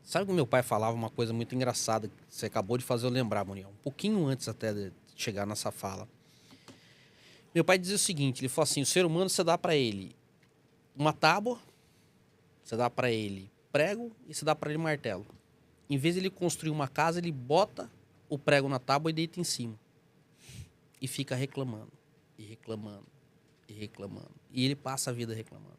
Sabe que o meu pai falava uma coisa muito engraçada que você acabou de fazer eu lembrar, Muriel? Um pouquinho antes até de chegar nessa fala. Meu pai dizia o seguinte, ele falou assim, o ser humano você dá para ele uma tábua, você dá para ele prego e você dá para ele martelo. Em vez de ele construir uma casa, ele bota o prego na tábua e deita em cima. E fica reclamando, e reclamando, e reclamando. E ele passa a vida reclamando.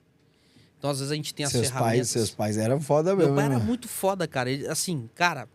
Então, às vezes, a gente tem as ferramentas... Seus pais eram foda mesmo. Meu pai era né? muito foda, cara. Ele, assim, cara...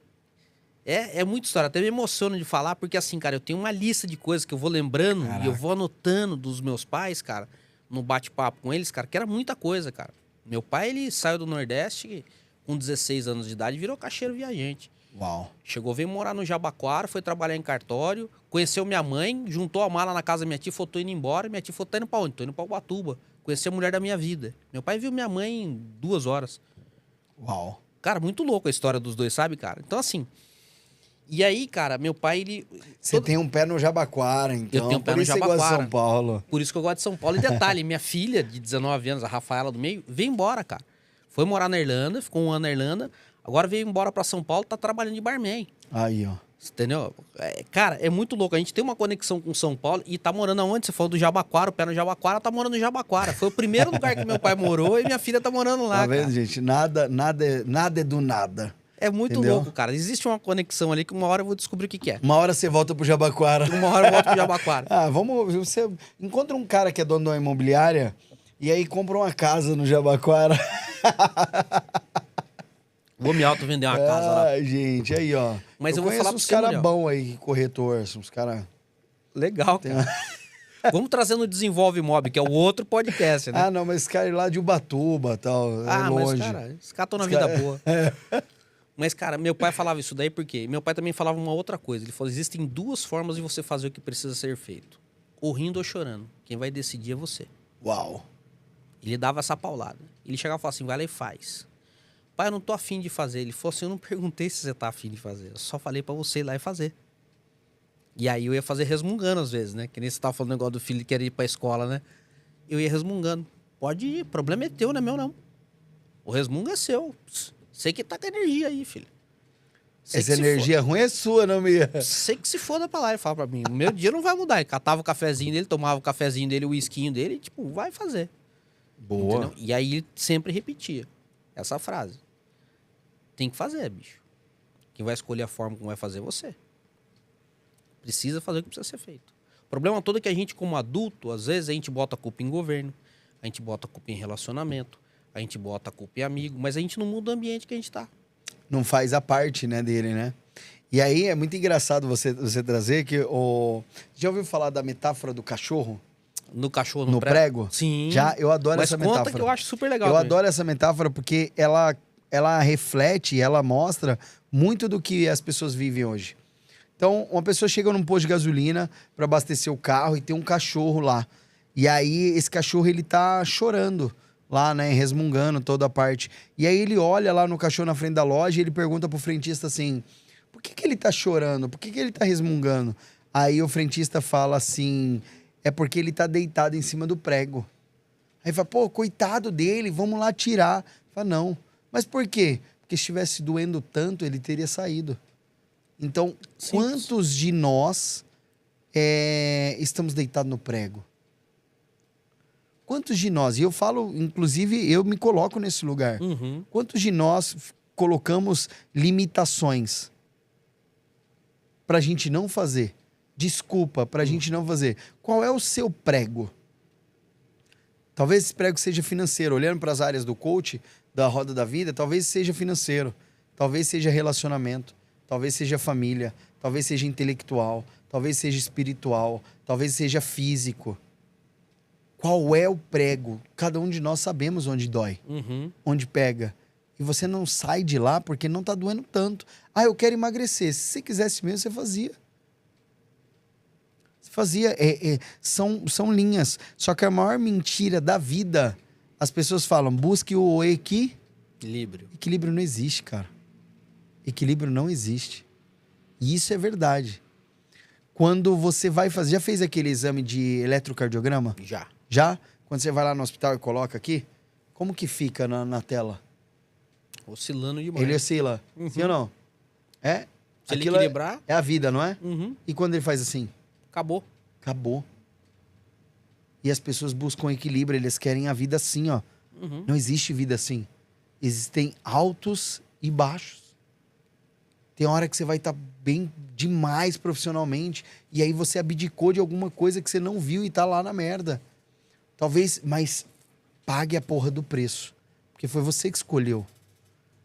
É muita história. Até me emociona de falar, porque assim, cara, eu tenho uma lista de coisas que eu vou lembrando Caraca. e eu vou anotando dos meus pais, cara, no bate-papo com eles, cara, que era muita coisa, cara. Meu pai, ele saiu do Nordeste com 16 anos de idade e virou caixeiro viajante. Uau. Chegou, veio morar no Jabaquara, foi trabalhar em cartório, conheceu minha mãe, juntou a mala na casa da minha tia, falou, tô indo embora. Minha tia falou, tá indo pra onde? Tô indo pra Ubatuba. Conheci a mulher da minha vida. Meu pai viu minha mãe em 2 horas. Uau. Cara, muito louco a história dos dois, sabe, cara? Então, assim... E aí, cara, meu pai, ele... Você tem um pé no Jabaquara, então. Eu tenho um pé por no isso você gosta de Jabaquara. São Paulo. Por isso que eu gosto de São Paulo. E detalhe, minha filha, de 19 anos, a Rafaela do meio, veio embora, cara. Foi morar na Irlanda, ficou 1 ano na Irlanda. Agora veio embora pra São Paulo, tá trabalhando de barman. Aí, ó. Entendeu? Cara, é muito louco. A gente tem uma conexão com São Paulo e tá morando aonde? Você falou do Jabaquara, o pé no Jabaquara, tá morando no Jabaquara. Foi o primeiro lugar que meu pai morou e minha filha tá morando lá, Tá vendo, cara. gente? Nada é do nada. É muito Entendeu? louco, cara. Existe uma conexão ali que uma hora eu vou descobrir o que que é. Uma hora você volta pro Jabaquara. Uma hora eu volto pro Jabaquara. Você encontra um cara que é dono de uma imobiliária e aí compra uma casa no Jabaquara. Vou me auto-vender uma casa lá. Ai, gente, aí, ó. Mas eu vou conheço falar pra uns você, caras Muriel. bons aí, corretor, uns caras... Legal, cara. Vamos trazer no Desenvolve Mob, que é o outro podcast, né? Ah, não, mas esse cara é lá de Ubatuba e tal, é longe. Mas, cara, esses caras estão na vida boa. Mas, cara, meu pai falava isso daí porque meu pai também falava uma outra coisa. Ele falou, existem 2 formas de você fazer o que precisa ser feito. Ou rindo ou chorando. Quem vai decidir é você. Uau. Ele dava essa paulada. Ele chegava e falava assim, vai lá e faz. Pai, eu não tô afim de fazer. Ele falou assim, eu não perguntei se você tá afim de fazer. Eu só falei pra você ir lá e fazer. E aí eu ia fazer resmungando às vezes, né? Que nem você tava falando o negócio do filho que queria ir pra escola, né? Eu ia resmungando. Pode ir, problema é teu, não é meu não. O resmungo é seu. Você que tá com energia aí, filho. Sei Essa energia ruim é sua, não minha. Sei que se foda pra lá, ele fala pra mim. O meu dia não vai mudar. Ele catava o cafezinho dele, tomava o cafezinho dele, o whiskinho dele, e, tipo, vai fazer. Boa. Entendeu? E aí ele sempre repetia essa frase. Tem que fazer, bicho. Quem vai escolher a forma como vai fazer é você. Precisa fazer o que precisa ser feito. O problema todo é que a gente, como adulto, às vezes a gente bota a culpa em governo, a gente bota a culpa em relacionamento, a gente bota a culpa em amigo, mas a gente não muda o ambiente que a gente tá. Não faz a parte, né, dele, né? E aí é muito engraçado você trazer que o... Já ouviu falar da metáfora do cachorro? No cachorro, No prego? Sim. Já, eu adoro Mas essa conta metáfora. que eu acho super legal Eu também. adoro essa metáfora porque ela reflete, ela mostra muito do que as pessoas vivem hoje. Então, uma pessoa chega num posto de gasolina para abastecer o carro e tem um cachorro lá. E aí, esse cachorro, ele tá chorando lá, né, resmungando toda a parte. E aí, ele olha lá no cachorro na frente da loja e ele pergunta pro frentista assim, por que ele tá chorando? Por que ele tá resmungando? Aí, o frentista fala assim, é porque ele tá deitado em cima do prego. Aí fala, pô, coitado dele, vamos lá tirar. Fala, não. Mas por quê? Porque se estivesse doendo tanto, ele teria saído. Então, Simples. quantos de nós estamos deitados no prego? Quantos de nós? E eu falo, inclusive, eu me coloco nesse lugar. Uhum. Quantos de nós colocamos limitações pra gente não fazer? Desculpa, pra gente não fazer. Qual é o seu prego? Talvez esse prego seja financeiro. Olhando para as áreas do coach, da roda da vida, talvez seja financeiro. Talvez seja relacionamento. Talvez seja família. Talvez seja intelectual. Talvez seja espiritual. Talvez seja físico. Qual é o prego? Cada um de nós sabemos onde dói. Uhum. Onde pega. E você não sai de lá porque não tá doendo tanto. Ah, eu quero emagrecer. Se você quisesse mesmo, você fazia. Você fazia. São linhas. Só que a maior mentira da vida, as pessoas falam, busque o Equilíbrio. Equilíbrio não existe, cara. Equilíbrio não existe. E isso é verdade. Quando você vai fazer... Já fez aquele exame de eletrocardiograma? Já. Já? Quando você vai lá no hospital e coloca aqui, como que fica na tela? Oscilando demais. Ele oscila. Uhum. Sim ou não? É? Se ele Aquilo equilibrar... é a vida, não é? Uhum. E quando ele faz assim? Acabou. Acabou. E as pessoas buscam equilíbrio, eles querem a vida assim, ó. Uhum. Não existe vida assim. Existem altos e baixos. Tem hora que você vai estar bem demais profissionalmente e aí você abdicou de alguma coisa que você não viu e tá lá na merda. Talvez, mas pague a porra do preço. Porque foi você que escolheu.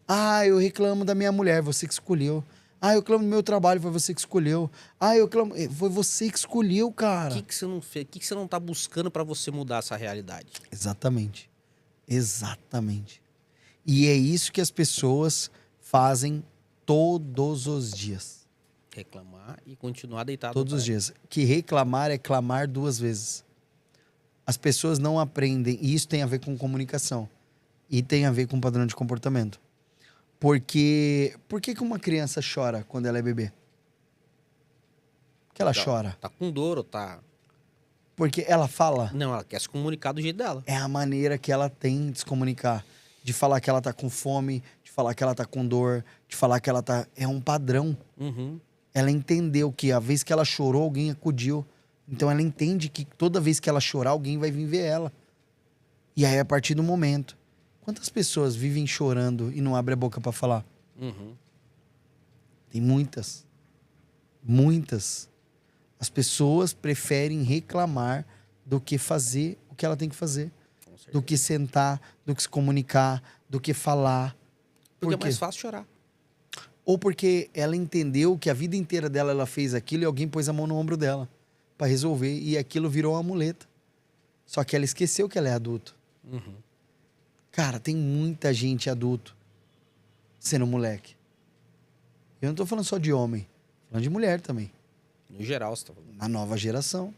Ah, eu reclamo da minha mulher, você que escolheu. Ah, eu reclamo do meu trabalho, foi você que escolheu. Ah, eu reclamo... Foi você que escolheu, cara. O que você não fez? O que você não tá buscando pra você mudar essa realidade? Exatamente. Exatamente. E é isso que as pessoas fazem todos os dias. Reclamar e continuar deitado. Todos os dias. Que reclamar é clamar 2 vezes. As pessoas não aprendem, e isso tem a ver com comunicação. E tem a ver com padrão de comportamento. Porque... Por que uma criança chora quando ela é bebê? Por que ela chora? Tá com dor ou tá... Porque ela fala. Não, ela quer se comunicar do jeito dela. É a maneira que ela tem de se comunicar. De falar que ela tá com fome, de falar que ela tá com dor, de falar que ela tá... É um padrão. Uhum. Ela entendeu que a vez que ela chorou, alguém acudiu. Então ela entende que toda vez que ela chorar, alguém vai vir ver ela. E aí, a partir do momento... Quantas pessoas vivem chorando e não abrem a boca pra falar? Uhum. Tem muitas. Muitas. As pessoas preferem reclamar do que fazer o que ela tem que fazer. Com certeza. Do que sentar, do que se comunicar, do que falar. Porque é Por quê? mais fácil chorar. Ou porque ela entendeu que a vida inteira dela ela fez aquilo e alguém pôs a mão no ombro dela pra resolver. E aquilo virou uma muleta. Só que ela esqueceu que ela é adulto. Uhum. Cara, tem muita gente adulto sendo moleque. Eu não tô falando só de homem. Tô falando de mulher também. No geral, você tá falando. Na nova geração.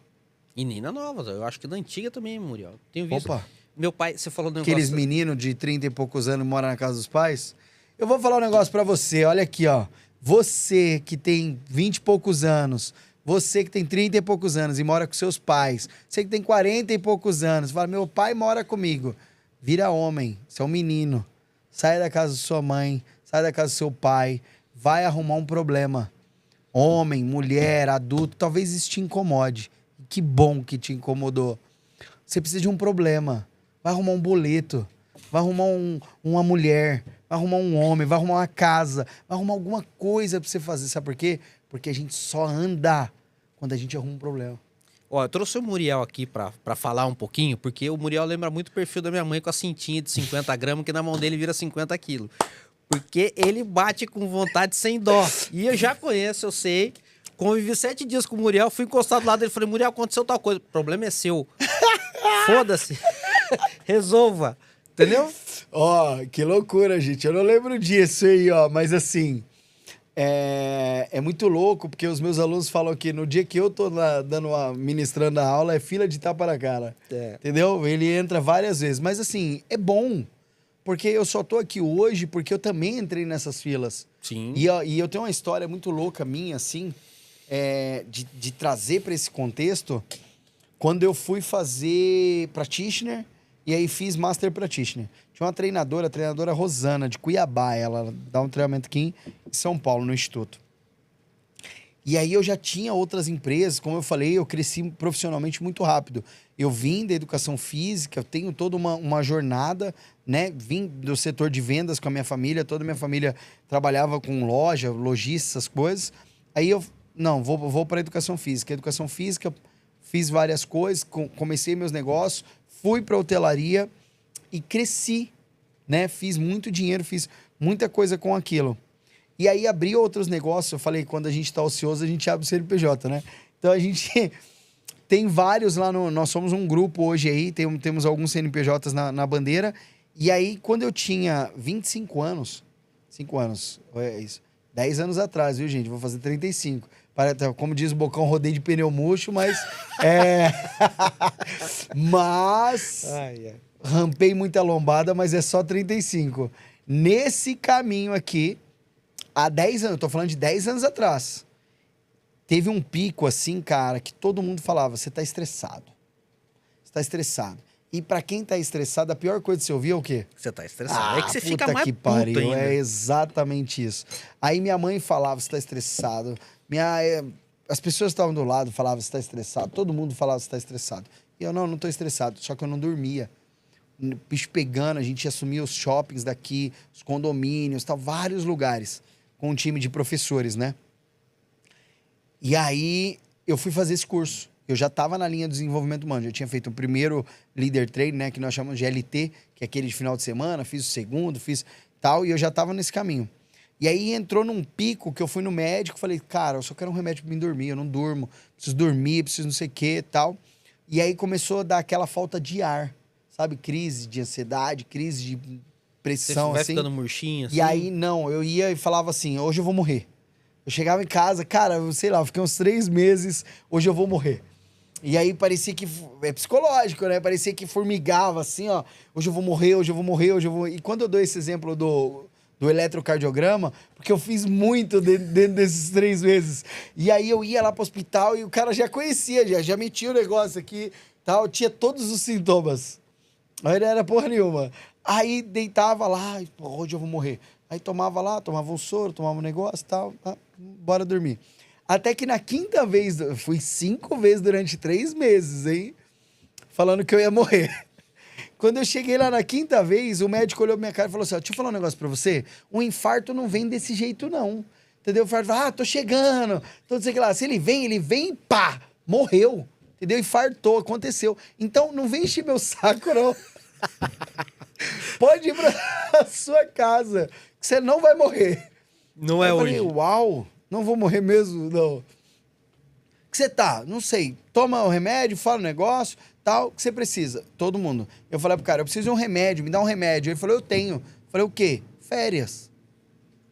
E nem na nova, eu acho que na antiga também, Muriel. Tenho visto. Opa, Meu pai, você falou do negócio... aqueles meninos de 30 e poucos anos moram na casa dos pais. Eu vou falar um negócio pra você. Olha aqui, ó. Você que tem 20 e poucos anos, você que tem 30 e poucos anos e mora com seus pais, você que tem 40 e poucos anos, fala, meu pai mora comigo. Vira homem, você é um menino. sai da casa da sua mãe, sai da casa do seu pai, vai arrumar um problema. Homem, mulher, adulto, talvez isso te incomode. Que bom que te incomodou. Você precisa de um problema. Vai arrumar um boleto, vai arrumar uma mulher, vai arrumar um homem, vai arrumar uma casa, vai arrumar alguma coisa pra você fazer. Sabe por quê? Porque a gente só anda quando a gente arruma um problema. Ó, eu trouxe o Muriel aqui pra falar um pouquinho, porque o Muriel lembra muito o perfil da minha mãe com a cintinha de 50 gramas, que na mão dele vira 50 quilos. Porque ele bate com vontade sem dó. E eu já conheço, eu sei. Convivi 7 dias com o Muriel, fui encostado do lado dele, falei, Muriel, aconteceu tal coisa. O problema é seu. Foda-se. Resolva. Entendeu? Ó, que loucura, gente. Eu não lembro disso aí, ó. Mas assim, é muito louco, porque os meus alunos falam que no dia que eu tô ministrando a aula, é fila de tapa na cara. Entendeu? Ele entra várias vezes. Mas assim, é bom. Porque eu só tô aqui hoje porque eu também entrei nessas filas. Sim. E eu tenho uma história muito louca minha, assim, de trazer para esse contexto, quando eu fui fazer practitioner e aí fiz master practitioner. Tinha uma treinadora, a treinadora Rosana, de Cuiabá, ela dá um treinamento aqui em São Paulo, no Instituto. E aí eu já tinha outras empresas, como eu falei, eu cresci profissionalmente muito rápido. Eu vim da educação física, eu tenho toda uma jornada, né? Vim do setor de vendas com a minha família, toda a minha família trabalhava com loja, lojistas, essas coisas. Aí eu, não, vou para a educação física. Educação física, fiz várias coisas, comecei meus negócios, fui para hotelaria e cresci, né? Fiz muito dinheiro, fiz muita coisa com aquilo. E aí abri outros negócios, eu falei, quando a gente tá ocioso, a gente abre o CNPJ, né? Então a gente tem vários lá, nós somos um grupo hoje aí, temos alguns CNPJs na bandeira. E aí, quando eu tinha 25 anos, 5 anos, é isso, 10 anos atrás, viu, gente? Vou fazer 35. Como diz o Bocão, rodei de pneu murcho, mas... mas... rampei muita lombada, mas é só 35. Nesse caminho aqui, há 10 anos, eu tô falando de 10 anos atrás, teve um pico assim, cara, que todo mundo falava, você tá estressado. Você tá estressado. E pra quem tá estressado, a pior coisa de se ouvir é o quê? Você tá estressado. É que você fica mais puto pariu, ainda. É exatamente isso. Aí minha mãe falava, você tá estressado. As pessoas que estavam do lado falavam, você tá estressado. Todo mundo falava, você tá estressado. E eu, não tô estressado. Só que eu não dormia. Bicho pegando, a gente assumia os shoppings daqui, os condomínios, tal, vários lugares, com um time de professores, né? E aí, eu fui fazer esse curso. Eu já estava na linha do desenvolvimento humano. Já tinha feito o primeiro Leader Training, né? Que nós chamamos de LT, que é aquele de final de semana. Fiz o segundo, fiz tal. E eu já estava nesse caminho. E aí, entrou num pico que eu fui no médico. Falei, cara, eu só quero um remédio para mim dormir. Eu não durmo. Preciso dormir, preciso não sei o quê, tal. E aí, começou a dar aquela falta de ar. Sabe? Crise de ansiedade, crise de pressão, Você vai assim. ficando murchinho, assim. E aí, não. Eu ia e falava assim, hoje eu vou morrer. Eu chegava em casa, cara, sei lá, eu fiquei uns 3 meses, hoje eu vou morrer. E aí parecia que... É psicológico, né? Parecia que formigava, assim, ó. Hoje eu vou morrer, hoje eu vou morrer, hoje eu vou... E quando eu dou esse exemplo do eletrocardiograma, porque eu fiz muito dentro desses 3 meses. E aí eu ia lá pro hospital e o cara já conhecia, já metia o negócio aqui, tal. Tinha todos os sintomas. Aí não era porra nenhuma. Aí deitava lá, pô, hoje eu vou morrer. Aí tomava lá, tomava um soro, tomava um negócio e tal, bora dormir. Até que na 5ª vez, fui 5 vezes durante 3 meses, hein? Falando que eu ia morrer. Quando eu cheguei lá na 5ª vez, o médico olhou pra minha cara e falou assim, ó, deixa eu falar um negócio pra você, um infarto não vem desse jeito não. Entendeu? O infarto fala, tô chegando, não sei o que lá. Se ele vem, pá, morreu. Entendeu? Infartou, aconteceu. Então, não vem encher meu saco, não. Pode ir pra sua casa, que você não vai morrer. Não é hoje. Eu falei, uau, não vou morrer mesmo, não. Que você tá? Não sei. Toma o remédio, fala o negócio, tal, que você precisa. Todo mundo. Eu falei pro cara, eu preciso de um remédio, me dá um remédio. Ele falou, eu tenho. Eu falei, o quê? Férias.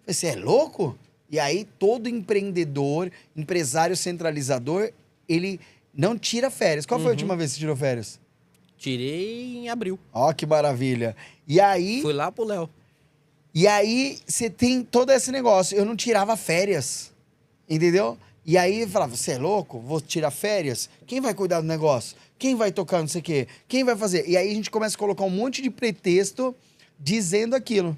Eu falei, você é louco? E aí, todo empreendedor, empresário centralizador, ele não tira férias. Qual foi a última vez que você tirou férias? Tirei em abril. Ó, que maravilha. E aí... Fui lá pro Léo. E aí, você tem todo esse negócio. Eu não tirava férias, entendeu? E aí, eu falava, você é louco? Vou tirar férias? Quem vai cuidar do negócio? Quem vai tocar não sei o quê? Quem vai fazer? E aí, a gente começa a colocar um monte de pretexto dizendo aquilo.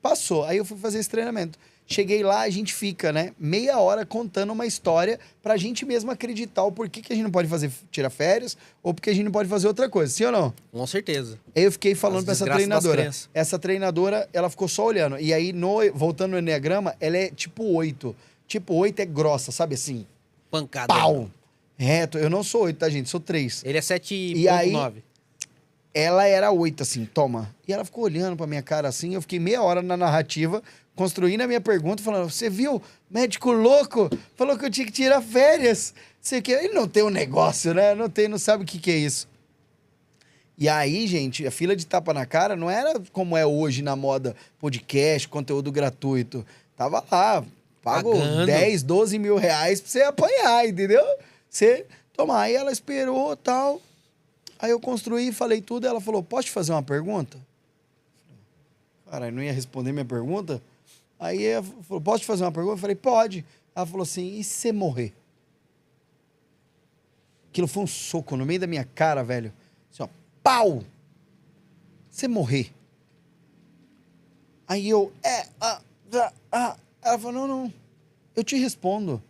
Passou. Aí eu fui fazer esse treinamento. Cheguei lá, a gente fica, né, meia hora contando uma história pra gente mesmo acreditar o porquê que a gente não pode tirar férias ou porque a gente não pode fazer outra coisa. Sim ou não? Com certeza. Aí eu fiquei falando pra essa desgraças das treinadora. crenças. Essa treinadora, ela ficou só olhando. E aí, voltando no Enneagrama, ela é tipo 8. Tipo 8 é grossa, sabe assim? Pancada. Pau! Reto. Eu não sou 8, tá, gente? Sou 3. Ele é E aí- 7,9. Ela era 8, assim, toma. E ela ficou olhando pra minha cara assim. Eu fiquei meia hora na narrativa, construindo a minha pergunta, falando: você viu? Médico louco falou que eu tinha que tirar férias. Sei que ele não tem um negócio, né? Não sabe o que é isso. E aí, gente, a fila de tapa na cara não era como é hoje na moda podcast, conteúdo gratuito. Tava lá, pago Pagando. 10, 12 mil reais pra você apanhar, entendeu? Você tomar. Aí ela esperou, tal. Aí eu construí, falei tudo, ela falou: posso te fazer uma pergunta? Cara, eu não ia responder minha pergunta. Aí ela falou: posso te fazer uma pergunta? Eu falei: pode. Ela falou assim: e se você morrer? Aquilo foi um soco no meio da minha cara, velho. Assim, ó, pau! Você morrer. Aí eu, Ela falou: não, eu te respondo.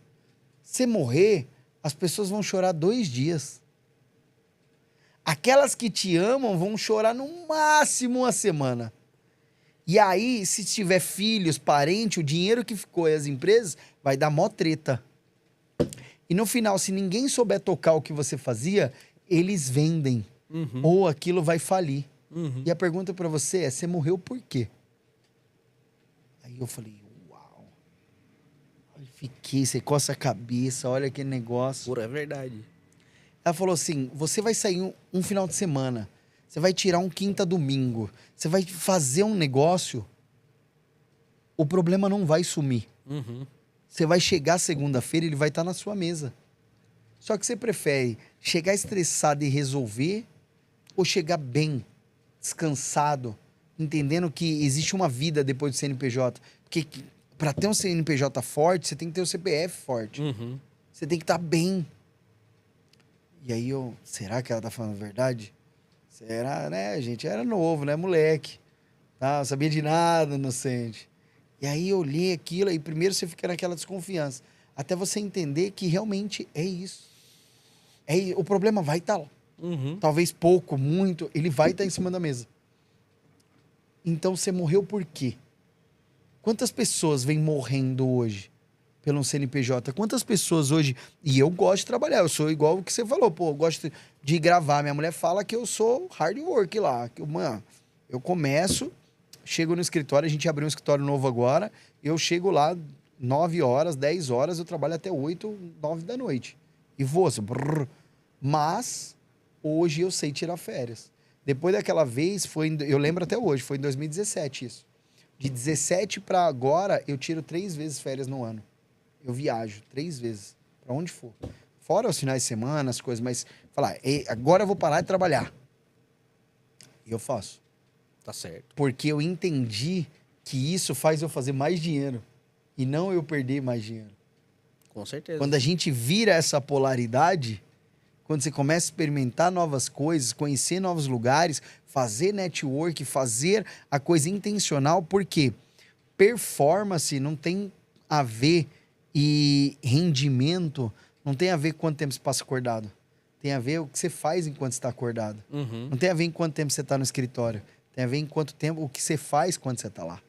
Se morrer, as pessoas vão chorar 2 dias. Aquelas que te amam vão chorar no máximo 1 semana. E aí, se tiver filhos, parente, o dinheiro que ficou e as empresas, vai dar mó treta. E no final, se ninguém souber tocar o que você fazia, eles vendem. Uhum. Ou aquilo vai falir. Uhum. E a pergunta pra você é: você morreu por quê? Aí eu falei: uau. Aí fiquei, você coça a cabeça, olha que negócio. Pura, é verdade. Ela falou assim: você vai sair um final de semana, você vai tirar um quinta domingo, você vai fazer um negócio, o problema não vai sumir. Uhum. Você vai chegar segunda-feira, ele vai estar na sua mesa. Só que você prefere chegar estressado e resolver ou chegar bem, descansado, entendendo que existe uma vida depois do CNPJ? Porque para ter um CNPJ forte, você tem que ter o CPF forte. Uhum. Você tem que estar bem. E aí será que ela tá falando a verdade? Será, né, gente? Era novo, né, moleque. Tá? Não sabia de nada, inocente. E aí eu olhei aquilo e primeiro você fica naquela desconfiança. Até você entender que realmente é isso. O problema vai estar lá. Uhum. Talvez pouco, muito, ele vai estar em cima da mesa. Então você morreu por quê? Quantas pessoas vêm morrendo hoje pelo CNPJ? Quantas pessoas hoje... E eu gosto de trabalhar, eu sou igual o que você falou, pô, eu gosto de gravar. Minha mulher fala que eu sou hard work lá. Mano, eu começo, chego no escritório, a gente abriu um escritório novo agora, eu chego lá 9 horas, 10 horas, eu trabalho até 8, 9 da noite. E vou, assim, brrr. Mas hoje eu sei tirar férias. Depois daquela vez, eu lembro até hoje, foi em 2017 isso. De 17 para agora, eu tiro 3 vezes férias no ano. Eu viajo 3 vezes, para onde for. Fora os finais de semana, as coisas, mas falar: agora eu vou parar de trabalhar. E eu faço. Tá certo. Porque eu entendi que isso faz eu fazer mais dinheiro e não eu perder mais dinheiro. Com certeza. Quando a gente vira essa polaridade, quando você começa a experimentar novas coisas, conhecer novos lugares, fazer network, fazer a coisa intencional, porque performance não tem a ver e rendimento não tem a ver quanto tempo você passa acordado. Tem a ver o que você faz enquanto está acordado. Uhum. Não tem a ver em quanto tempo você está no escritório. Tem a ver em quanto tempo, o que você faz quando você está lá.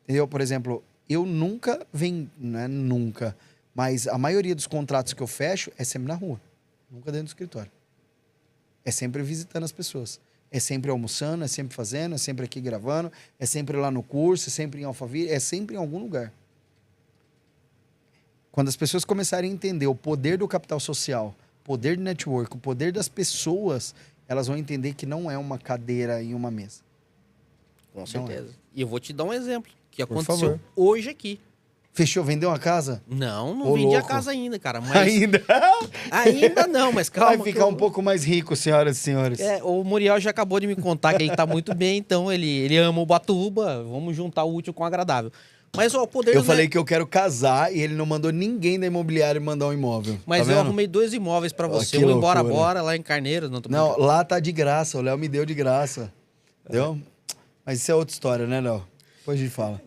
Entendeu? Por exemplo, eu nunca venho, não é nunca, mas a maioria dos contratos que eu fecho é sempre na rua. Nunca dentro do escritório. É sempre visitando as pessoas. É sempre almoçando, é sempre fazendo, é sempre aqui gravando, é sempre lá no curso, é sempre em Alphaville, é sempre em algum lugar. Quando as pessoas começarem a entender o poder do capital social, o poder do network, o poder das pessoas, elas vão entender que não é uma cadeira e uma mesa. Com certeza. E eu vou te dar um exemplo que Por aconteceu favor. hoje aqui. Fechou? Vendeu uma casa? Não Ô, vendi a louco. casa ainda, cara. Mas Ainda? ainda não, mas calma. Vai ficar um pouco mais rico, senhoras e senhores. O Muriel já acabou de me contar que ele tá muito bem, então ele ama o Ubatuba. Vamos juntar o útil com o agradável. Mas ó, o poder Eu do falei que eu quero casar e ele não mandou ninguém da imobiliária mandar um imóvel. Mas tá eu vendo? arrumei 2 imóveis pra você. que Um embora loucura. bora lá em Carneiros. Não, tô Não, brincando. lá tá de graça. O Léo me deu de graça. Entendeu? Mas isso é outra história, né, Léo? Depois a gente fala.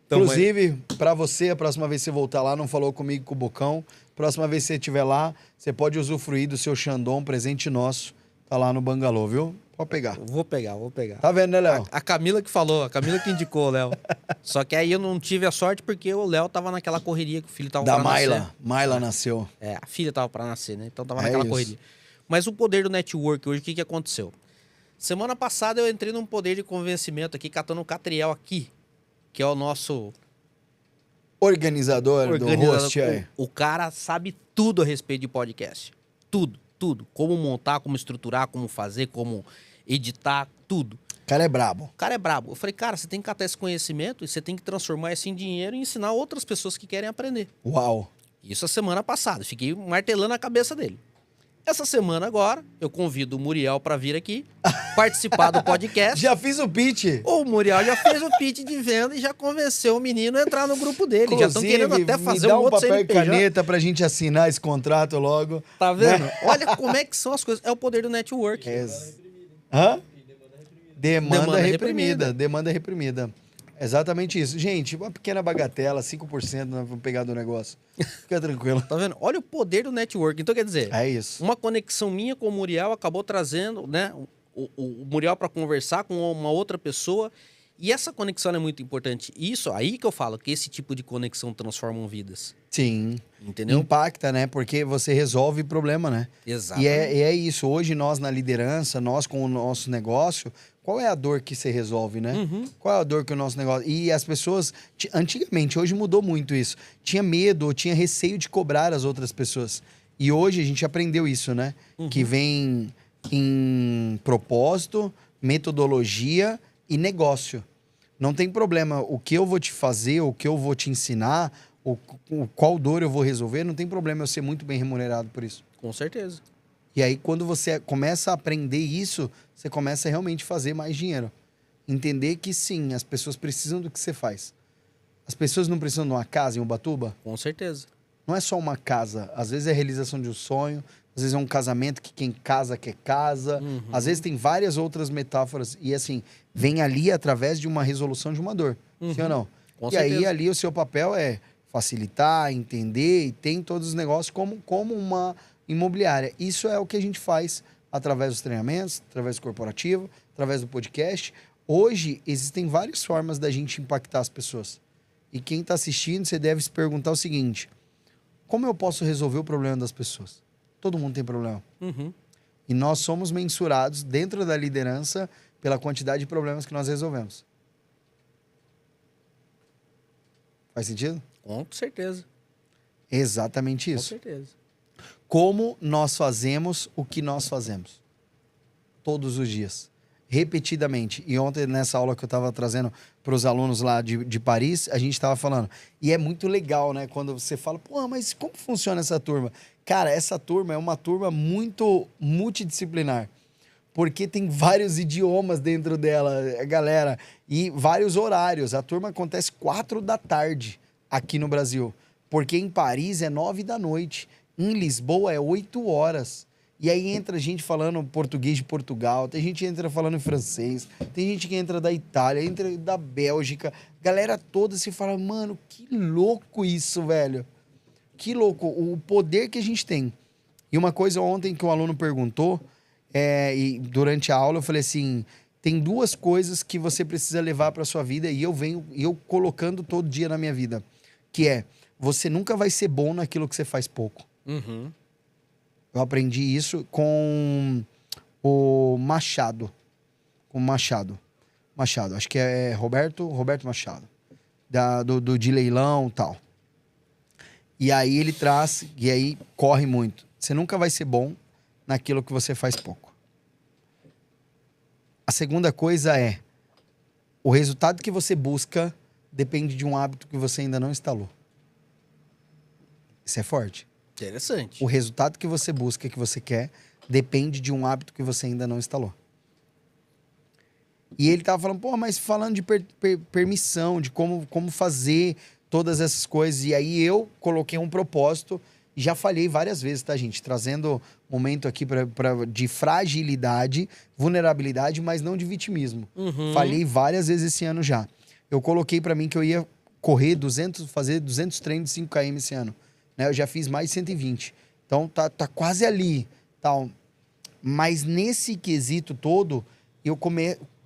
Então, Inclusive, pra você, a próxima vez que você voltar lá, não falou comigo com o Bocão. Próxima vez que você estiver lá, você pode usufruir do seu Xandão, presente nosso. Tá lá no Bangalô, viu? Pode pegar. Vou pegar. Tá vendo, né, Léo? A Camila que falou, a Camila que indicou o Léo. Só que aí eu não tive a sorte porque o Léo tava naquela correria que o filho tava Da pra nascer. Mayla. Mayla nasceu. É, a filha tava pra nascer, né? Então tava É naquela isso. correria. Mas o poder do network hoje, o que aconteceu? Semana passada eu entrei num poder de convencimento aqui, catando o Catriel aqui, que é o nosso Organizador do host aí. O cara sabe tudo a respeito de podcast. Tudo. Como montar, como estruturar, como fazer, como editar, tudo. O cara é brabo. O cara é brabo. Eu falei, cara, você tem que catar esse conhecimento e você tem que transformar isso em dinheiro e ensinar outras pessoas que querem aprender. Uau. Isso a semana passada. Fiquei martelando a cabeça dele. Essa semana agora, eu convido o Muriel para vir aqui participar do podcast. Já fiz o pitch. O Muriel já fez o pitch de venda e já convenceu o menino a entrar no grupo dele. Já estão querendo até fazer me dá um outro papel e CNPJ. caneta pra gente assinar esse contrato logo. Tá vendo? Olha como é que são as coisas. É o poder do network. Hã? Demanda Demanda reprimida. Demanda reprimida. Exatamente isso. Gente, uma pequena bagatela, 5% nós vamos pegar do negócio. Fica tranquilo. Tá vendo? Olha o poder do network. Então, quer dizer, É isso. uma conexão minha com o Muriel acabou trazendo, né, o Muriel para conversar com uma outra pessoa. E essa conexão é muito importante. Isso aí que eu falo, que esse tipo de conexão transforma vidas. Sim. Entendeu? Impacta, né? Porque você resolve problema, né? Exato. E é isso. Hoje, nós na liderança, nós com o nosso negócio, qual é a dor que você resolve, né? Qual é a dor que o nosso negócio... E as pessoas, antigamente, hoje mudou muito isso. Tinha medo, tinha receio de cobrar as outras pessoas. E hoje a gente aprendeu isso, né? Que vem em propósito, metodologia e negócio. Não tem problema. O que eu vou te fazer, o que eu vou te ensinar, qual dor eu vou resolver, não tem problema eu ser muito bem remunerado por isso. Com certeza. E aí, quando você começa a aprender isso, você começa a realmente fazer mais dinheiro. Entender que sim, as pessoas precisam do que você faz. As pessoas não precisam de uma casa em Ubatuba? Com certeza. Não é só uma casa. Às vezes é a realização de um sonho, às vezes é um casamento que quem casa quer casa. Às vezes tem várias outras metáforas. E assim, vem ali através de uma resolução de uma dor. Sim ou não? Com e certeza. aí, ali, o seu papel é facilitar, entender e tem todos os negócios como uma imobiliária. Isso é o que a gente faz através dos treinamentos, através do corporativo, através do podcast. Hoje, existem várias formas da gente impactar as pessoas. E quem está assistindo, você deve se perguntar o seguinte: como eu posso resolver o problema das pessoas? Todo mundo tem problema. E nós somos mensurados dentro da liderança pela quantidade de problemas que nós resolvemos. Faz sentido? Com certeza. Exatamente Com isso. certeza. Como nós fazemos o que nós fazemos. Todos os dias. Repetidamente. E ontem, nessa aula que eu estava trazendo para os alunos lá de Paris, a gente estava falando. E é muito legal, né? Quando você fala, pô, mas como funciona essa turma? Cara, essa turma é uma turma muito multidisciplinar. Porque tem vários idiomas dentro dela, galera. E vários horários. A turma acontece 4 da tarde aqui no Brasil. Porque em Paris é 9 da noite. Em Lisboa é 8 horas. E aí entra gente falando português de Portugal, tem gente que entra falando em francês, tem gente que entra da Itália, entra da Bélgica. Galera toda se fala, mano, que louco isso, velho. Que louco, o poder que a gente tem. E uma coisa ontem que um aluno perguntou, e durante a aula eu falei assim, tem 2 coisas que você precisa levar para sua vida e eu colocando todo dia na minha vida, que é, você nunca vai ser bom naquilo que você faz pouco. Eu aprendi isso com o Machado. Com o Machado. Acho que é Roberto Machado. Do de leilão e tal. E aí ele traz, e aí corre muito. Você nunca vai ser bom naquilo que você faz pouco. A segunda coisa é, o resultado que você busca depende de um hábito que você ainda não instalou. Isso é forte. Interessante. O resultado que você busca, que você quer, depende de um hábito que você ainda não instalou. E ele tava falando, pô, mas falando de permissão, de como fazer todas essas coisas. E aí eu coloquei um propósito, e já falhei várias vezes, tá, gente? Trazendo momento aqui de fragilidade, vulnerabilidade, mas não de vitimismo. Falhei várias vezes esse ano já. eu coloquei pra mim que eu ia correr fazer 200 treinos de 5 km esse ano. Né? Eu já fiz mais de 120. Então tá quase ali. Tal. Mas nesse quesito todo,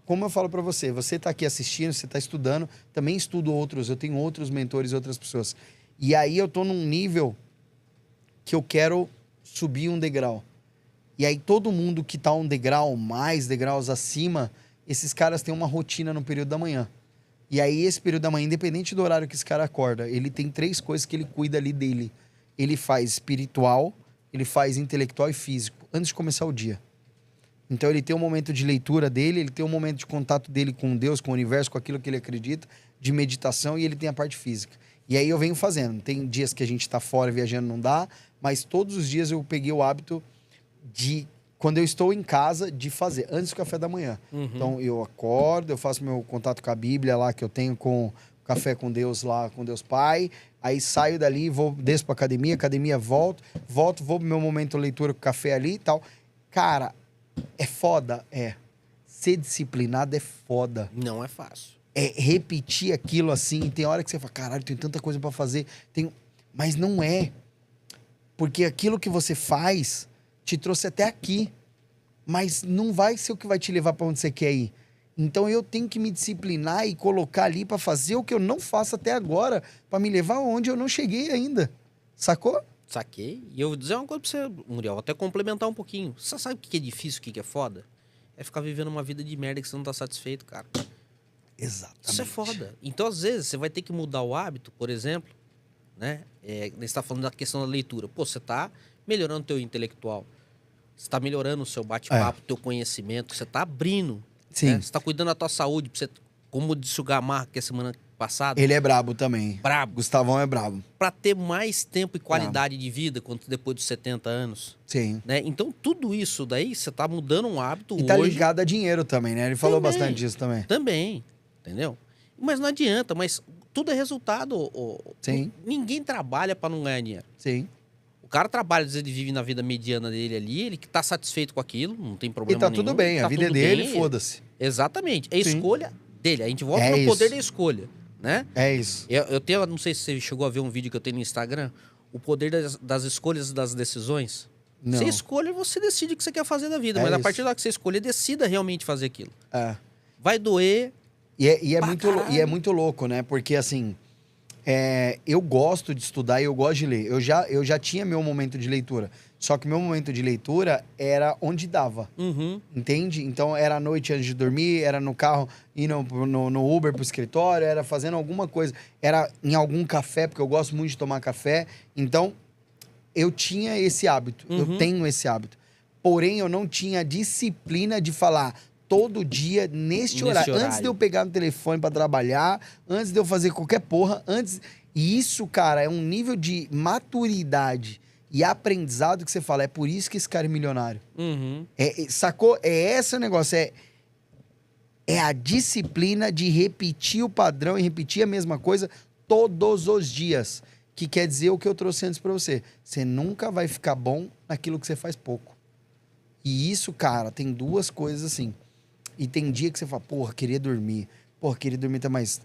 como eu falo pra você tá aqui assistindo, você tá estudando, também estudo outros, eu tenho outros mentores, outras pessoas. E aí eu tô num nível que eu quero subir um degrau. E aí todo mundo que tá um degrau, mais degraus acima, esses caras têm uma rotina no período da manhã. E aí esse período da manhã, independente do horário que esse cara acorda, ele tem 3 coisas que ele cuida ali dele. Ele faz espiritual, ele faz intelectual e físico, antes de começar o dia. Então ele tem um momento de leitura dele, ele tem um momento de contato dele com Deus, com o universo, com aquilo que ele acredita, de meditação, e ele tem a parte física. E aí eu venho fazendo. Tem dias que a gente tá fora viajando, não dá, mas todos os dias eu peguei o hábito de, quando eu estou em casa, de fazer, antes do café da manhã. Então eu acordo, eu faço meu contato com a Bíblia lá, que eu tenho com Café com Deus lá, com Deus Pai. Aí saio dali, desço pra academia, volto, vou pro meu momento de leitura com café ali e tal. Cara, é foda? É. Ser disciplinado é foda. Não é fácil. É repetir aquilo assim. Tem hora que você fala, caralho, tem tanta coisa pra fazer. Mas não é. Porque aquilo que você faz te trouxe até aqui. Mas não vai ser o que vai te levar pra onde você quer ir. Então eu tenho que me disciplinar e colocar ali pra fazer o que eu não faço até agora, pra me levar onde eu não cheguei ainda. Sacou? Saquei. E eu vou dizer uma coisa pra você, Muriel, até complementar um pouquinho. Você sabe o que é difícil, o que é foda? É ficar vivendo uma vida de merda que você não tá satisfeito, cara. Exatamente. Isso é foda. Então, às vezes, você vai ter que mudar o hábito, por exemplo, né? Você tá falando da questão da leitura. Pô, você tá melhorando o teu intelectual. Você tá melhorando o seu bate-papo, teu conhecimento. Você tá abrindo. Sim. Né? Você tá cuidando da tua saúde. Pra você, como disse o Gamarra, que é semana passada. Ele é brabo também. Brabo. Gustavão é brabo. Pra ter mais tempo e qualidade de vida quando depois dos 70 anos. Sim. Né? Então, tudo isso daí, você tá mudando um hábito E tá hoje. ligado a dinheiro também, né? Ele falou Também. bastante disso também. Também, entendeu? Mas não adianta, mas tudo é resultado. Sim. Ninguém trabalha pra não ganhar dinheiro. Sim. O cara trabalha, às vezes ele vive na vida mediana dele ali, ele que tá satisfeito com aquilo, não tem E problema tá nenhum. tudo bem, a tá vida é tudo dele, bem. foda-se. Exatamente, é Sim. escolha dele. A gente volta É no isso. poder da escolha, né? É isso. Eu tenho, não sei se você chegou a ver um vídeo que eu tenho no Instagram, o poder das escolhas e das decisões. Não. Você escolhe, você decide o que você quer fazer da vida, É mas a isso. partir da hora que você escolher, decida realmente fazer aquilo. É. Vai doer. E é Pra muito, caralho. e é muito louco, né? Porque, assim, eu gosto de estudar e eu gosto de ler. Eu já tinha meu momento de leitura. Só que meu momento de leitura era onde dava. Uhum. Entende? Então, era à noite antes de dormir, era no carro, indo no Uber pro escritório, era fazendo alguma coisa. Era em algum café, porque eu gosto muito de tomar café. Então, eu tinha esse hábito. Uhum. Eu tenho esse hábito. Porém, eu não tinha a disciplina de falar todo dia, neste horário. Antes de eu pegar no telefone pra trabalhar, antes de eu fazer qualquer porra, antes... E isso, cara, é um nível de maturidade e aprendizado que você fala. É por isso que esse cara é milionário. Uhum. Sacou? É esse o negócio. É a disciplina de repetir o padrão e repetir a mesma coisa todos os dias. Que quer dizer o que eu trouxe antes pra você. Você nunca vai ficar bom naquilo que você faz pouco. E isso, cara, tem duas coisas assim. E tem dia que você fala, porra, queria dormir. Porra, queria dormir até mais.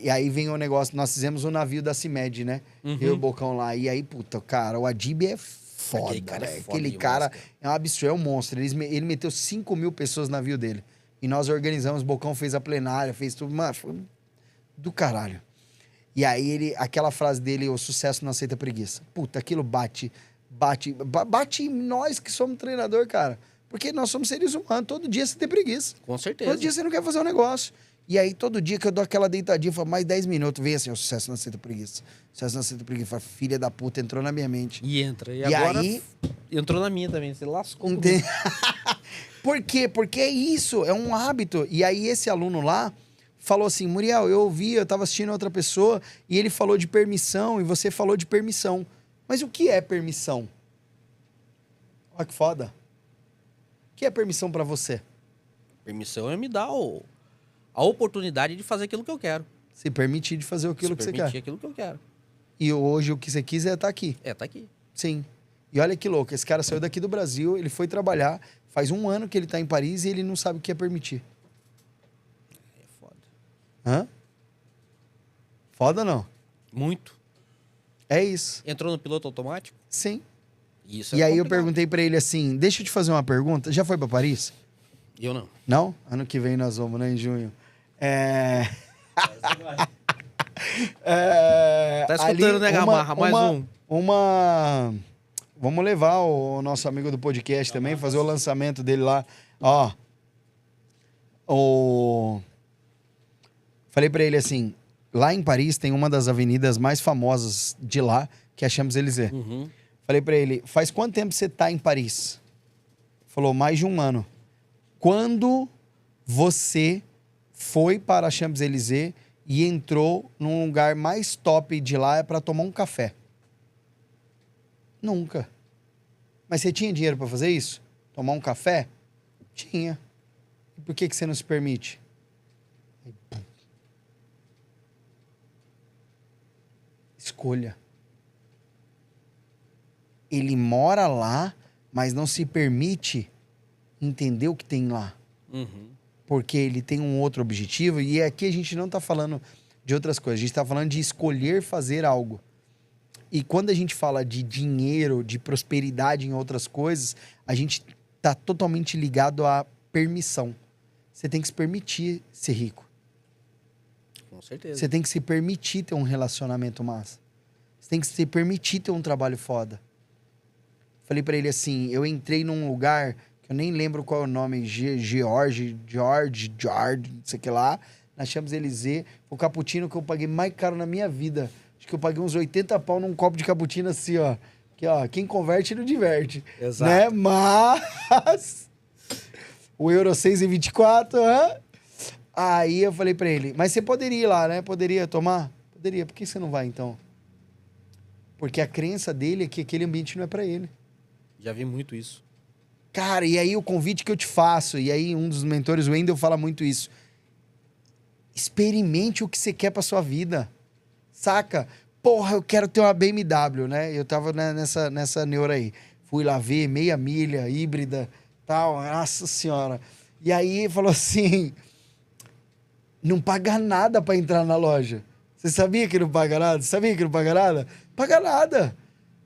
E aí vem o negócio, nós fizemos o navio da CIMED, né? Uhum. Eu e o Bocão lá. E aí, puta, cara, o Adib é foda, Aquele cara é velho. foda Aquele demais, cara cara. é um absurdo, é um monstro. Ele meteu 5.000 pessoas no navio dele. E nós organizamos, o Bocão fez a plenária, fez tudo. Mano, foi do caralho. E aí aquela frase dele, o sucesso não aceita preguiça. Puta, aquilo bate em nós que somos treinador, cara. Porque nós somos seres humanos, todo dia você tem preguiça. Com certeza. Todo dia você não quer fazer um negócio. E aí, todo dia que eu dou aquela deitadinha, eu falo, mais 10 minutos, vem assim, o sucesso não aceita preguiça. O sucesso não aceita preguiça. Fala, filha da puta, entrou na minha mente. E entra. E E agora aí- entrou na minha também. Você lascou. comigo. Entende? Por quê? Porque é isso, é um hábito. E aí, esse aluno lá falou assim, Muriel, eu ouvi, eu tava assistindo outra pessoa, e ele falou de permissão, e você falou de permissão. Mas o que é permissão? Olha que foda. O que é permissão pra você? Permissão é me dar a oportunidade de fazer aquilo que eu quero. Se permitir de fazer aquilo Se que você permitir quer. aquilo que eu quero. E hoje o que você quis é estar aqui. Tá aqui. Sim. E olha que louco, esse cara saiu daqui do Brasil, ele foi trabalhar, faz 1 ano que ele tá em Paris e ele não sabe o que é permitir. É foda. Hã? Foda ou não? Muito. É isso. Entrou no piloto automático? Sim. Isso E aí eu complicado. perguntei pra ele assim, deixa eu te fazer uma pergunta. Já foi pra Paris? Eu não. Não? Ano que vem nós vamos, né? Em junho. Tá escutando, né, Gamarra? Mais um. Vamos levar o nosso amigo do podcast também, fazer o lançamento dele lá. Ó. Falei pra ele assim, lá em Paris tem uma das avenidas mais famosas de lá, que é a Champs-Élysées. Uhum. Falei pra ele, faz quanto tempo você tá em Paris? Falou, mais de 1 ano. Quando você foi para a Champs-Élysées e entrou num lugar mais top de lá pra tomar um café? Nunca. Mas você tinha dinheiro pra fazer isso? Tomar um café? Tinha. E por que você não se permite? Escolha. Ele mora lá, mas não se permite entender o que tem lá. Uhum. Porque ele tem um outro objetivo. E aqui a gente não tá falando de outras coisas. A gente tá falando de escolher fazer algo. E quando a gente fala de dinheiro, de prosperidade em outras coisas, a gente tá totalmente ligado à permissão. Você tem que se permitir ser rico. Com certeza. Você tem que se permitir ter um relacionamento massa. Você tem que se permitir ter um trabalho foda. Falei pra ele assim, eu entrei num lugar que eu nem lembro qual é o nome, George, não sei o que lá, na Champs-Élysées, o cappuccino que eu paguei mais caro na minha vida. Acho que eu paguei uns 80 pau num copo de cappuccino assim, ó. Que, ó, quem converte não diverte. Exato. Né? Mas... o euro 6,24, hã? Aí eu falei pra ele, mas você poderia ir lá, né? Poderia tomar? Poderia. Por que você não vai, então? Porque a crença dele é que aquele ambiente não é pra ele. Já vi muito isso. Cara, e aí o convite que eu te faço, e aí um dos mentores, o Wendel, fala muito isso. Experimente o que você quer pra sua vida. Saca? Porra, eu quero ter uma BMW, né? Eu tava nessa neura aí. Fui lá ver, meia milha, híbrida, tal. Nossa senhora. E aí falou assim, não paga nada pra entrar na loja. Você sabia que não paga nada? Você sabia que não paga nada? Paga nada.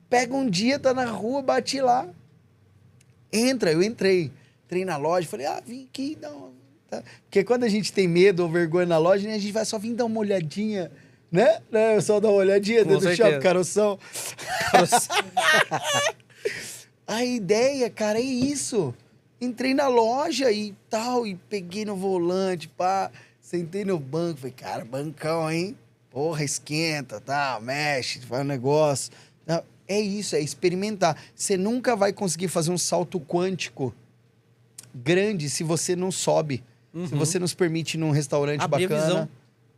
Pega um dia, tá na rua, bate lá. Entra, eu entrei. Entrei na loja, falei, vim aqui, não. Tá. Porque quando a gente tem medo ou vergonha na loja, né, a gente vai só vir dar uma olhadinha, né? Eu só dar uma olhadinha dentro do shopping, caroção. A ideia, cara, é isso. Entrei na loja e tal, e peguei no volante, pá, sentei no banco, falei, cara, bancão, hein? Porra, esquenta, tá, mexe, faz um negócio. É isso, é experimentar. Você nunca vai conseguir fazer um salto quântico grande se você não sobe. Uhum. Se você não se permite ir num restaurante abrir bacana. a visão.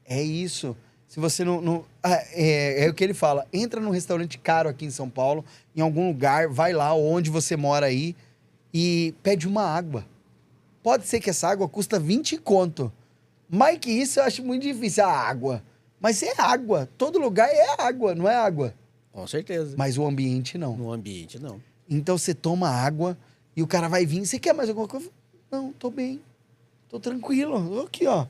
É isso. Se você não... é o que ele fala. Entra num restaurante caro aqui em São Paulo, em algum lugar, vai lá onde você mora aí e pede uma água. Pode ser que essa água custa 20 conto. Mais que isso, eu acho muito difícil. A água. Mas é água. Todo lugar é água, não é água. Com certeza. Mas o ambiente não. No ambiente, não. Então você toma água e o cara vai vir. Você quer mais alguma coisa? Não, tô bem. Tô tranquilo. Aqui, ó.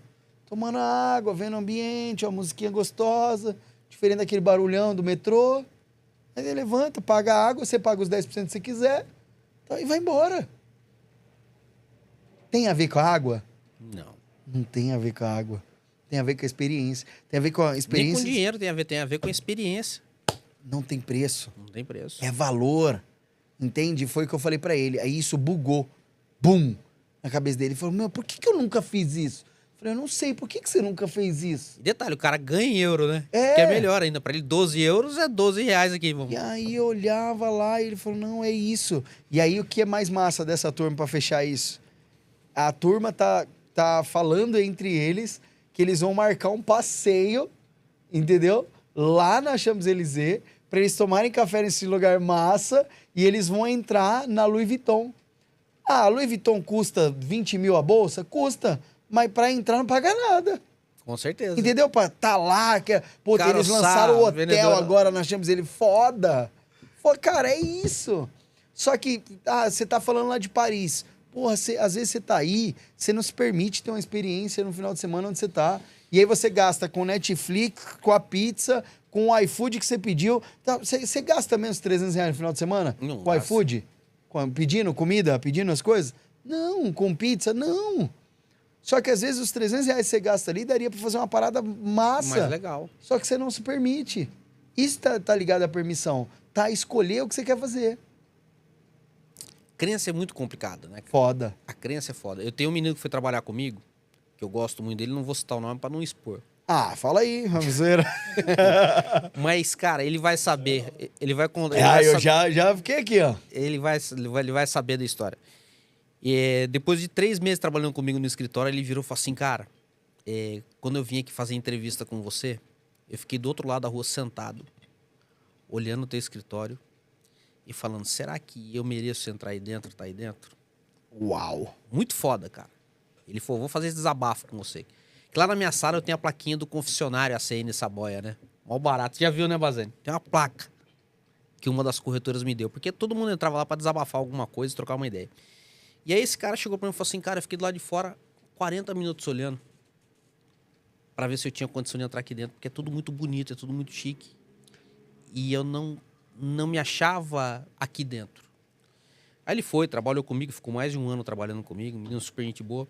Tomando água, vendo o ambiente, ó, musiquinha gostosa. Diferente daquele barulhão do metrô. Aí ele levanta, paga a água, você paga os 10% que você quiser. Então, e vai embora. Tem a ver com a água? Não. Não tem a ver com a água. Tem a ver com a experiência. Tem a ver com a experiência. Nem com dinheiro tem a ver com a experiência. Não tem preço. Não tem preço. É valor. Entende? Foi o que eu falei pra ele. Aí isso bugou. Bum! Na cabeça dele. Ele falou, meu, por que eu nunca fiz isso? Eu falei, eu não sei. Por que você nunca fez isso? E detalhe, o cara ganha em euro, né? É. Que é melhor ainda. Pra ele, 12 euros é 12 reais aqui. Vamos. E aí eu olhava lá e ele falou, não, é isso. E aí o que é mais massa dessa turma pra fechar isso? A turma tá falando entre eles que eles vão marcar um passeio, entendeu? Lá na Champs-Élysées, pra eles tomarem café nesse lugar massa e eles vão entrar na Louis Vuitton. A Louis Vuitton custa 20 mil a bolsa? Custa. Mas pra entrar não paga nada. Com certeza. Entendeu? Pra tá lá, pô, Caroçar, eles lançaram o hotel vendedora. agora na Champs-Élysées. Foda. Cara, é isso. Só que, você tá falando lá de Paris. Porra, às vezes você tá aí, você não se permite ter uma experiência no final de semana onde você tá. E aí você gasta com Netflix, com a pizza, com o iFood que você pediu. Tá, você gasta menos R$300 no final de semana? Não com o gasta. iFood? Pedindo comida, pedindo as coisas? Não, com pizza, não. Só que às vezes os R$300 que você gasta ali daria pra fazer uma parada massa. Mais legal. Só que você não se permite. Isso tá ligado à permissão. Tá a escolher o que você quer fazer. Crença é muito complicado, né? Foda. A crença é foda. Eu tenho um menino que foi trabalhar comigo, que eu gosto muito dele, não vou citar o nome pra não expor. Ah, fala aí, Ramzeira. Mas, cara, ele vai saber. Ele vai contar. Eu já fiquei aqui, ó. Ele vai saber da história. E depois de 3 meses trabalhando comigo no escritório, ele virou e falou assim, cara, quando eu vim aqui fazer entrevista com você, eu fiquei do outro lado da rua sentado, olhando o teu escritório e falando, será que eu mereço entrar aí dentro, tá aí dentro? Uau. Muito foda, cara. Ele falou, vou fazer esse desabafo com você. Que lá na minha sala eu tenho a plaquinha do confessionário ACN Saboia, né? Mó barato. Você já viu, né, Bazani? Tem uma placa que uma das corretoras me deu. Porque todo mundo entrava lá pra desabafar alguma coisa e trocar uma ideia. E aí esse cara chegou pra mim e falou assim, cara, eu fiquei do lado de fora 40 minutos olhando pra ver se eu tinha condição de entrar aqui dentro. Porque é tudo muito bonito, é tudo muito chique. E eu não me achava aqui dentro. Aí ele foi, trabalhou comigo, ficou mais de 1 ano trabalhando comigo, menino super gente boa.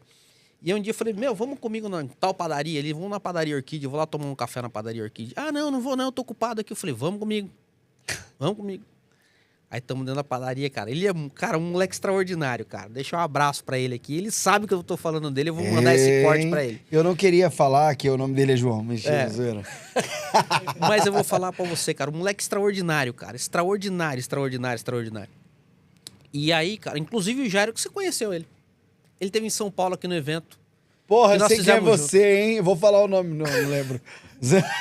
E aí um dia eu falei, vamos comigo na tal padaria ali, vamos na padaria Orquídea, eu vou lá tomar um café na padaria Orquídea. Ah, não vou não, eu tô ocupado aqui. Eu falei, vamos comigo. Aí estamos dentro da padaria, cara. Ele é, cara, um moleque extraordinário, cara. Deixa um abraço pra ele aqui. Ele sabe que eu tô falando dele, eu vou mandar esse corte pra ele. Eu não queria falar que o nome dele é João, mas Mas eu vou falar pra você, cara. Um moleque extraordinário, cara. Extraordinário. E aí, cara, inclusive o Jairo, que você conheceu ele. Ele esteve em São Paulo aqui no evento. Porra, eu sei quem é você, hein? Eu vou falar o nome, não lembro.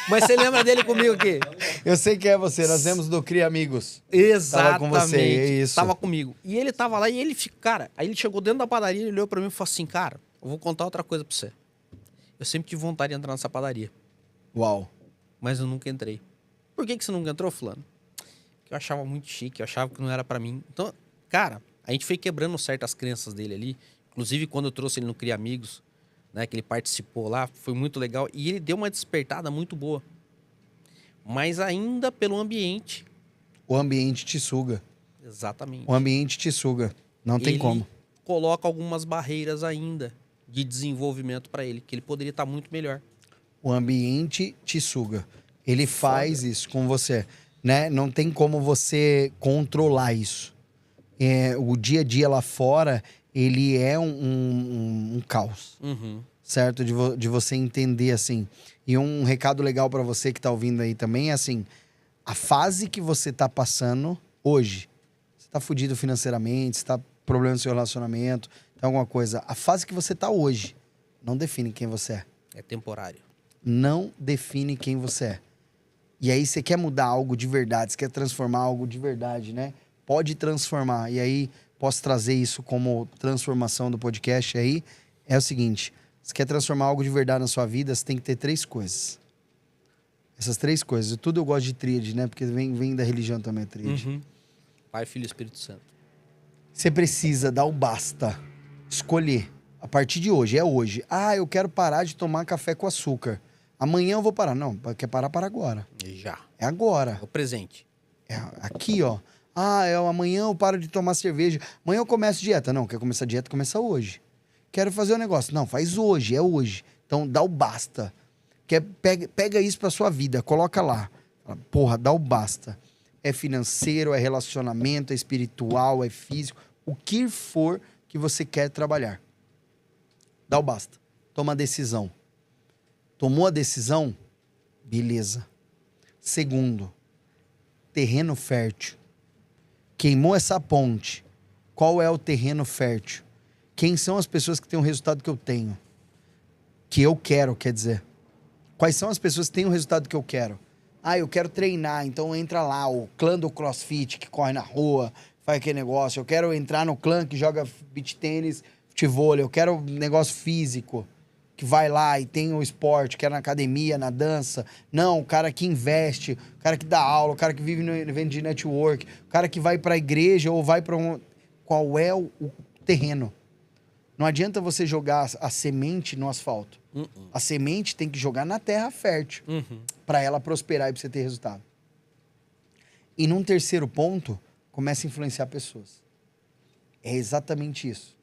Mas você lembra dele comigo aqui? Eu sei quem é você, nós vemos do Cria Amigos. Exatamente. Tava com você, é isso. Tava comigo. E ele tava lá e ele, cara, aí ele chegou dentro da padaria, ele olhou pra mim e falou assim, cara, eu vou contar outra coisa pra você. Eu sempre tive vontade de entrar nessa padaria. Uau. Mas eu nunca entrei. Por que você nunca entrou, fulano? Porque eu achava muito chique, eu achava que não era pra mim. Então, cara, a gente foi quebrando certas crenças dele ali. Inclusive, quando eu trouxe ele no Cria Amigos, né, que ele participou lá, foi muito legal. E ele deu uma despertada muito boa. Mas ainda pelo ambiente. O ambiente te suga. Exatamente. O ambiente te suga. Não tem como. Coloca algumas barreiras ainda de desenvolvimento para ele, que ele poderia estar muito melhor. O ambiente te suga. Ele faz isso com você, né? Não tem como você controlar isso. O dia a dia lá fora, ele é um caos, certo? De você entender, assim. E um recado legal pra você que tá ouvindo aí também é assim, a fase que você tá passando hoje, você tá fudido financeiramente, você tá com problema no seu relacionamento, tem alguma coisa, a fase que você tá hoje não define quem você é. É temporário. Não define quem você é. E aí você quer mudar algo de verdade, você quer transformar algo de verdade, né? Pode transformar. E aí posso trazer isso como transformação do podcast aí. É o seguinte, você quer transformar algo de verdade na sua vida, você tem que ter 3 coisas. Essas 3 coisas. Tudo eu gosto de tríade, né? Porque vem da religião também a tríade. Pai, Filho e Espírito Santo. Você precisa dar o basta. Escolher. A partir de hoje, é hoje. Ah, eu quero parar de tomar café com açúcar. Amanhã eu vou parar. Não, quer parar para agora. Já. É agora. É o presente. É aqui, ó. Ah, amanhã eu paro de tomar cerveja. Amanhã eu começo dieta. Não, quer começar dieta, começa hoje. Quero fazer um negócio. Não, faz hoje, é hoje. Então, dá o basta. Pega isso pra sua vida, coloca lá. Porra, dá o basta. É financeiro, é relacionamento, é espiritual, é físico. O que for que você quer trabalhar. Dá o basta. Toma a decisão. Tomou a decisão? Beleza. Segundo, terreno fértil. Queimou essa ponte. Qual é o terreno fértil? Quem são as pessoas que têm o resultado que eu tenho? Que eu quero, quer dizer. Quais são as pessoas que têm o resultado que eu quero? Ah, eu quero treinar, então entra lá, o clã do CrossFit que corre na rua, faz aquele negócio. Eu quero entrar no clã que joga beach tênis, futevôlei. Eu quero um negócio físico, que vai lá e tem o esporte, quer na academia, na dança. Não, o cara que investe, o cara que dá aula, o cara que vive no evento de network, o cara que vai pra igreja ou vai pra um... Qual é o terreno? Não adianta você jogar a semente no asfalto. A semente tem que jogar na terra fértil para ela prosperar e para você ter resultado. E num terceiro ponto, começa a influenciar pessoas. É exatamente isso.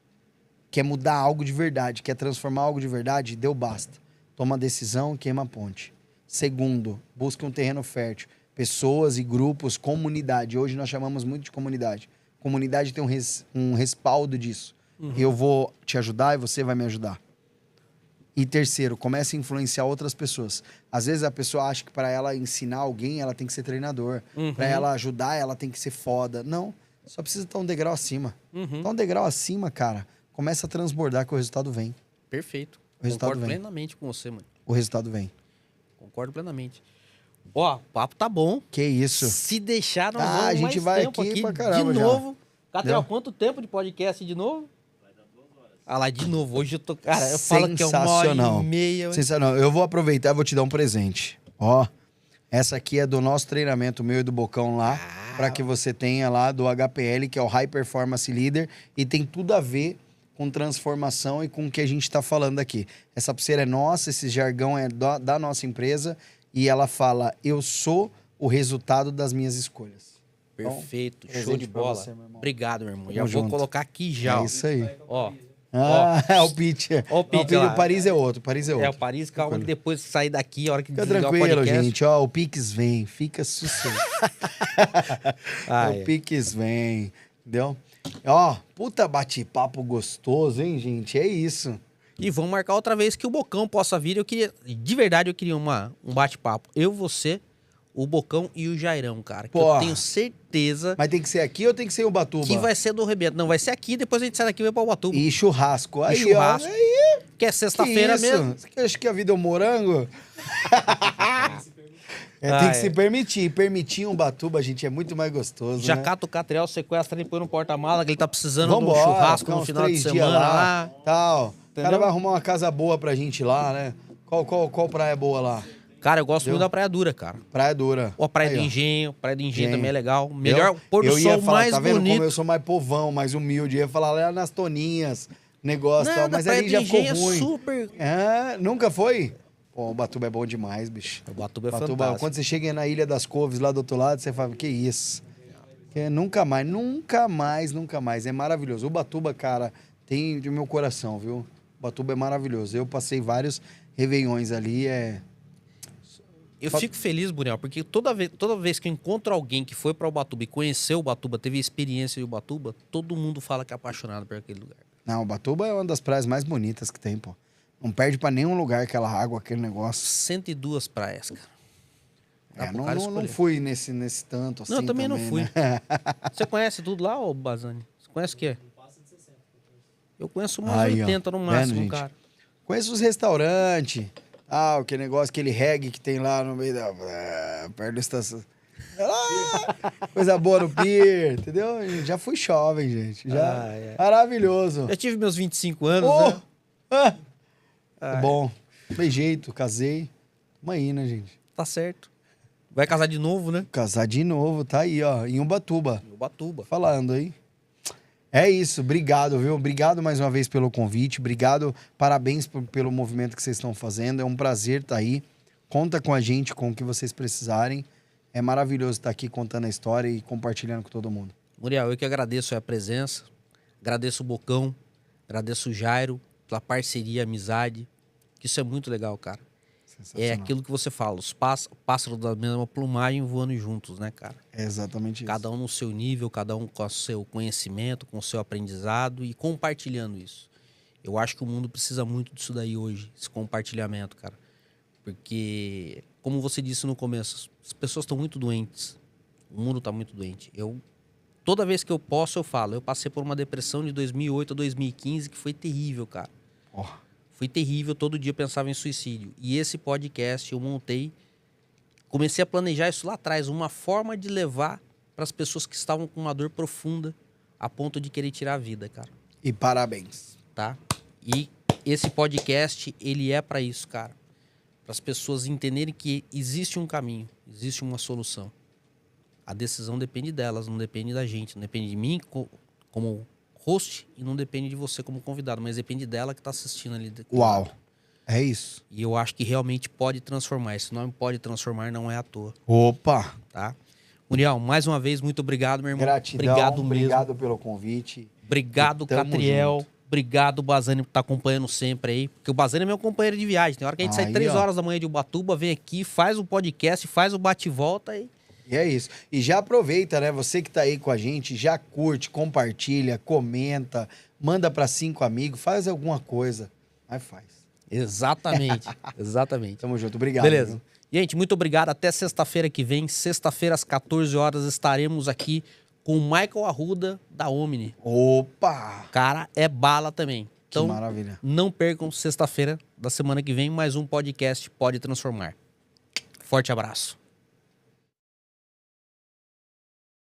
Quer mudar algo de verdade, quer transformar algo de verdade, deu basta. Toma decisão, queima a ponte. Segundo, busca um terreno fértil. Pessoas e grupos, comunidade. Hoje nós chamamos muito de comunidade. Comunidade tem um respaldo disso. Eu vou te ajudar e você vai me ajudar. E terceiro, comece a influenciar outras pessoas. Às vezes a pessoa acha que para ela ensinar alguém, ela tem que ser treinador. Para ela ajudar, ela tem que ser foda. Não, só precisa estar um degrau acima. Tá um degrau acima, cara, começa a transbordar que o resultado vem. Perfeito. O resultado Concordo vem. plenamente com você, mano. O resultado vem. Concordo plenamente. Ó, o papo tá bom. Que isso. Se deixar, nós Ah, vamos a gente mais vai tempo aqui pra caramba de já. novo. Catriel, Deu? quanto tempo de podcast de novo? Vai dar 2 horas. Ah lá, de novo. Hoje eu tô... Cara, eu falo que é 1h30. Sensacional. Eu vou aproveitar e vou te dar um presente. Ó, essa aqui é do nosso treinamento, meu e do Bocão lá, para que você tenha lá do HPL, que é o High Performance Leader, e tem tudo a ver com transformação e com o que a gente está falando aqui. Essa pulseira é nossa, esse jargão é da nossa empresa, e ela fala, eu sou o resultado das minhas escolhas. Perfeito, Então, show de presente pra bola. você, meu irmão. Obrigado, meu irmão. Tamo Já vou junto. colocar aqui já. É Ó. isso aí. Ó. Ah, é o Pitch. Ó o Pitch lá. O Paris é outro, Paris é outro. É o Paris, calma que depois que sair daqui, a hora que Fica desligar o tranquilo, podcast... gente. Ó, o Pix vem, fica sossego. O Pix vem, entendeu? Ó, puta bate-papo gostoso, hein, gente? É isso. E vamos marcar outra vez que o Bocão possa vir. Eu queria, de verdade, eu queria um bate-papo. Eu, você, o Bocão e o Jairão, cara. Que Porra. eu tenho certeza Mas tem que ser aqui ou tem que ser em Ubatuba? que vai ser do Rebento. Não, vai ser aqui, depois a gente sai daqui e vai pra Ubatuba. E churrasco. Aí, churrasco. ó. Aí, Que é sexta-feira que isso? mesmo. Você acha que a vida é um morango? Tem que se permitir. Permitir um Ubatuba, gente, é muito mais gostoso, Já né? cata o Catriel, sequestra ele, põe no porta-mala, que ele tá precisando Vambora, de um churrasco ficar no uns final de 3 dias semana lá. Tal. O cara Entendeu? vai arrumar uma casa boa pra gente lá, né? Qual praia boa lá? Cara, eu gosto muito da Praia Dura, cara. Praia Dura. Ó, Praia Aí, do ó. Engenho. Praia do Engenho Engenho. também é legal. Melhor pôr do Eu ia sol falar, mais tá vendo bonito. como eu sou mais povão, mais humilde. Eu ia falar lá nas Toninhas, negócio e tal, Nada, mas Praia ali do já ficou Engenho é ruim. super... É, nunca foi? Pô, o Ubatuba é bom demais, bicho. O Ubatuba é fantástico. Quando você chega na Ilha das Couves, lá do outro lado, você fala, que isso? Nunca mais, nunca mais, nunca mais. É maravilhoso. O Ubatuba, cara, tem de meu coração, viu? O Ubatuba é maravilhoso. Eu passei vários réveillões ali, Eu fico feliz, Buriel, porque toda vez que eu encontro alguém que foi para Ubatuba e conheceu Ubatuba, teve experiência em Ubatuba, todo mundo fala que é apaixonado por aquele lugar. Não, Ubatuba é uma das praias mais bonitas que tem, pô. Não perde pra nenhum lugar aquela água, aquele negócio. 102 praias, cara. Dá pro Não, cara não escolher. fui nesse tanto assim. Não, também não fui. Né? Você conhece tudo lá, ô Bazani? Você conhece o quê? Eu conheço umas Aí, ó. 80 no Vendo, máximo, gente? cara. Conheço os restaurantes. Aquele negócio, aquele reggae que tem lá no meio da... perto da estação. Coisa boa no pier, entendeu? Já fui jovem, gente. Já. Maravilhoso. Eu tive meus 25 anos, Oh! né? Bom, dei jeito, casei. Tamo aí, né, gente? Tá certo. Vai casar de novo, né? Casar de novo, tá aí, ó, em Ubatuba. Ubatuba. Falando aí. É isso, obrigado, viu? Obrigado mais uma vez pelo convite, obrigado, parabéns pelo movimento que vocês estão fazendo, é um prazer estar aí. Conta com a gente, com o que vocês precisarem. É maravilhoso estar aqui contando a história e compartilhando com todo mundo. Muriel, eu que agradeço a presença, agradeço o Bocão, agradeço o Jairo pela parceria, amizade, que isso é muito legal, cara. É aquilo que você fala, os pássaros da mesma plumagem voando juntos, né, cara? É exatamente isso. Cada um no seu nível, cada um com o seu conhecimento, com o seu aprendizado e compartilhando isso. Eu acho que o mundo precisa muito disso daí hoje, esse compartilhamento, cara. Porque, como você disse no começo, as pessoas estão muito doentes. O mundo está muito doente. Toda vez que eu posso, eu falo. Eu passei por uma depressão de 2008 a 2015 que foi terrível, cara. Foi terrível, todo dia eu pensava em suicídio. E esse podcast eu montei, comecei a planejar isso lá atrás, uma forma de levar para as pessoas que estavam com uma dor profunda a ponto de querer tirar a vida, cara. E parabéns. Tá? E esse podcast, ele é para isso, cara. Para as pessoas entenderem que existe um caminho, existe uma solução. A decisão depende delas, não depende da gente, não depende de mim como host e não depende de você como convidado, mas depende dela que tá assistindo ali. Uau. É isso. E eu acho que realmente pode transformar. Esse nome pode transformar, não é à toa, Opa. tá? Muriel, mais uma vez, muito obrigado, meu irmão. Gratidão. Obrigado mesmo. Obrigado pelo convite. Obrigado, Tamo Catriel. junto. Obrigado, Bazani, por estar acompanhando sempre aí. Porque o Bazani é meu companheiro de viagem. Tem hora que a gente sai Aí, 3 ó. horas da manhã de Ubatuba, vem aqui, faz o podcast, faz o bate-volta e... E é isso. E já aproveita, né? Você que tá aí com a gente, já curte, compartilha, comenta, manda para 5 amigos, faz alguma coisa. Mas faz. Exatamente, exatamente. Tamo junto. Obrigado. Beleza. Viu? Gente, muito obrigado. Até sexta-feira que vem. Sexta-feira, às 14 horas, estaremos aqui com o Michael Arruda, da Omni. Opa! O cara é bala também. Então, Que maravilha. não percam sexta-feira da semana que vem mais um podcast Pode Transformar. Forte abraço.